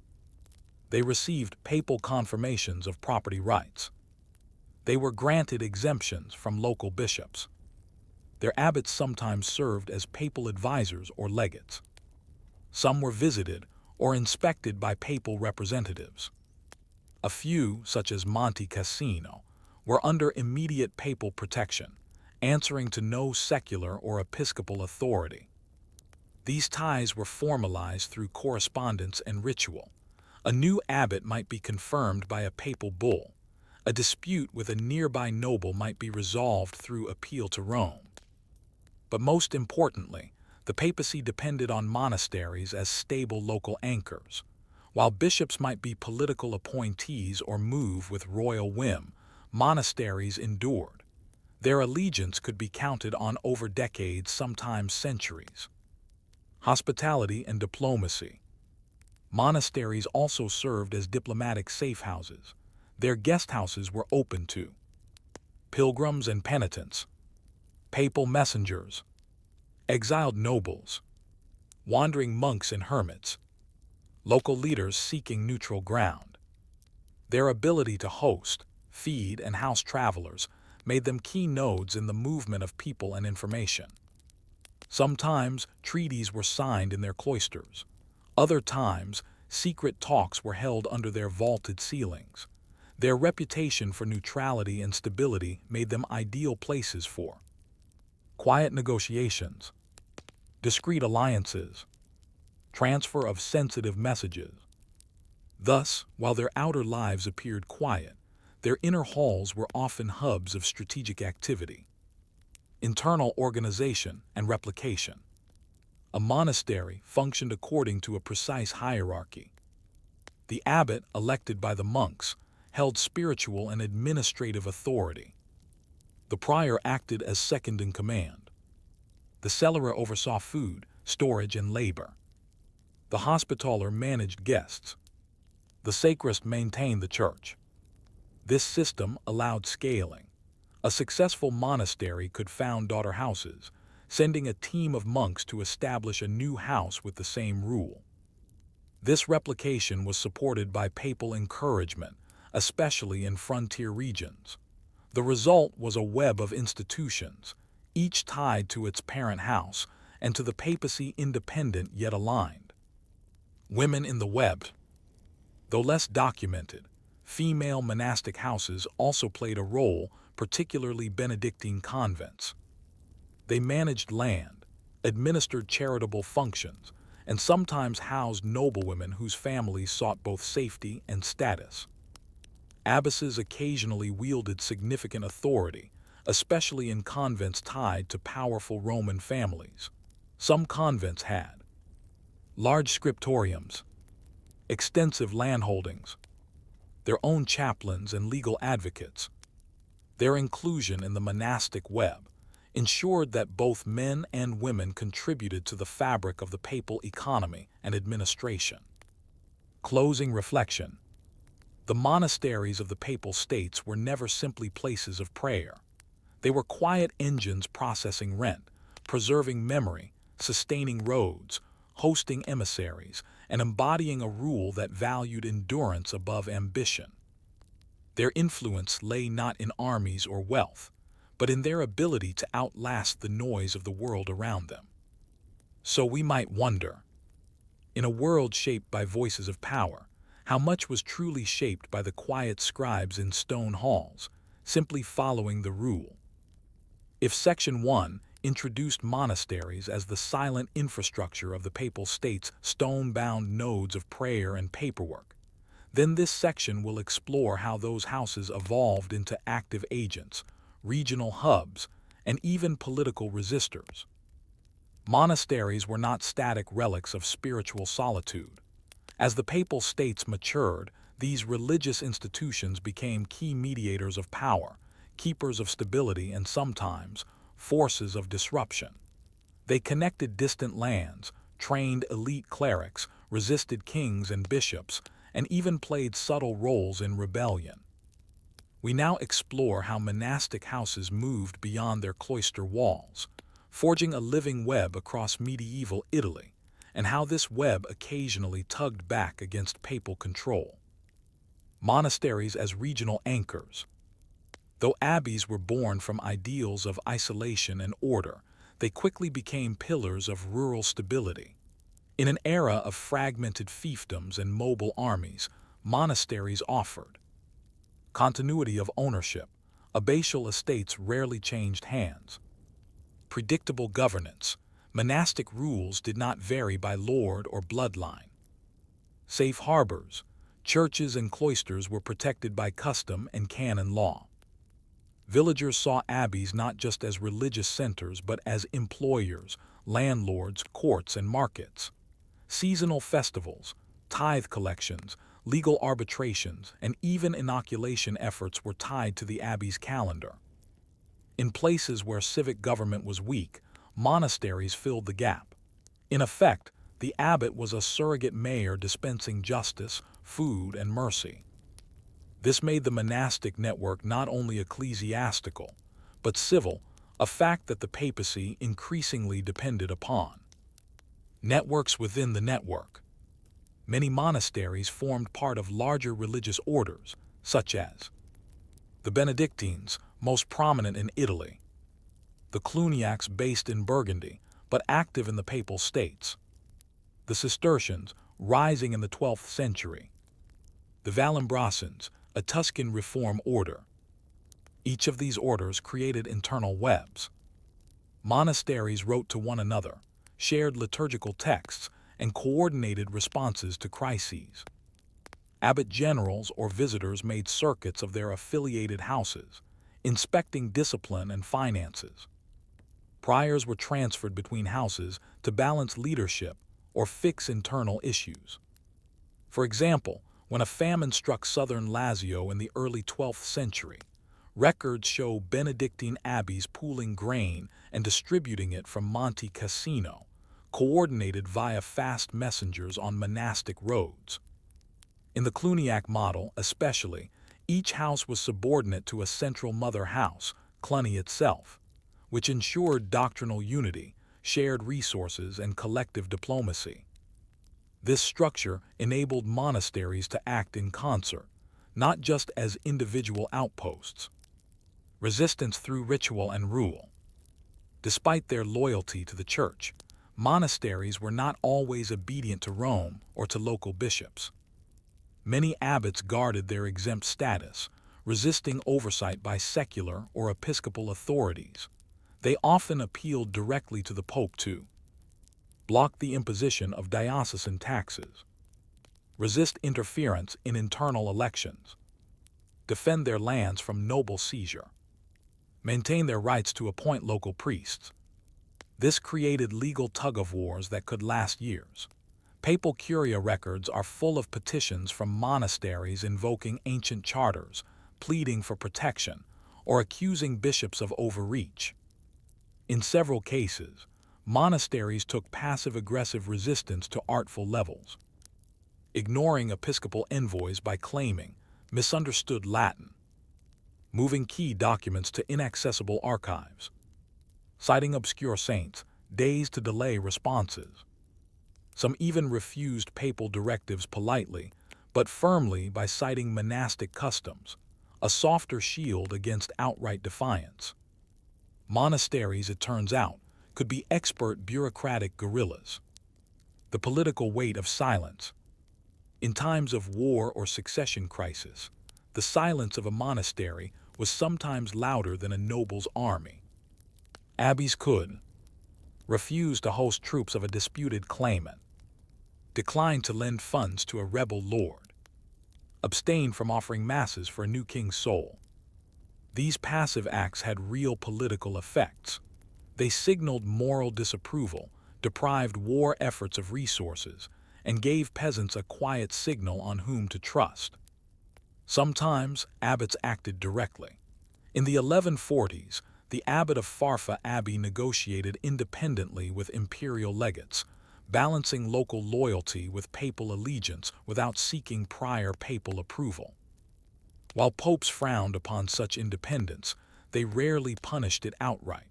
They received papal confirmations of property rights. They were granted exemptions from local bishops. Their abbots sometimes served as papal advisors or legates. Some were visited or inspected by papal representatives. A few, such as Monte Cassino, were under immediate papal protection, answering to no secular or episcopal authority. These ties were formalized through correspondence and ritual. A new abbot might be confirmed by a papal bull. A dispute with a nearby noble might be resolved through appeal to Rome. But most importantly, the papacy depended on monasteries as stable local anchors. While bishops might be political appointees or move with royal whim, monasteries endured. Their allegiance could be counted on over decades, sometimes centuries. Hospitality and diplomacy. Monasteries also served as diplomatic safe houses. Their guest houses were open to pilgrims and penitents, papal messengers, exiled nobles, wandering monks and hermits, local leaders seeking neutral ground. Their ability to host, feed, and house travelers made them key nodes in the movement of people and information. Sometimes treaties were signed in their cloisters. Other times, secret talks were held under their vaulted ceilings. Their reputation for neutrality and stability made them ideal places for quiet negotiations, discreet alliances, transfer of sensitive messages. Thus, while their outer lives appeared quiet, their inner halls were often hubs of strategic activity, internal organization, and replication. A monastery functioned according to a precise hierarchy. The abbot, elected by the monks, held spiritual and administrative authority. The prior acted as second in command. The cellarer oversaw food, storage, and labor. The hospitaller managed guests. The sacrist maintained the church. This system allowed scaling. A successful monastery could found daughter houses, sending a team of monks to establish a new house with the same rule. This replication was supported by papal encouragement, especially in frontier regions. The result was a web of institutions, each tied to its parent house and to the papacy, independent yet aligned. Women in the web. Though less documented, female monastic houses also played a role, particularly Benedictine convents. They managed land, administered charitable functions, and sometimes housed noblewomen whose families sought both safety and status. Abbesses occasionally wielded significant authority, especially in convents tied to powerful Roman families. Some convents had large scriptoriums, extensive landholdings, their own chaplains and legal advocates. Their inclusion in the monastic web ensured that both men and women contributed to the fabric of the papal economy and administration. Closing reflection. The monasteries of the Papal States were never simply places of prayer. They were quiet engines processing rent, preserving memory, sustaining roads, hosting emissaries, and embodying a rule that valued endurance above ambition. Their influence lay not in armies or wealth, but in their ability to outlast the noise of the world around them. So we might wonder, in a world shaped by voices of power, how much was truly shaped by the quiet scribes in stone halls, simply following the rule? If Section 1 introduced monasteries as the silent infrastructure of the Papal States' stone-bound nodes of prayer and paperwork, then this section will explore how those houses evolved into active agents, regional hubs, and even political resistors. Monasteries were not static relics of spiritual solitude. As the Papal States matured, these religious institutions became key mediators of power, keepers of stability, and sometimes forces of disruption. They connected distant lands, trained elite clerics, resisted kings and bishops, and even played subtle roles in rebellion. We now explore how monastic houses moved beyond their cloister walls, forging a living web across medieval Italy, and how this web occasionally tugged back against papal control. Monasteries as regional anchors. Though abbeys were born from ideals of isolation and order, they quickly became pillars of rural stability. In an era of fragmented fiefdoms and mobile armies, monasteries offered continuity of ownership. Abbatial estates rarely changed hands. Predictable governance. Monastic rules did not vary by lord or bloodline. Safe harbors. Churches and cloisters were protected by custom and canon law. Villagers saw abbeys not just as religious centers but as employers, landlords, courts, and markets. Seasonal festivals, tithe collections, legal arbitrations, and even inoculation efforts were tied to the abbey's calendar. In places where civic government was weak, monasteries filled the gap. In effect, the abbot was a surrogate mayor dispensing justice, food, and mercy. This made the monastic network not only ecclesiastical, but civil, a fact that the papacy increasingly depended upon. Networks within the network. Many monasteries formed part of larger religious orders, such as the Benedictines, most prominent in Italy, the Cluniacs based in Burgundy, but active in the Papal States, the Cistercians, rising in the 12th century, the Vallambrasins, a Tuscan reform order. Each of these orders created internal webs. Monasteries wrote to one another, shared liturgical texts, and coordinated responses to crises. Abbot generals or visitors made circuits of their affiliated houses, inspecting discipline and finances. Priors were transferred between houses to balance leadership or fix internal issues. For example, when a famine struck southern Lazio in the early 12th century, records show Benedictine abbeys pooling grain and distributing it from Monte Cassino, coordinated via fast messengers on monastic roads. In the Cluniac model, especially, each house was subordinate to a central mother house, Cluny itself, which ensured doctrinal unity, shared resources, and collective diplomacy. This structure enabled monasteries to act in concert, not just as individual outposts. Resistance through ritual and rule. Despite their loyalty to the church, monasteries were not always obedient to Rome or to local bishops. Many abbots guarded their exempt status, resisting oversight by secular or episcopal authorities. They often appealed directly to the Pope to block the imposition of diocesan taxes, resist interference in internal elections, defend their lands from noble seizure, maintain their rights to appoint local priests. This created legal tug-of-wars that could last years. Papal curia records are full of petitions from monasteries invoking ancient charters, pleading for protection, or accusing bishops of overreach. In several cases, monasteries took passive-aggressive resistance to artful levels, ignoring episcopal envoys by claiming misunderstood Latin, moving key documents to inaccessible archives, citing obscure saints, days to delay responses. Some even refused papal directives politely, but firmly by citing monastic customs, a softer shield against outright defiance. Monasteries, it turns out, could be expert bureaucratic guerrillas. The political weight of silence. In times of war or succession crisis, the silence of a monastery was sometimes louder than a noble's army. Abbeys could refuse to host troops of a disputed claimant, decline to lend funds to a rebel lord, abstain from offering masses for a new king's soul. These passive acts had real political effects. They signaled moral disapproval, deprived war efforts of resources, and gave peasants a quiet signal on whom to trust. Sometimes, abbots acted directly. In the 1140s, the abbot of Farfa Abbey negotiated independently with imperial legates, balancing local loyalty with papal allegiance without seeking prior papal approval. While popes frowned upon such independence, they rarely punished it outright.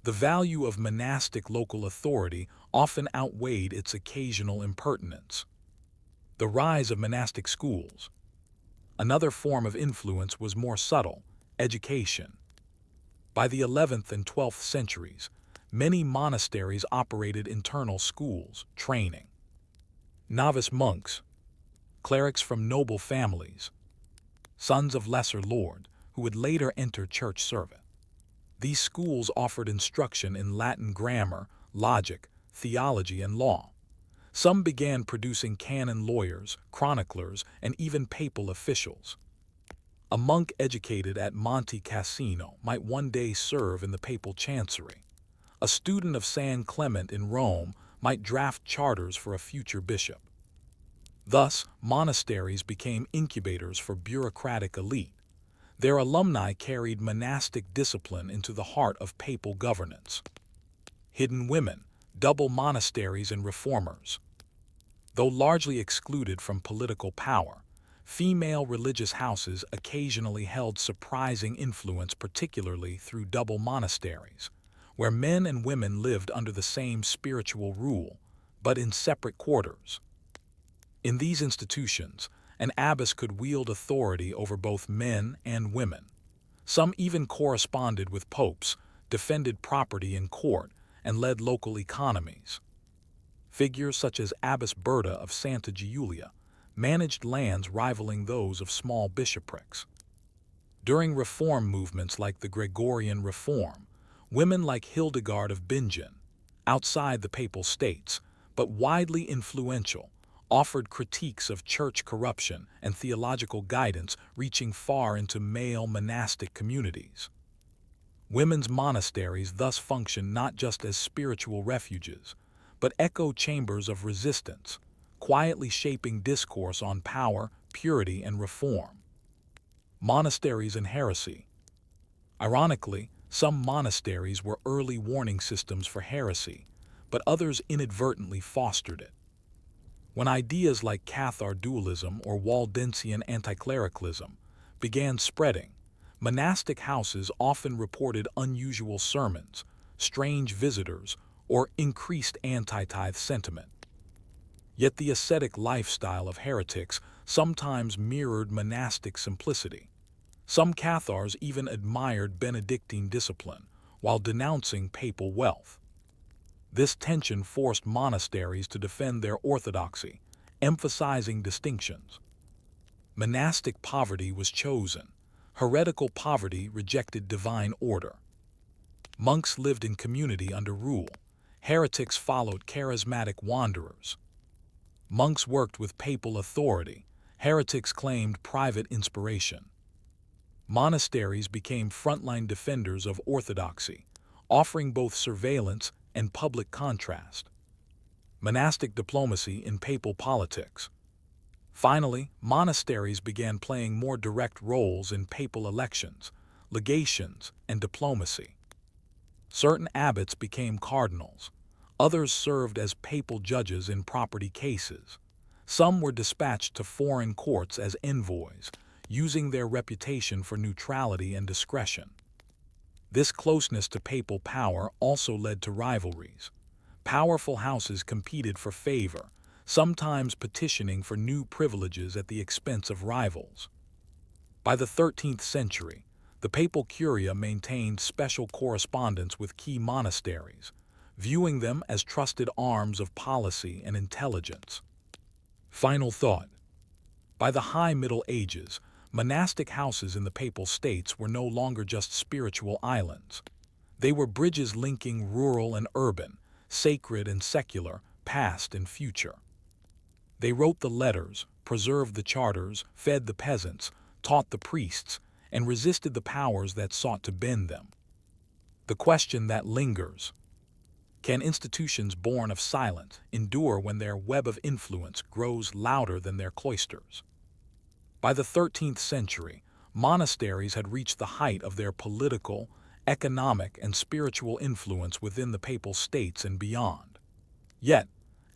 The value of monastic local authority often outweighed its occasional impertinence. The rise of monastic schools. Another form of influence was more subtle: education. By the 11th and 12th centuries, many monasteries operated internal schools, training novice monks, clerics from noble families, sons of lesser lord, who would later enter church service. These schools offered instruction in Latin grammar, logic, theology, and law. Some began producing canon lawyers, chroniclers, and even papal officials. A monk educated at Monte Cassino might one day serve in the papal chancery. A student of San Clement in Rome might draft charters for a future bishop. Thus, monasteries became incubators for bureaucratic elite. Their alumni carried monastic discipline into the heart of papal governance. Hidden women, double monasteries, and reformers. Though largely excluded from political power, female religious houses occasionally held surprising influence, particularly through double monasteries, where men and women lived under the same spiritual rule, but in separate quarters. In these institutions, an abbess could wield authority over both men and women. Some even corresponded with popes, defended property in court, and led local economies. Figures such as Abbess Berta of Santa Giulia managed lands rivaling those of small bishoprics. During reform movements like the Gregorian Reform, women like Hildegard of Bingen, outside the papal states, but widely influential, offered critiques of church corruption and theological guidance reaching far into male monastic communities. Women's monasteries thus function not just as spiritual refuges, but echo chambers of resistance, quietly shaping discourse on power, purity, and reform. Monasteries and heresy. Ironically, some monasteries were early warning systems for heresy, but others inadvertently fostered it. When ideas like Cathar dualism or Waldensian anticlericalism began spreading, monastic houses often reported unusual sermons, strange visitors, or increased anti-tithe sentiment. Yet the ascetic lifestyle of heretics sometimes mirrored monastic simplicity. Some Cathars even admired Benedictine discipline while denouncing papal wealth. This tension forced monasteries to defend their orthodoxy, emphasizing distinctions. Monastic poverty was chosen. Heretical poverty rejected divine order. Monks lived in community under rule. Heretics followed charismatic wanderers. Monks worked with papal authority. Heretics claimed private inspiration. Monasteries became frontline defenders of orthodoxy, offering both surveillance and public contrast. Monastic diplomacy in papal politics. Finally, monasteries began playing more direct roles in papal elections, legations, and diplomacy. Certain abbots became cardinals. Others served as papal judges in property cases. Some were dispatched to foreign courts as envoys, using their reputation for neutrality and discretion. This closeness to papal power also led to rivalries. Powerful houses competed for favor, sometimes petitioning for new privileges at the expense of rivals. By the 13th century, the papal curia maintained special correspondence with key monasteries, viewing them as trusted arms of policy and intelligence. Final thought. By the High Middle Ages, monastic houses in the papal states were no longer just spiritual islands. They were bridges linking rural and urban, sacred and secular, past and future. They wrote the letters, preserved the charters, fed the peasants, taught the priests, and resisted the powers that sought to bend them. The question that lingers: can institutions born of silence endure when their web of influence grows louder than their cloisters? By the 13th century, monasteries had reached the height of their political, economic, and spiritual influence within the papal states and beyond. Yet,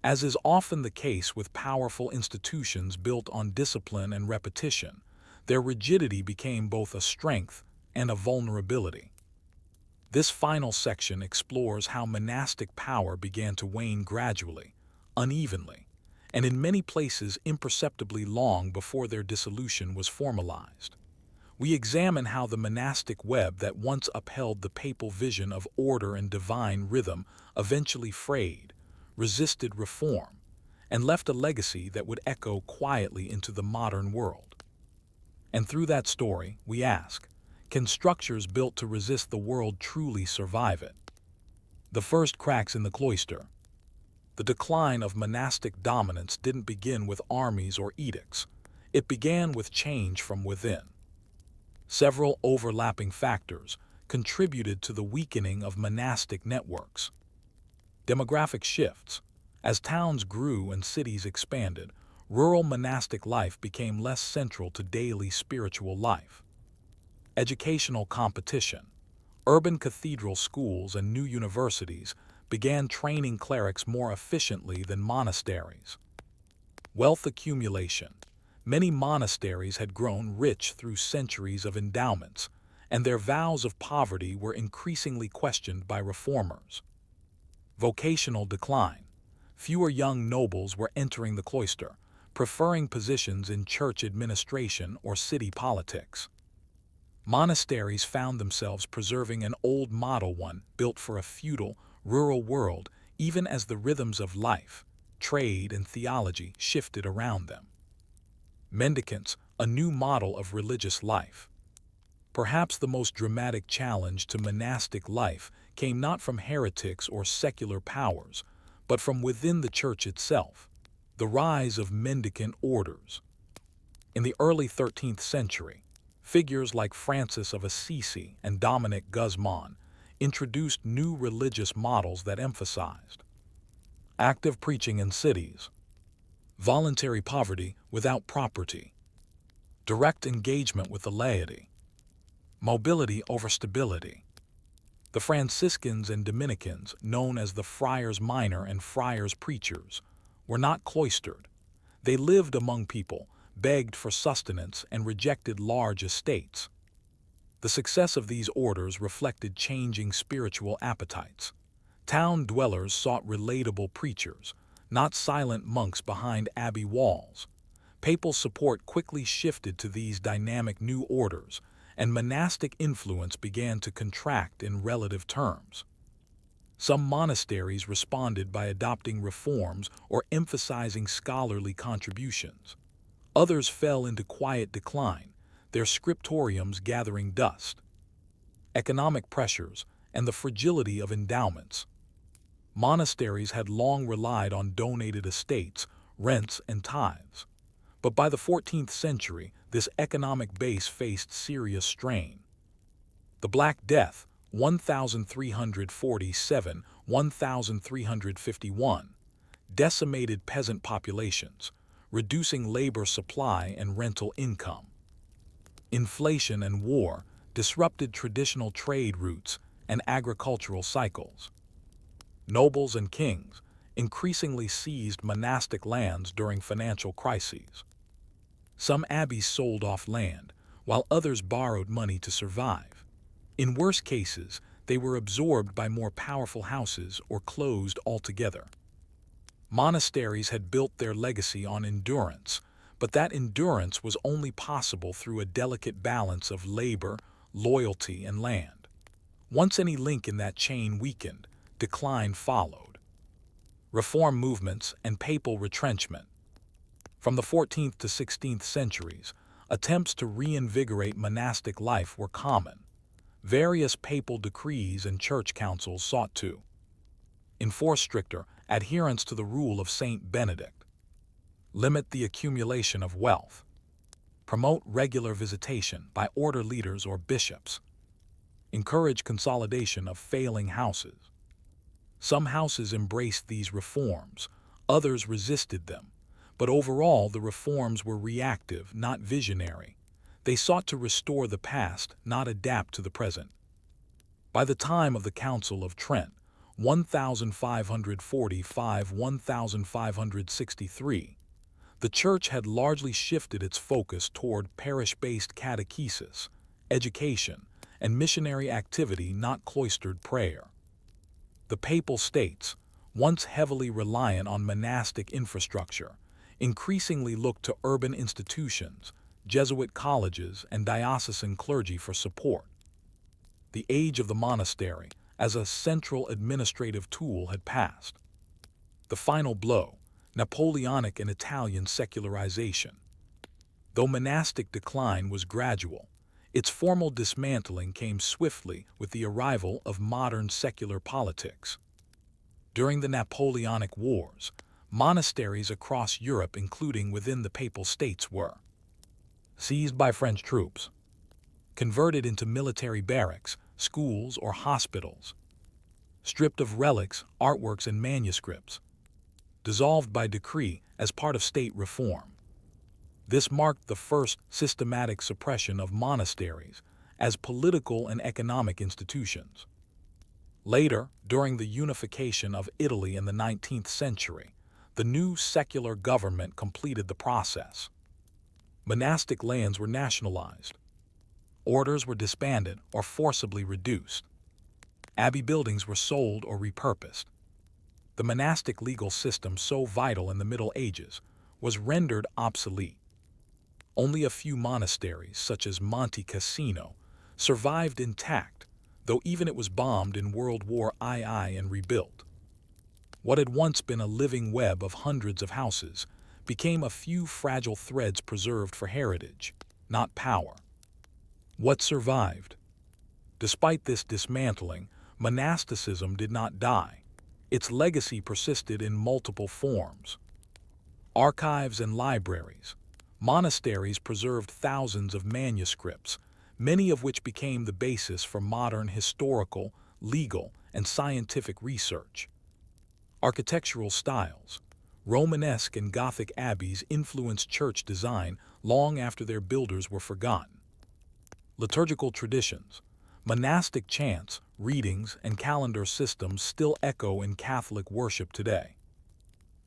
as is often the case with powerful institutions built on discipline and repetition, their rigidity became both a strength and a vulnerability. This final section explores how monastic power began to wane gradually, unevenly, and in many places imperceptibly long before their dissolution was formalized. We examine how the monastic web that once upheld the papal vision of order and divine rhythm eventually frayed, resisted reform, and left a legacy that would echo quietly into the modern world. And through that story, we ask, can structures built to resist the world truly survive it? The first cracks in the cloister. The decline of monastic dominance didn't begin with armies or edicts. It began with change from within. Several overlapping factors contributed to the weakening of monastic networks. Demographic shifts. As towns grew and cities expanded, rural monastic life became less central to daily spiritual life. Educational competition. Urban cathedral schools and new universities began training clerics more efficiently than monasteries. Wealth accumulation. Many monasteries had grown rich through centuries of endowments, and their vows of poverty were increasingly questioned by reformers. Vocational decline. Fewer young nobles were entering the cloister, preferring positions in church administration or city politics. Monasteries found themselves preserving an old model one built for a feudal, rural world, even as the rhythms of life, trade, and theology shifted around them. Mendicants, a new model of religious life. Perhaps the most dramatic challenge to monastic life came not from heretics or secular powers, but from within the church itself. The rise of mendicant orders. In the early 13th century, figures like Francis of Assisi and Dominic Guzman introduced new religious models that emphasized active preaching in cities, voluntary poverty without property, direct engagement with the laity, mobility over stability. The Franciscans and Dominicans, known as the friars minor and friars preachers, were not cloistered. They lived among people, begged for sustenance, and rejected large estates. The success of these orders reflected changing spiritual appetites. Town dwellers sought relatable preachers, not silent monks behind abbey walls. Papal support quickly shifted to these dynamic new orders, and monastic influence began to contract in relative terms. Some monasteries responded by adopting reforms or emphasizing scholarly contributions. Others fell into quiet decline, their scriptoriums gathering dust. Economic pressures and the fragility of endowments. Monasteries had long relied on donated estates, rents, and tithes. But by the 14th century, this economic base faced serious strain. The Black Death, 1347–1351, decimated peasant populations, reducing labor supply and rental income. Inflation and war disrupted traditional trade routes and agricultural cycles. Nobles and kings increasingly seized monastic lands during financial crises. Some abbeys sold off land, while others borrowed money to survive. In worse cases, they were absorbed by more powerful houses or closed altogether. Monasteries had built their legacy on endurance, but that endurance was only possible through a delicate balance of labor, loyalty, and land. Once any link in that chain weakened, decline followed. Reform movements and papal retrenchment. From the 14th to 16th centuries, attempts to reinvigorate monastic life were common. Various papal decrees and church councils sought to enforce stricter adherence to the rule of Saint Benedict, limit the accumulation of wealth, promote regular visitation by order leaders or bishops, encourage consolidation of failing houses. Some houses embraced these reforms, others resisted them, but overall the reforms were reactive, not visionary. They sought to restore the past, not adapt to the present. By the time of the Council of Trent, 1545–1563, the Church had largely shifted its focus toward parish-based catechesis, education, and missionary activity, not cloistered prayer. The Papal States, once heavily reliant on monastic infrastructure, increasingly looked to urban institutions, Jesuit colleges, and diocesan clergy for support. The age of the monastery as a central administrative tool had passed. The final blow, Napoleonic and Italian secularization. Though monastic decline was gradual, its formal dismantling came swiftly with the arrival of modern secular politics. During the Napoleonic Wars, monasteries across Europe, including within the Papal States, were seized by French troops, converted into military barracks, schools, or hospitals, stripped of relics, artworks, and manuscripts, dissolved by decree as part of state reform. This marked the first systematic suppression of monasteries as political and economic institutions. Later, during the unification of Italy in the 19th century, the new secular government completed the process. Monastic lands were nationalized. Orders were disbanded or forcibly reduced. Abbey buildings were sold or repurposed. The monastic legal system, so vital in the Middle Ages, was rendered obsolete. Only a few monasteries, such as Monte Cassino, survived intact, though even it was bombed in World War II and rebuilt. What had once been a living web of hundreds of houses became a few fragile threads preserved for heritage, not power. What survived? Despite this dismantling, monasticism did not die. Its legacy persisted in multiple forms. Archives and libraries. Monasteries preserved thousands of manuscripts, many of which became the basis for modern historical, legal, and scientific research. Architectural styles. Romanesque and Gothic abbeys influenced church design long after their builders were forgotten. Liturgical traditions. Monastic chants, readings, and calendar systems still echo in Catholic worship today.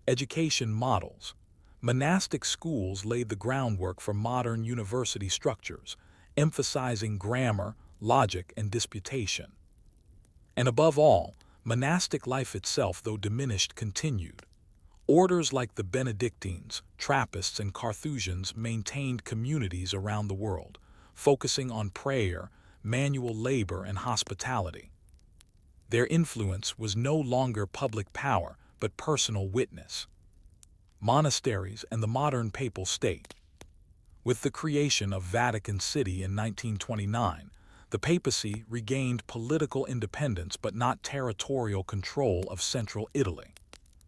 Education models. Monastic schools laid the groundwork for modern university structures, emphasizing grammar, logic, and disputation. And above all, monastic life itself, though diminished, continued. Orders like the Benedictines, Trappists, and Carthusians maintained communities around the world, focusing on prayer, manual labor, and hospitality. Their influence was no longer public power, but personal witness. Monasteries and the modern Papal State. With the creation of Vatican City in 1929, the papacy regained political independence but not territorial control of central Italy.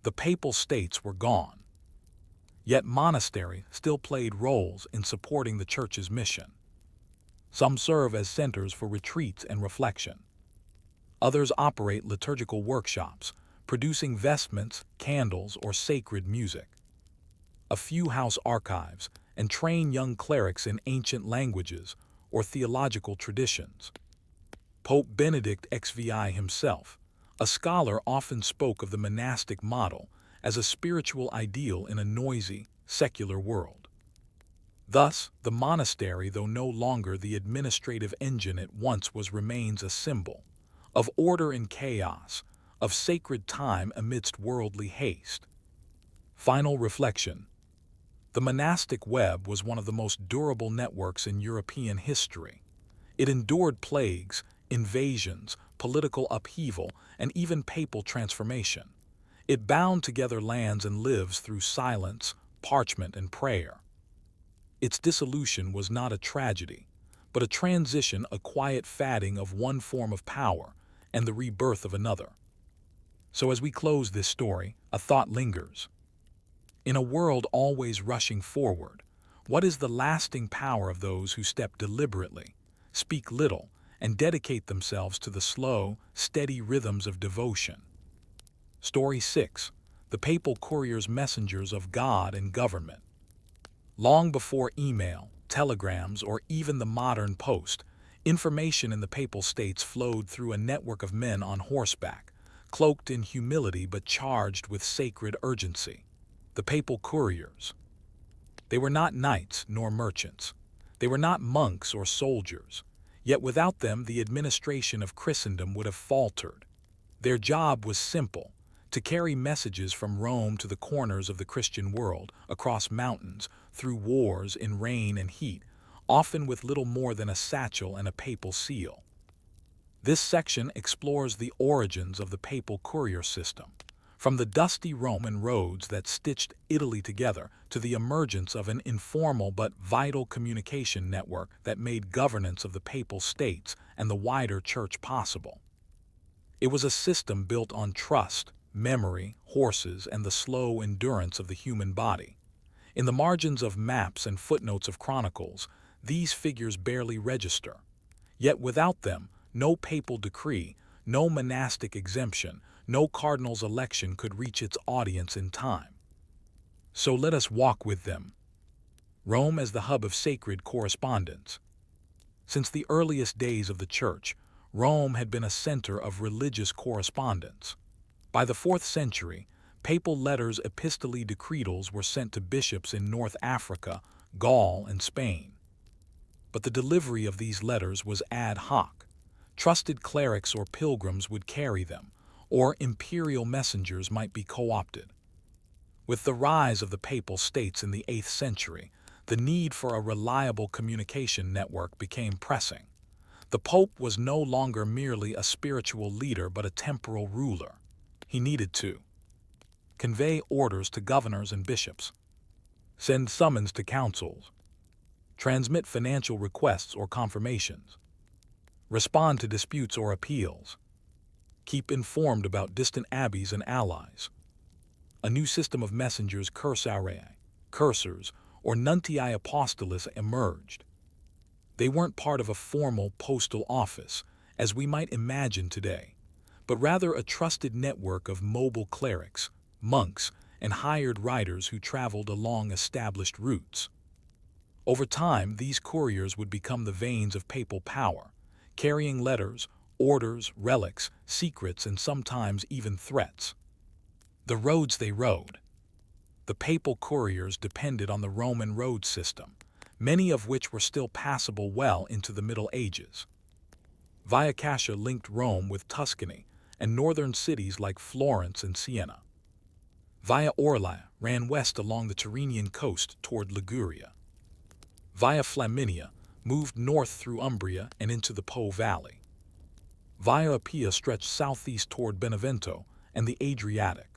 The Papal States were gone. Yet monasteries still played roles in supporting the Church's mission. Some serve as centers for retreats and reflection. Others operate liturgical workshops, producing vestments, candles, or sacred music. A few house archives, and train young clerics in ancient languages or theological traditions. Pope Benedict XVI himself, a scholar, often spoke of the monastic model as a spiritual ideal in a noisy, secular world. Thus, the monastery, though no longer the administrative engine it once was, remains a symbol of order in chaos, of sacred time amidst worldly haste. Final reflection. The monastic web was one of the most durable networks in European history. It endured plagues, invasions, political upheaval, and even papal transformation. It bound together lands and lives through silence, parchment, and prayer. Its dissolution was not a tragedy, but a transition, a quiet fading of one form of power and the rebirth of another. So as we close this story, a thought lingers. In a world always rushing forward, what is the lasting power of those who step deliberately, speak little, and dedicate themselves to the slow, steady rhythms of devotion? Story 6. The Papal Couriers, Messengers of God and Government. Long before email, telegrams, or even the modern post, information in the Papal States flowed through a network of men on horseback, cloaked in humility but charged with sacred urgency. The Papal Couriers. They were not knights nor merchants. They were not monks or soldiers. Yet without them, the administration of Christendom would have faltered. Their job was simple: to carry messages from Rome to the corners of the Christian world, across mountains, through wars, in rain and heat, often with little more than a satchel and a papal seal. This section explores the origins of the papal courier system, from the dusty Roman roads that stitched Italy together to the emergence of an informal but vital communication network that made governance of the Papal States and the wider Church possible. It was a system built on trust, memory, horses, and the slow endurance of the human body. In the margins of maps and footnotes of chronicles, these figures barely register. Yet without them, no papal decree, no monastic exemption, no cardinal's election could reach its audience in time. So let us walk with them. Rome as the hub of sacred correspondence. Since the earliest days of the Church, Rome had been a center of religious correspondence. By the 4th century, papal letters, epistolae decretals, were sent to bishops in North Africa, Gaul, and Spain. But the delivery of these letters was ad hoc. Trusted clerics or pilgrims would carry them, or imperial messengers might be co-opted. With the rise of the Papal States in the 8th century, the need for a reliable communication network became pressing. The Pope was no longer merely a spiritual leader but a temporal ruler. He needed to convey orders to governors and bishops, send summons to councils, transmit financial requests or confirmations, respond to disputes or appeals, keep informed about distant abbeys and allies. A new system of messengers, cursariae, cursors, or nuntii apostolis, emerged. They weren't part of a formal postal office, as we might imagine today, but rather a trusted network of mobile clerics, monks, and hired riders who traveled along established routes. Over time, these couriers would become the veins of papal power, carrying letters, orders, relics, secrets, and sometimes even threats. The roads they rode. The papal couriers depended on the Roman road system, many of which were still passable well into the Middle Ages. Via Cassia linked Rome with Tuscany and northern cities like Florence and Siena. Via Orlia ran west along the Tyrrhenian coast toward Liguria. Via Flaminia moved north through Umbria and into the Po Valley. Via Appia stretched southeast toward Benevento and the Adriatic.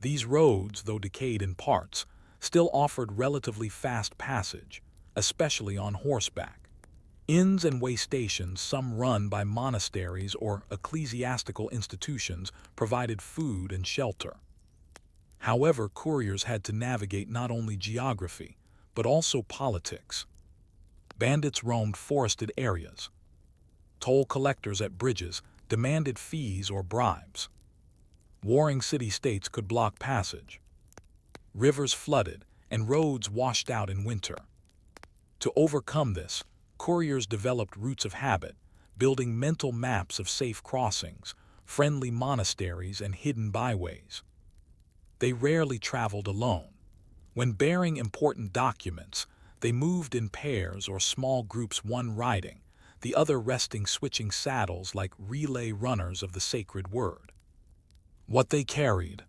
These roads, though decayed in parts, still offered relatively fast passage, especially on horseback. Inns and way stations, some run by monasteries or ecclesiastical institutions, provided food and shelter. However, couriers had to navigate not only geography, but also politics. Bandits roamed forested areas. Toll collectors at bridges demanded fees or bribes. Warring city-states could block passage. Rivers flooded and roads washed out in winter. To overcome this, couriers developed routes of habit, building mental maps of safe crossings, friendly monasteries, and hidden byways. They rarely traveled alone. When bearing important documents, they moved in pairs or small groups, one riding, the other resting, switching saddles like relay runners of the sacred word. What they carried.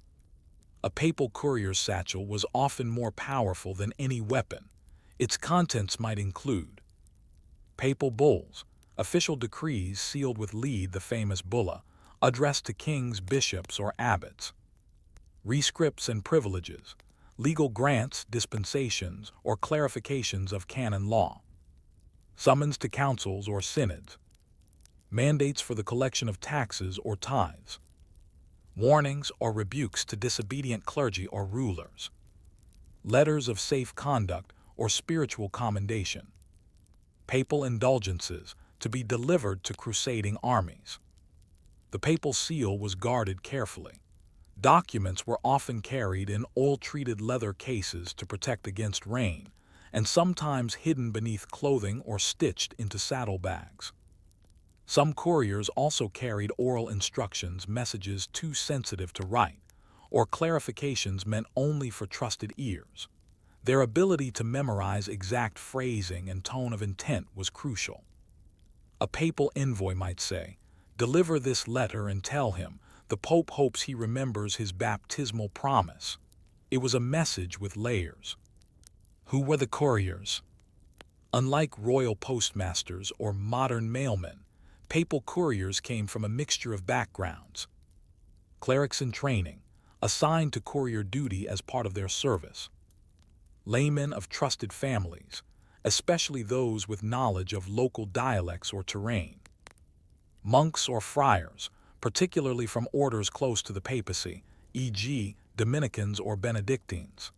A papal courier's satchel was often more powerful than any weapon. Its contents might include papal bulls, official decrees sealed with lead, the famous bulla, addressed to kings, bishops, or abbots. Rescripts and privileges, legal grants, dispensations, or clarifications of canon law. Summons to councils or synods. Mandates for the collection of taxes or tithes. Warnings or rebukes to disobedient clergy or rulers. Letters of safe conduct or spiritual commendation. Papal indulgences to be delivered to crusading armies. The papal seal was guarded carefully. Documents were often carried in oil-treated leather cases to protect against rain, and sometimes hidden beneath clothing or stitched into saddlebags. Some couriers also carried oral instructions, messages too sensitive to write, or clarifications meant only for trusted ears. Their ability to memorize exact phrasing and tone of intent was crucial. A papal envoy might say, "Deliver this letter and tell him the Pope hopes he remembers his baptismal promise." It was a message with layers. Who were the couriers? Unlike royal postmasters or modern mailmen, papal couriers came from a mixture of backgrounds. Clerics in training, assigned to courier duty as part of their service. Laymen of trusted families, especially those with knowledge of local dialects or terrain. Monks or friars, particularly from orders close to the papacy, e.g., Dominicans or Benedictines.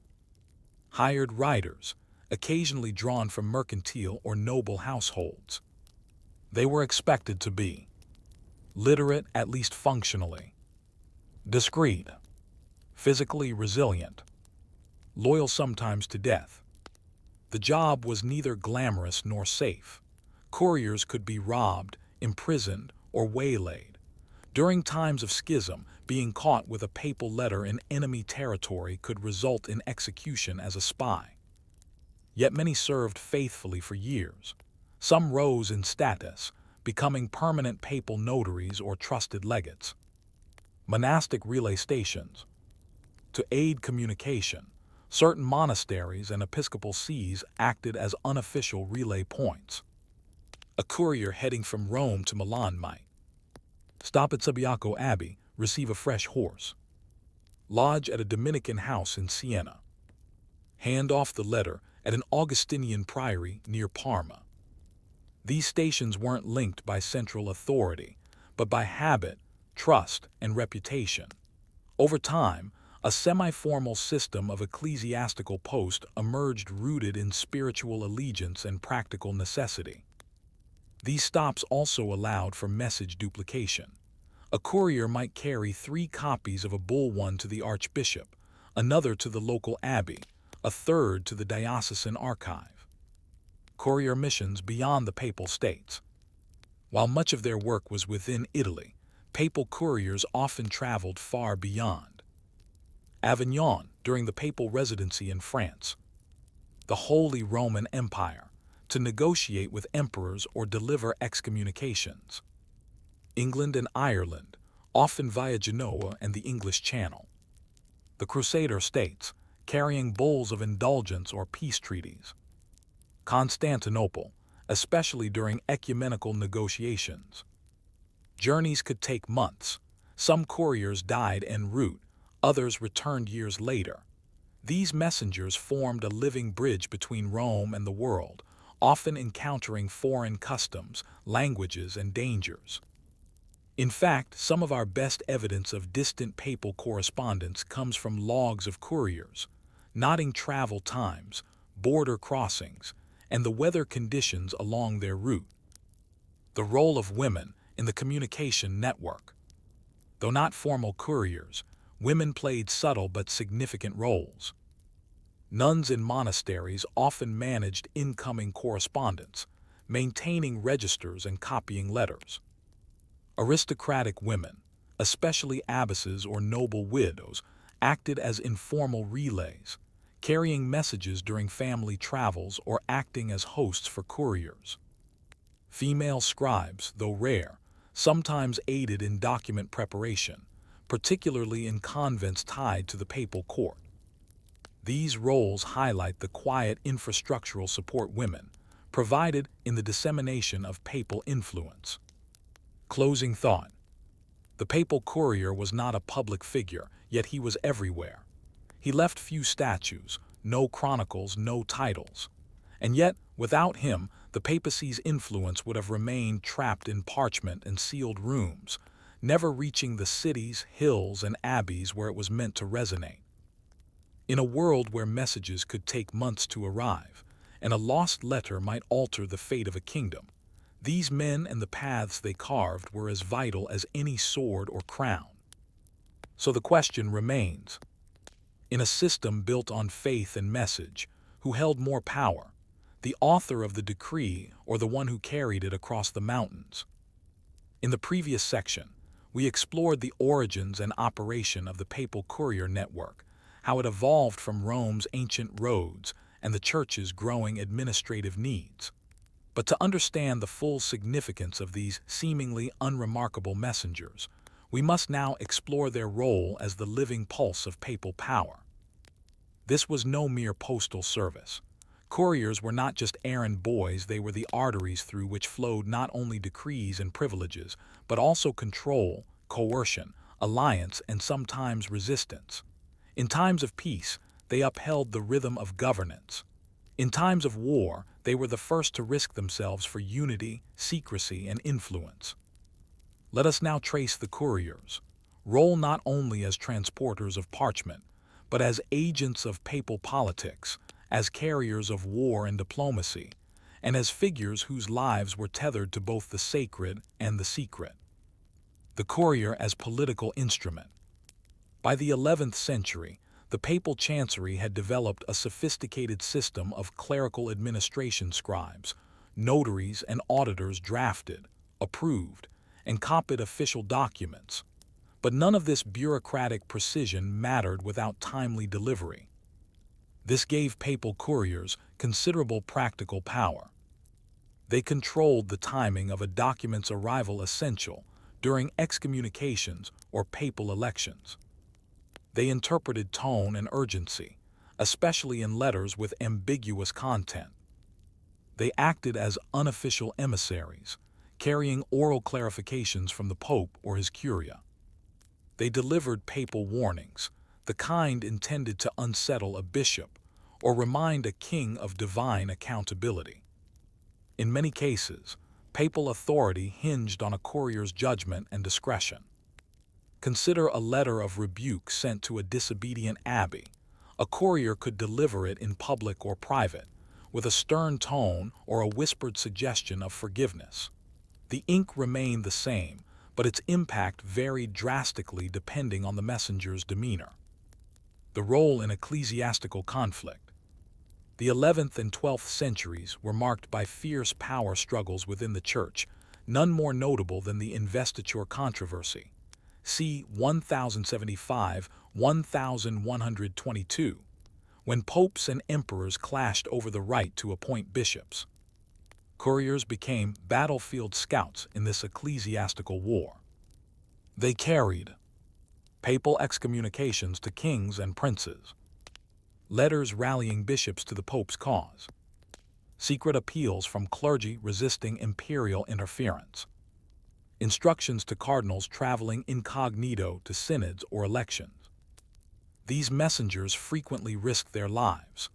Hired riders, occasionally drawn from mercantile or noble households. They were expected to be literate, at least functionally, discreet, physically resilient, loyal sometimes to death. The job was neither glamorous nor safe. Couriers could be robbed, imprisoned, or waylaid. During times of schism, being caught with a papal letter in enemy territory could result in execution as a spy. Yet many served faithfully for years. Some rose in status, becoming permanent papal notaries or trusted legates. Monastic relay stations. To aid communication, certain monasteries and episcopal sees acted as unofficial relay points. A courier heading from Rome to Milan might stop at Subiaco Abbey, receive a fresh horse. Lodge at a Dominican house in Siena. Hand off the letter at an Augustinian priory near Parma. These stations weren't linked by central authority, but by habit, trust, and reputation. Over time, a semi-formal system of ecclesiastical post emerged rooted in spiritual allegiance and practical necessity. These stops also allowed for message duplication. A courier might carry 3 copies of a bull, one to the archbishop, another to the local abbey, a third to the diocesan archive. Courier missions beyond the papal states. While much of their work was within Italy, papal couriers often traveled far beyond. Avignon during the papal residency in France. The Holy Roman Empire, to negotiate with emperors or deliver excommunications. England and Ireland, often via Genoa and the English Channel. The Crusader states, carrying bulls of indulgence or peace treaties. Constantinople, especially during ecumenical negotiations. Journeys could take months. Some couriers died en route, others returned years later. These messengers formed a living bridge between Rome and the world, often encountering foreign customs, languages, and dangers. In fact, some of our best evidence of distant papal correspondence comes from logs of couriers, noting travel times, border crossings, and the weather conditions along their route. The role of women in the communication network. Though not formal couriers, women played subtle but significant roles. Nuns in monasteries often managed incoming correspondence, maintaining registers and copying letters. Aristocratic women, especially abbesses or noble widows, acted as informal relays, carrying messages during family travels or acting as hosts for couriers. Female scribes, though rare, sometimes aided in document preparation, particularly in convents tied to the papal court. These roles highlight the quiet infrastructural support women provided in the dissemination of papal influence. Closing thought. The papal courier was not a public figure, yet he was everywhere. He left few statues, no chronicles, no titles. And yet, without him, the papacy's influence would have remained trapped in parchment and sealed rooms, never reaching the cities, hills, and abbeys where it was meant to resonate. In a world where messages could take months to arrive, and a lost letter might alter the fate of a kingdom, these men and the paths they carved were as vital as any sword or crown. So the question remains, in a system built on faith and message, who held more power, the author of the decree or the one who carried it across the mountains? In the previous section, we explored the origins and operation of the papal courier network, how it evolved from Rome's ancient roads and the Church's growing administrative needs. But to understand the full significance of these seemingly unremarkable messengers, we must now explore their role as the living pulse of papal power. This was no mere postal service. Couriers were not just errand boys, they were the arteries through which flowed not only decrees and privileges, but also control, coercion, alliance, and sometimes resistance. In times of peace, they upheld the rhythm of governance. In times of war, they were the first to risk themselves for unity, secrecy, and influence. Let us now trace the couriers' role not only as transporters of parchment, but as agents of papal politics, as carriers of war and diplomacy, and as figures whose lives were tethered to both the sacred and the secret. The courier as political instrument. By the 11th century, the papal chancery had developed a sophisticated system of clerical administration. Scribes, notaries, and auditors drafted, approved, and copied official documents. But none of this bureaucratic precision mattered without timely delivery. This gave papal couriers considerable practical power. They controlled the timing of a document's arrival, essential during excommunications or papal elections. They interpreted tone and urgency, especially in letters with ambiguous content. They acted as unofficial emissaries, carrying oral clarifications from the Pope or his curia. They delivered papal warnings, the kind intended to unsettle a bishop or remind a king of divine accountability. In many cases, papal authority hinged on a courier's judgment and discretion. Consider a letter of rebuke sent to a disobedient abbey. A courier could deliver it in public or private, with a stern tone or a whispered suggestion of forgiveness. The ink remained the same, but its impact varied drastically depending on the messenger's demeanor. The role in ecclesiastical conflict. The 11th and 12th centuries were marked by fierce power struggles within the Church, none more notable than the investiture controversy. C. 1075-1122, when popes and emperors clashed over the right to appoint bishops. Couriers became battlefield scouts in this ecclesiastical war. They carried papal excommunications to kings and princes, letters rallying bishops to the Pope's cause, secret appeals from clergy resisting imperial interference, instructions to cardinals traveling incognito to synods or elections. These messengers frequently risked their lives.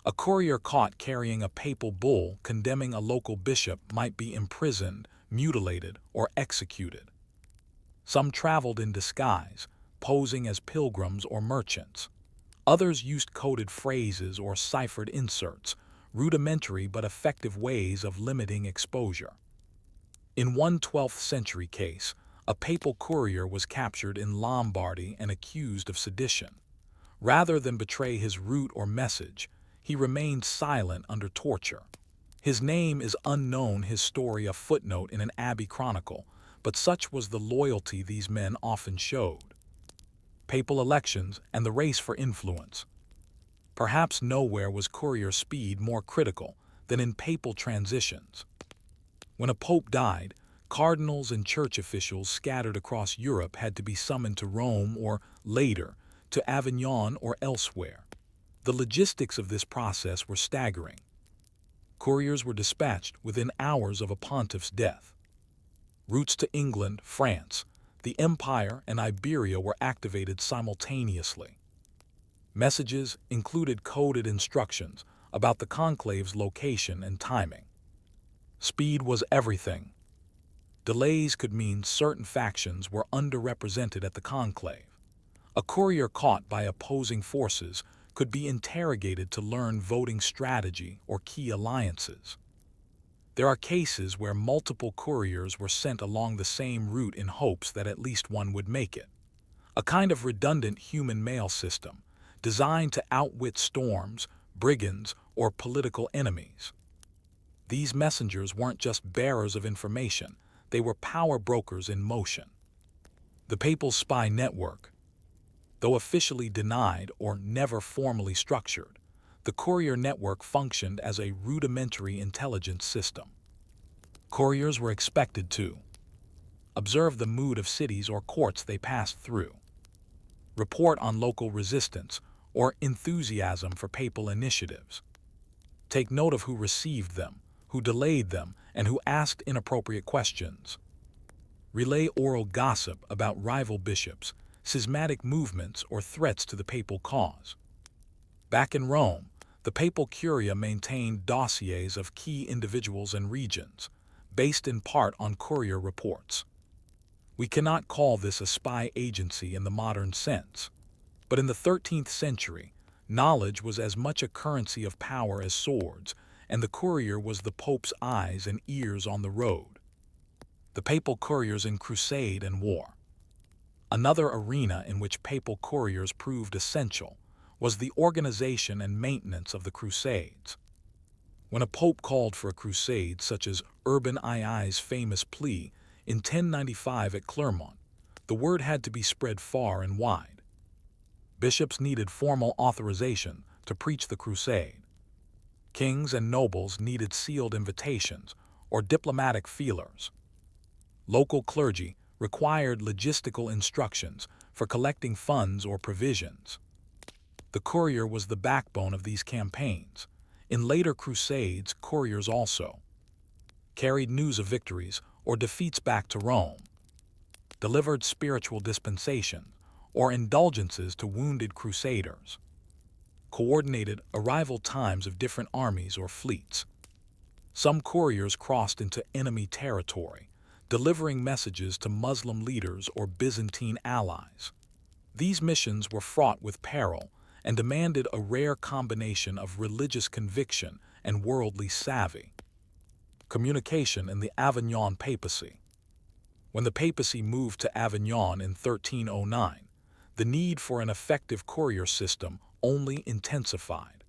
A courier caught carrying a papal bull condemning a local bishop might be imprisoned, mutilated, or executed. Some traveled in disguise, posing as pilgrims or merchants. Others used coded phrases or ciphered inserts, rudimentary but effective ways of limiting exposure. In one 12th century case, A papal courier was captured in Lombardy and accused of sedition. Rather than betray his route or message, he remained silent under torture. His name is unknown, his story a footnote in an abbey chronicle, but such was the loyalty these men often showed. Papal elections and the race for influence. Perhaps nowhere was courier speed more critical than in papal transitions. When a pope died, cardinals and church officials scattered across Europe had to be summoned to Rome or, later, to Avignon or elsewhere. The logistics of this process were staggering. Couriers were dispatched within hours of a pontiff's death. Routes to England, France, the Empire, and Iberia were activated simultaneously. Messages included coded instructions about the conclave's location and timing. Speed was everything. Delays could mean certain factions were underrepresented at the conclave. A courier caught by opposing forces could be interrogated to learn voting strategy or key alliances. There are cases where multiple couriers were sent along the same route in hopes that at least one would make it. A kind of redundant human mail system, designed to outwit storms, brigands, or political enemies. These messengers weren't just bearers of information, they were power brokers in motion. The papal spy network. Though officially denied or never formally structured, the courier network functioned as a rudimentary intelligence system. Couriers were expected to observe the mood of cities or courts they passed through, report on local resistance or enthusiasm for papal initiatives, take note of who received them, who delayed them, and who asked inappropriate questions, relay oral gossip about rival bishops, schismatic movements, or threats to the papal cause. Back in Rome, the papal curia maintained dossiers of key individuals and regions, based in part on courier reports. We cannot call this a spy agency in the modern sense, but in the 13th century, knowledge was as much a currency of power as swords, and the courier was the Pope's eyes and ears on the road. The papal couriers in crusade and war. Another arena in which papal couriers proved essential was the organization and maintenance of the crusades. When a pope called for a crusade, such as Urban II's famous plea in 1095 at Clermont, the word had to be spread far and wide. Bishops needed formal authorization to preach the crusade. Kings and nobles needed sealed invitations or diplomatic feelers. Local clergy required logistical instructions for collecting funds or provisions. The courier was the backbone of these campaigns. In later crusades, couriers also carried news of victories or defeats back to Rome, delivered spiritual dispensation or indulgences to wounded crusaders, coordinated arrival times of different armies or fleets. Some couriers crossed into enemy territory, delivering messages to Muslim leaders or Byzantine allies. These missions were fraught with peril and demanded a rare combination of religious conviction and worldly savvy. Communication in the Avignon papacy. When the papacy moved to Avignon in 1309, the need for an effective courier system only intensified.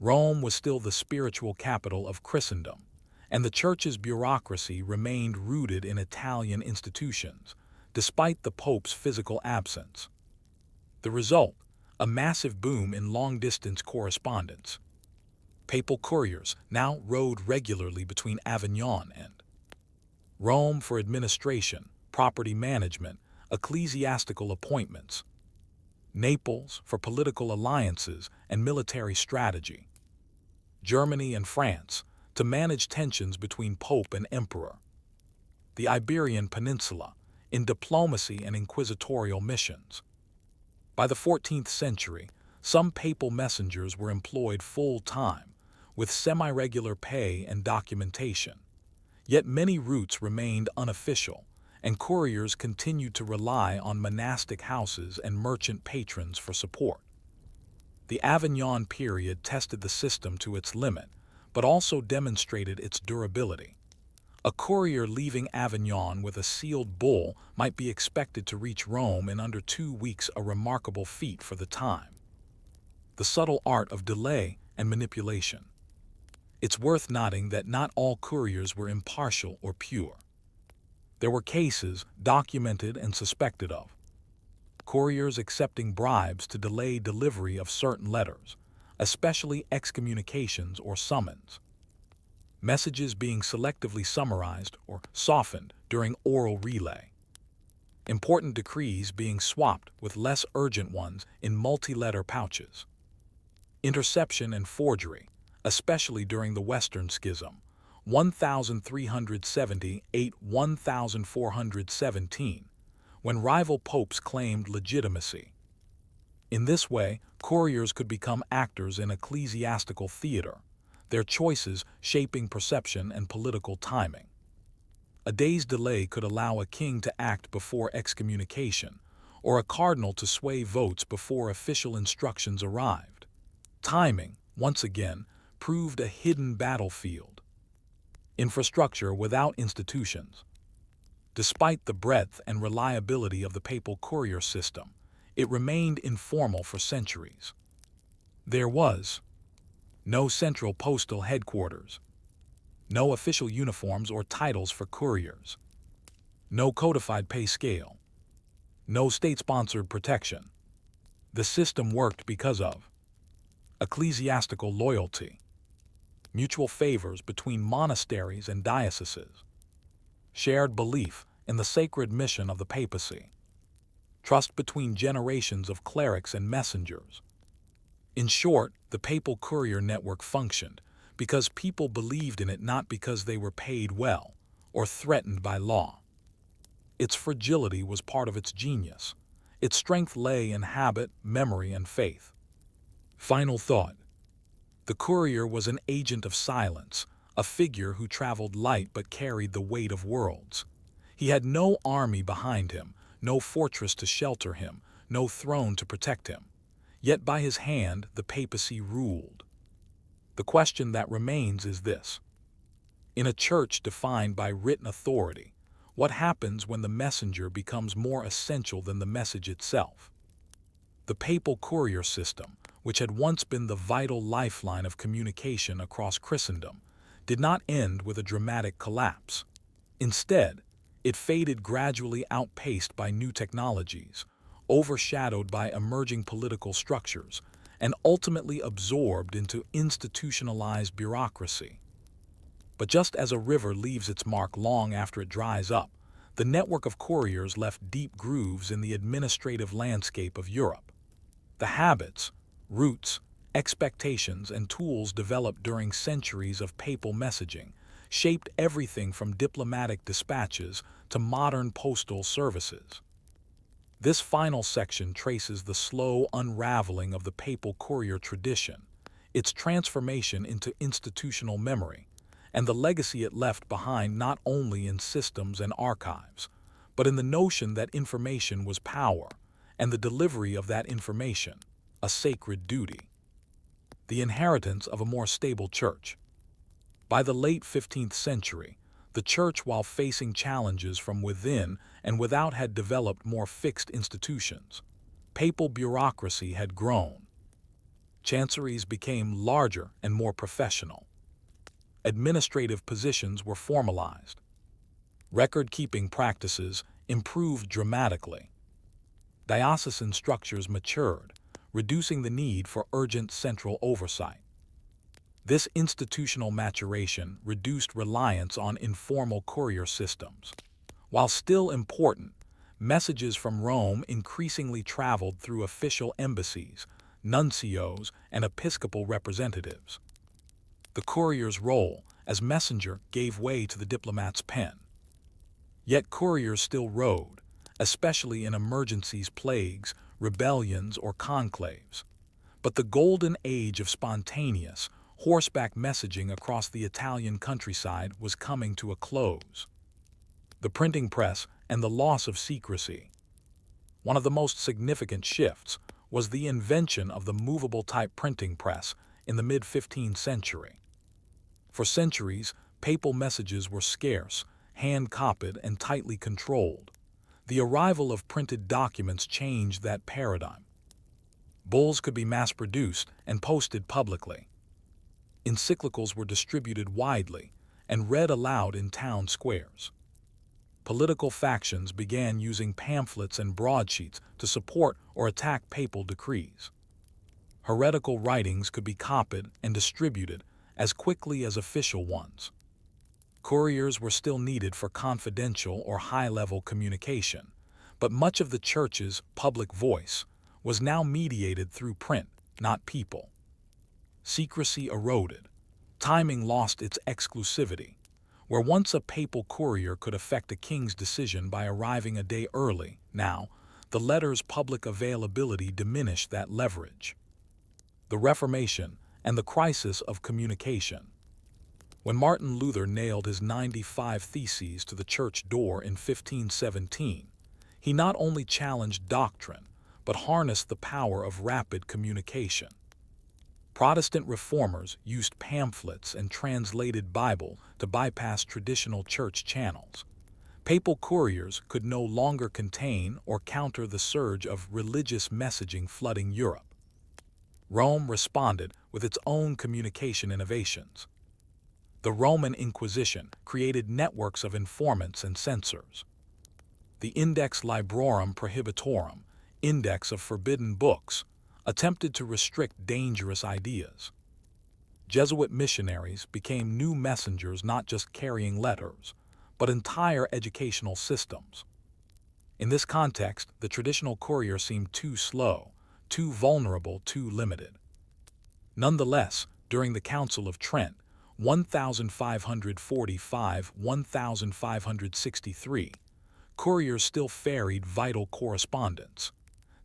Rome was still the spiritual capital of Christendom, and the Church's bureaucracy remained rooted in Italian institutions, despite the Pope's physical absence. The result, a massive boom in long-distance correspondence. Papal couriers now rode regularly between Avignon and Rome for administration, property management, ecclesiastical appointments, Naples for political alliances and military strategy, Germany and France to manage tensions between Pope and Emperor, the Iberian Peninsula in diplomacy and inquisitorial missions. By the 14th century, some papal messengers were employed full-time, with semi-regular pay and documentation. Yet many routes remained unofficial, and couriers continued to rely on monastic houses and merchant patrons for support. The Avignon period tested the system to its limit, but also demonstrated its durability. A courier leaving Avignon with a sealed bull might be expected to reach Rome in under 2 weeks, a remarkable feat for the time. The subtle art of delay and manipulation. It's worth noting that not all couriers were impartial or pure. There were cases, documented and suspected of, couriers accepting bribes to delay delivery of certain letters, especially excommunications or summons. Messages being selectively summarized or softened during oral relay. Important decrees being swapped with less urgent ones in multi-letter pouches. Interception and forgery, especially during the Western Schism, 1378-1417, when rival popes claimed legitimacy. In this way, couriers could become actors in ecclesiastical theater, their choices shaping perception and political timing. A day's delay could allow a king to act before excommunication, or a cardinal to sway votes before official instructions arrived. Timing, once again, proved a hidden battlefield. Infrastructure without institutions. Despite the breadth and reliability of the papal courier system, it remained informal for centuries. There was no central postal headquarters, no official uniforms or titles for couriers, no codified pay scale, no state-sponsored protection. The system worked because of ecclesiastical loyalty, mutual favors between monasteries and dioceses, shared belief in the sacred mission of the papacy, trust between generations of clerics and messengers. In short, the papal courier network functioned because people believed in it, not because they were paid well or threatened by law. Its fragility was part of its genius. Its strength lay in habit, memory, and faith. Final thought. The courier was an agent of silence, a figure who traveled light but carried the weight of worlds. He had no army behind him, no fortress to shelter him, no throne to protect him. Yet by his hand the papacy ruled. The question that remains is this. In a church defined by written authority, what happens when the messenger becomes more essential than the message itself? The papal courier system, which had once been the vital lifeline of communication across Christendom, did not end with a dramatic collapse. Instead, it faded gradually, outpaced by new technologies, overshadowed by emerging political structures, and ultimately absorbed into institutionalized bureaucracy. But just as a river leaves its mark long after it dries up, the network of couriers left deep grooves in the administrative landscape of Europe. The habits, routes, expectations, and tools developed during centuries of papal messaging shaped everything from diplomatic dispatches to modern postal services. This final section traces the slow unraveling of the papal courier tradition, its transformation into institutional memory, and the legacy it left behind not only in systems and archives, but in the notion that information was power, and the delivery of that information, a sacred duty. The inheritance of a more stable church. By the late 15th century, the church, while facing challenges from within and without, had developed more fixed institutions. Papal bureaucracy had grown. Chanceries became larger and more professional. Administrative positions were formalized. Record-keeping practices improved dramatically. Diocesan structures matured, reducing the need for urgent central oversight. This institutional maturation reduced reliance on informal courier systems. While still important, messages from Rome increasingly traveled through official embassies, nuncios, and episcopal representatives. The courier's role as messenger gave way to the diplomat's pen. Yet couriers still rode, especially in emergencies, plagues, rebellions, or conclaves. But the golden age of spontaneous, horseback messaging across the Italian countryside was coming to a close. The printing press and the loss of secrecy. One of the most significant shifts was the invention of the movable type printing press in the mid-15th century. For centuries, papal messages were scarce, hand-copied, and tightly controlled. The arrival of printed documents changed that paradigm. Bulls could be mass-produced and posted publicly. Encyclicals were distributed widely and read aloud in town squares. Political factions began using pamphlets and broadsheets to support or attack papal decrees. Heretical writings could be copied and distributed as quickly as official ones. Couriers were still needed for confidential or high-level communication, but much of the Church's public voice was now mediated through print, not people. Secrecy eroded. Timing lost its exclusivity. Where once a papal courier could affect a king's decision by arriving a day early, now, the letter's public availability diminished that leverage. The Reformation and the crisis of communication. When Martin Luther nailed his 95 Theses to the church door in 1517, he not only challenged doctrine, but harnessed the power of rapid communication. Protestant reformers used pamphlets and translated Bible to bypass traditional church channels. Papal couriers could no longer contain or counter the surge of religious messaging flooding Europe. Rome responded with its own communication innovations. The Roman Inquisition created networks of informants and censors. The Index Librorum Prohibitorum, Index of Forbidden Books, attempted to restrict dangerous ideas. Jesuit missionaries became new messengers, not just carrying letters, but entire educational systems. In this context, the traditional courier seemed too slow, too vulnerable, too limited. Nonetheless, during the Council of Trent, 1545–1563, couriers still ferried vital correspondence.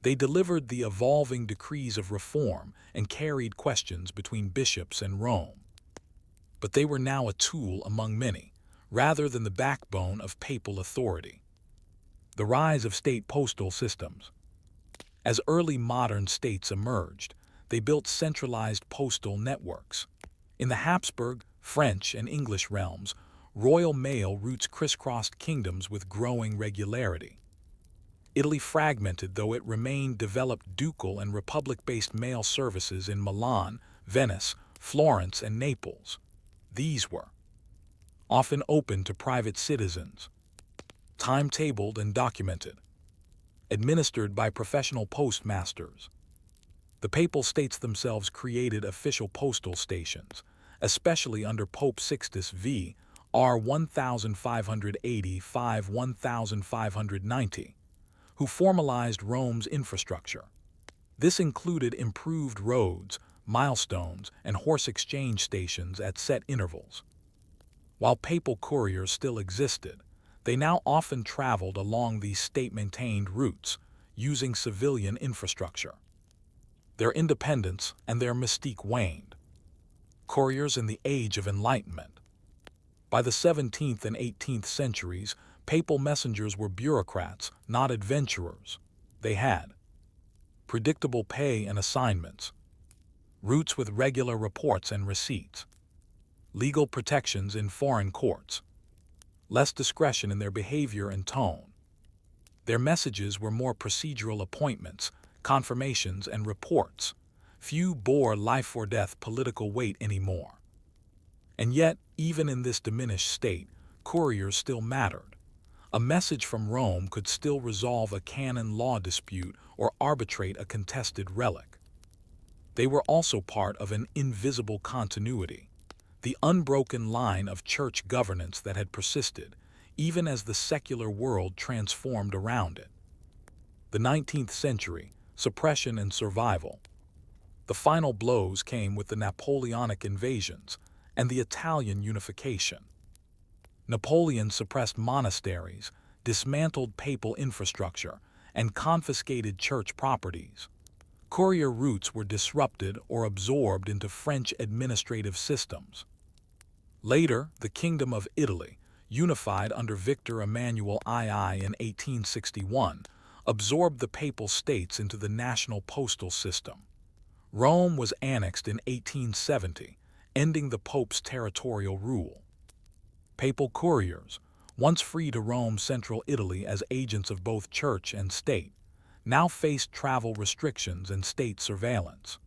They delivered the evolving decrees of reform and carried questions between bishops and Rome. But they were now a tool among many, rather than the backbone of papal authority. The rise of state postal systems. As early modern states emerged, they built centralized postal networks. In the Habsburg, French, and English realms, royal mail routes crisscrossed kingdoms with growing regularity. Italy, fragmented though it remained, developed ducal and republic-based mail services in Milan, Venice, Florence, and Naples. These were often open to private citizens, timetabled and documented, administered by professional postmasters. The Papal States themselves created official postal stations, especially under Pope Sixtus V, R 1580–1590, who formalized Rome's infrastructure. This included improved roads, milestones, and horse exchange stations at set intervals. While papal couriers still existed, they now often traveled along these state-maintained routes, using civilian infrastructure. Their independence and their mystique waned. Couriers in the Age of Enlightenment. By the 17th and 18th centuries, papal messengers were bureaucrats, not adventurers. They had predictable pay and assignments, routes with regular reports and receipts, legal protections in foreign courts, less discretion in their behavior and tone. Their messages were more procedural: appointments, confirmations, and reports. Few bore life-or-death political weight anymore. And yet, even in this diminished state, couriers still mattered. A message from Rome could still resolve a canon law dispute or arbitrate a contested relic. They were also part of an invisible continuity, the unbroken line of church governance that had persisted, even as the secular world transformed around it. The 19th century, suppression and survival. The final blows came with the Napoleonic invasions and the Italian unification. Napoleon suppressed monasteries, dismantled papal infrastructure, and confiscated church properties. Courier routes were disrupted or absorbed into French administrative systems. Later, the Kingdom of Italy, unified under Victor Emmanuel II in 1861, absorbed the Papal States into the national postal system. Rome was annexed in 1870, ending the Pope's territorial rule. Papal couriers, once free to roam central Italy as agents of both church and state, now faced travel restrictions and state surveillance.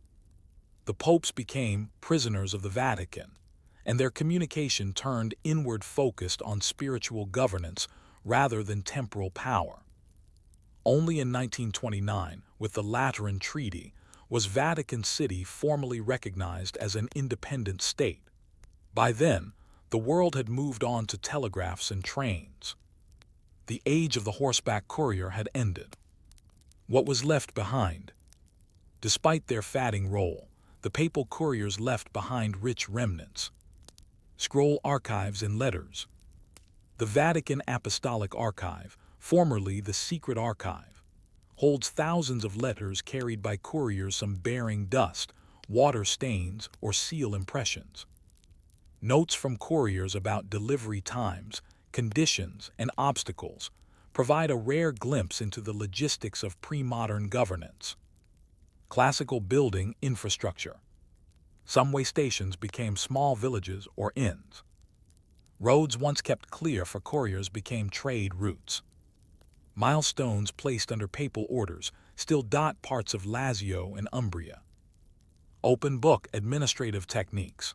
The popes became prisoners of the Vatican, and their communication turned inward, focused on spiritual governance rather than temporal power. Only in 1929, with the Lateran Treaty, was Vatican City formally recognized as an independent state. By then, the world had moved on to telegraphs and trains. The age of the horseback courier had ended. What was left behind? Despite their fatting role, the papal couriers left behind rich remnants. Scroll archives and letters. The Vatican Apostolic Archive, formerly the Secret Archive, holds thousands of letters carried by couriers, some bearing dust, water stains, or seal impressions. Notes from couriers about delivery times, conditions, and obstacles provide a rare glimpse into the logistics of pre-modern governance. Classical building infrastructure. Some way stations became small villages or inns. Roads once kept clear for couriers became trade routes. Milestones placed under papal orders still dot parts of Lazio and Umbria. Open book administrative techniques.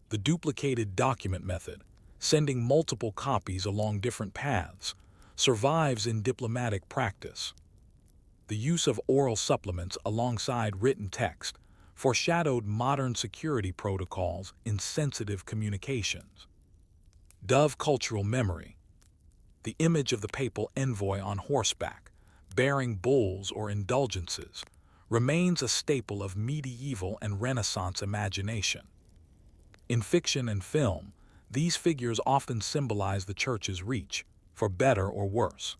The duplicated document method, sending multiple copies along different paths, survives in diplomatic practice. The use of oral supplements alongside written text foreshadowed modern security protocols in sensitive communications. Dove cultural memory. The image of the papal envoy on horseback, bearing bulls or indulgences, remains a staple of medieval and Renaissance imagination. In fiction and film, these figures often symbolize the Church's reach, for better or worse.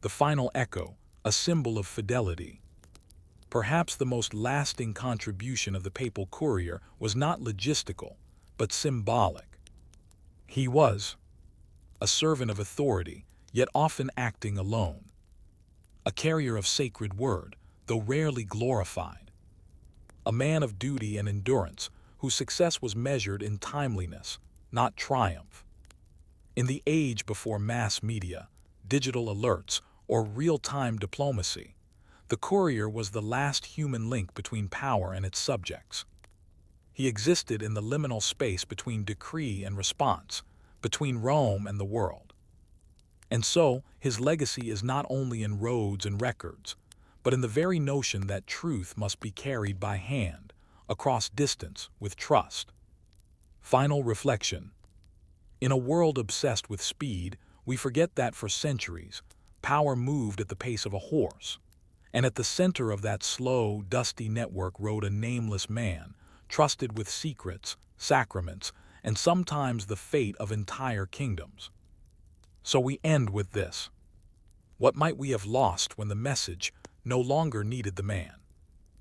The final echo, a symbol of fidelity. Perhaps the most lasting contribution of the papal courier was not logistical, but symbolic. He was a servant of authority, yet often acting alone. A carrier of sacred word, though rarely glorified. A man of duty and endurance, whose success was measured in timeliness, not triumph. In the age before mass media, digital alerts, or real-time diplomacy, the courier was the last human link between power and its subjects. He existed in the liminal space between decree and response, between Rome and the world. And so, his legacy is not only in roads and records, but in the very notion that truth must be carried by hand, across distance, with trust. Final reflection. In a world obsessed with speed, we forget that for centuries, power moved at the pace of a horse. And at the center of that slow, dusty network rode a nameless man, trusted with secrets, sacraments, and sometimes the fate of entire kingdoms. So we end with this. What might we have lost when the message no longer needed the man?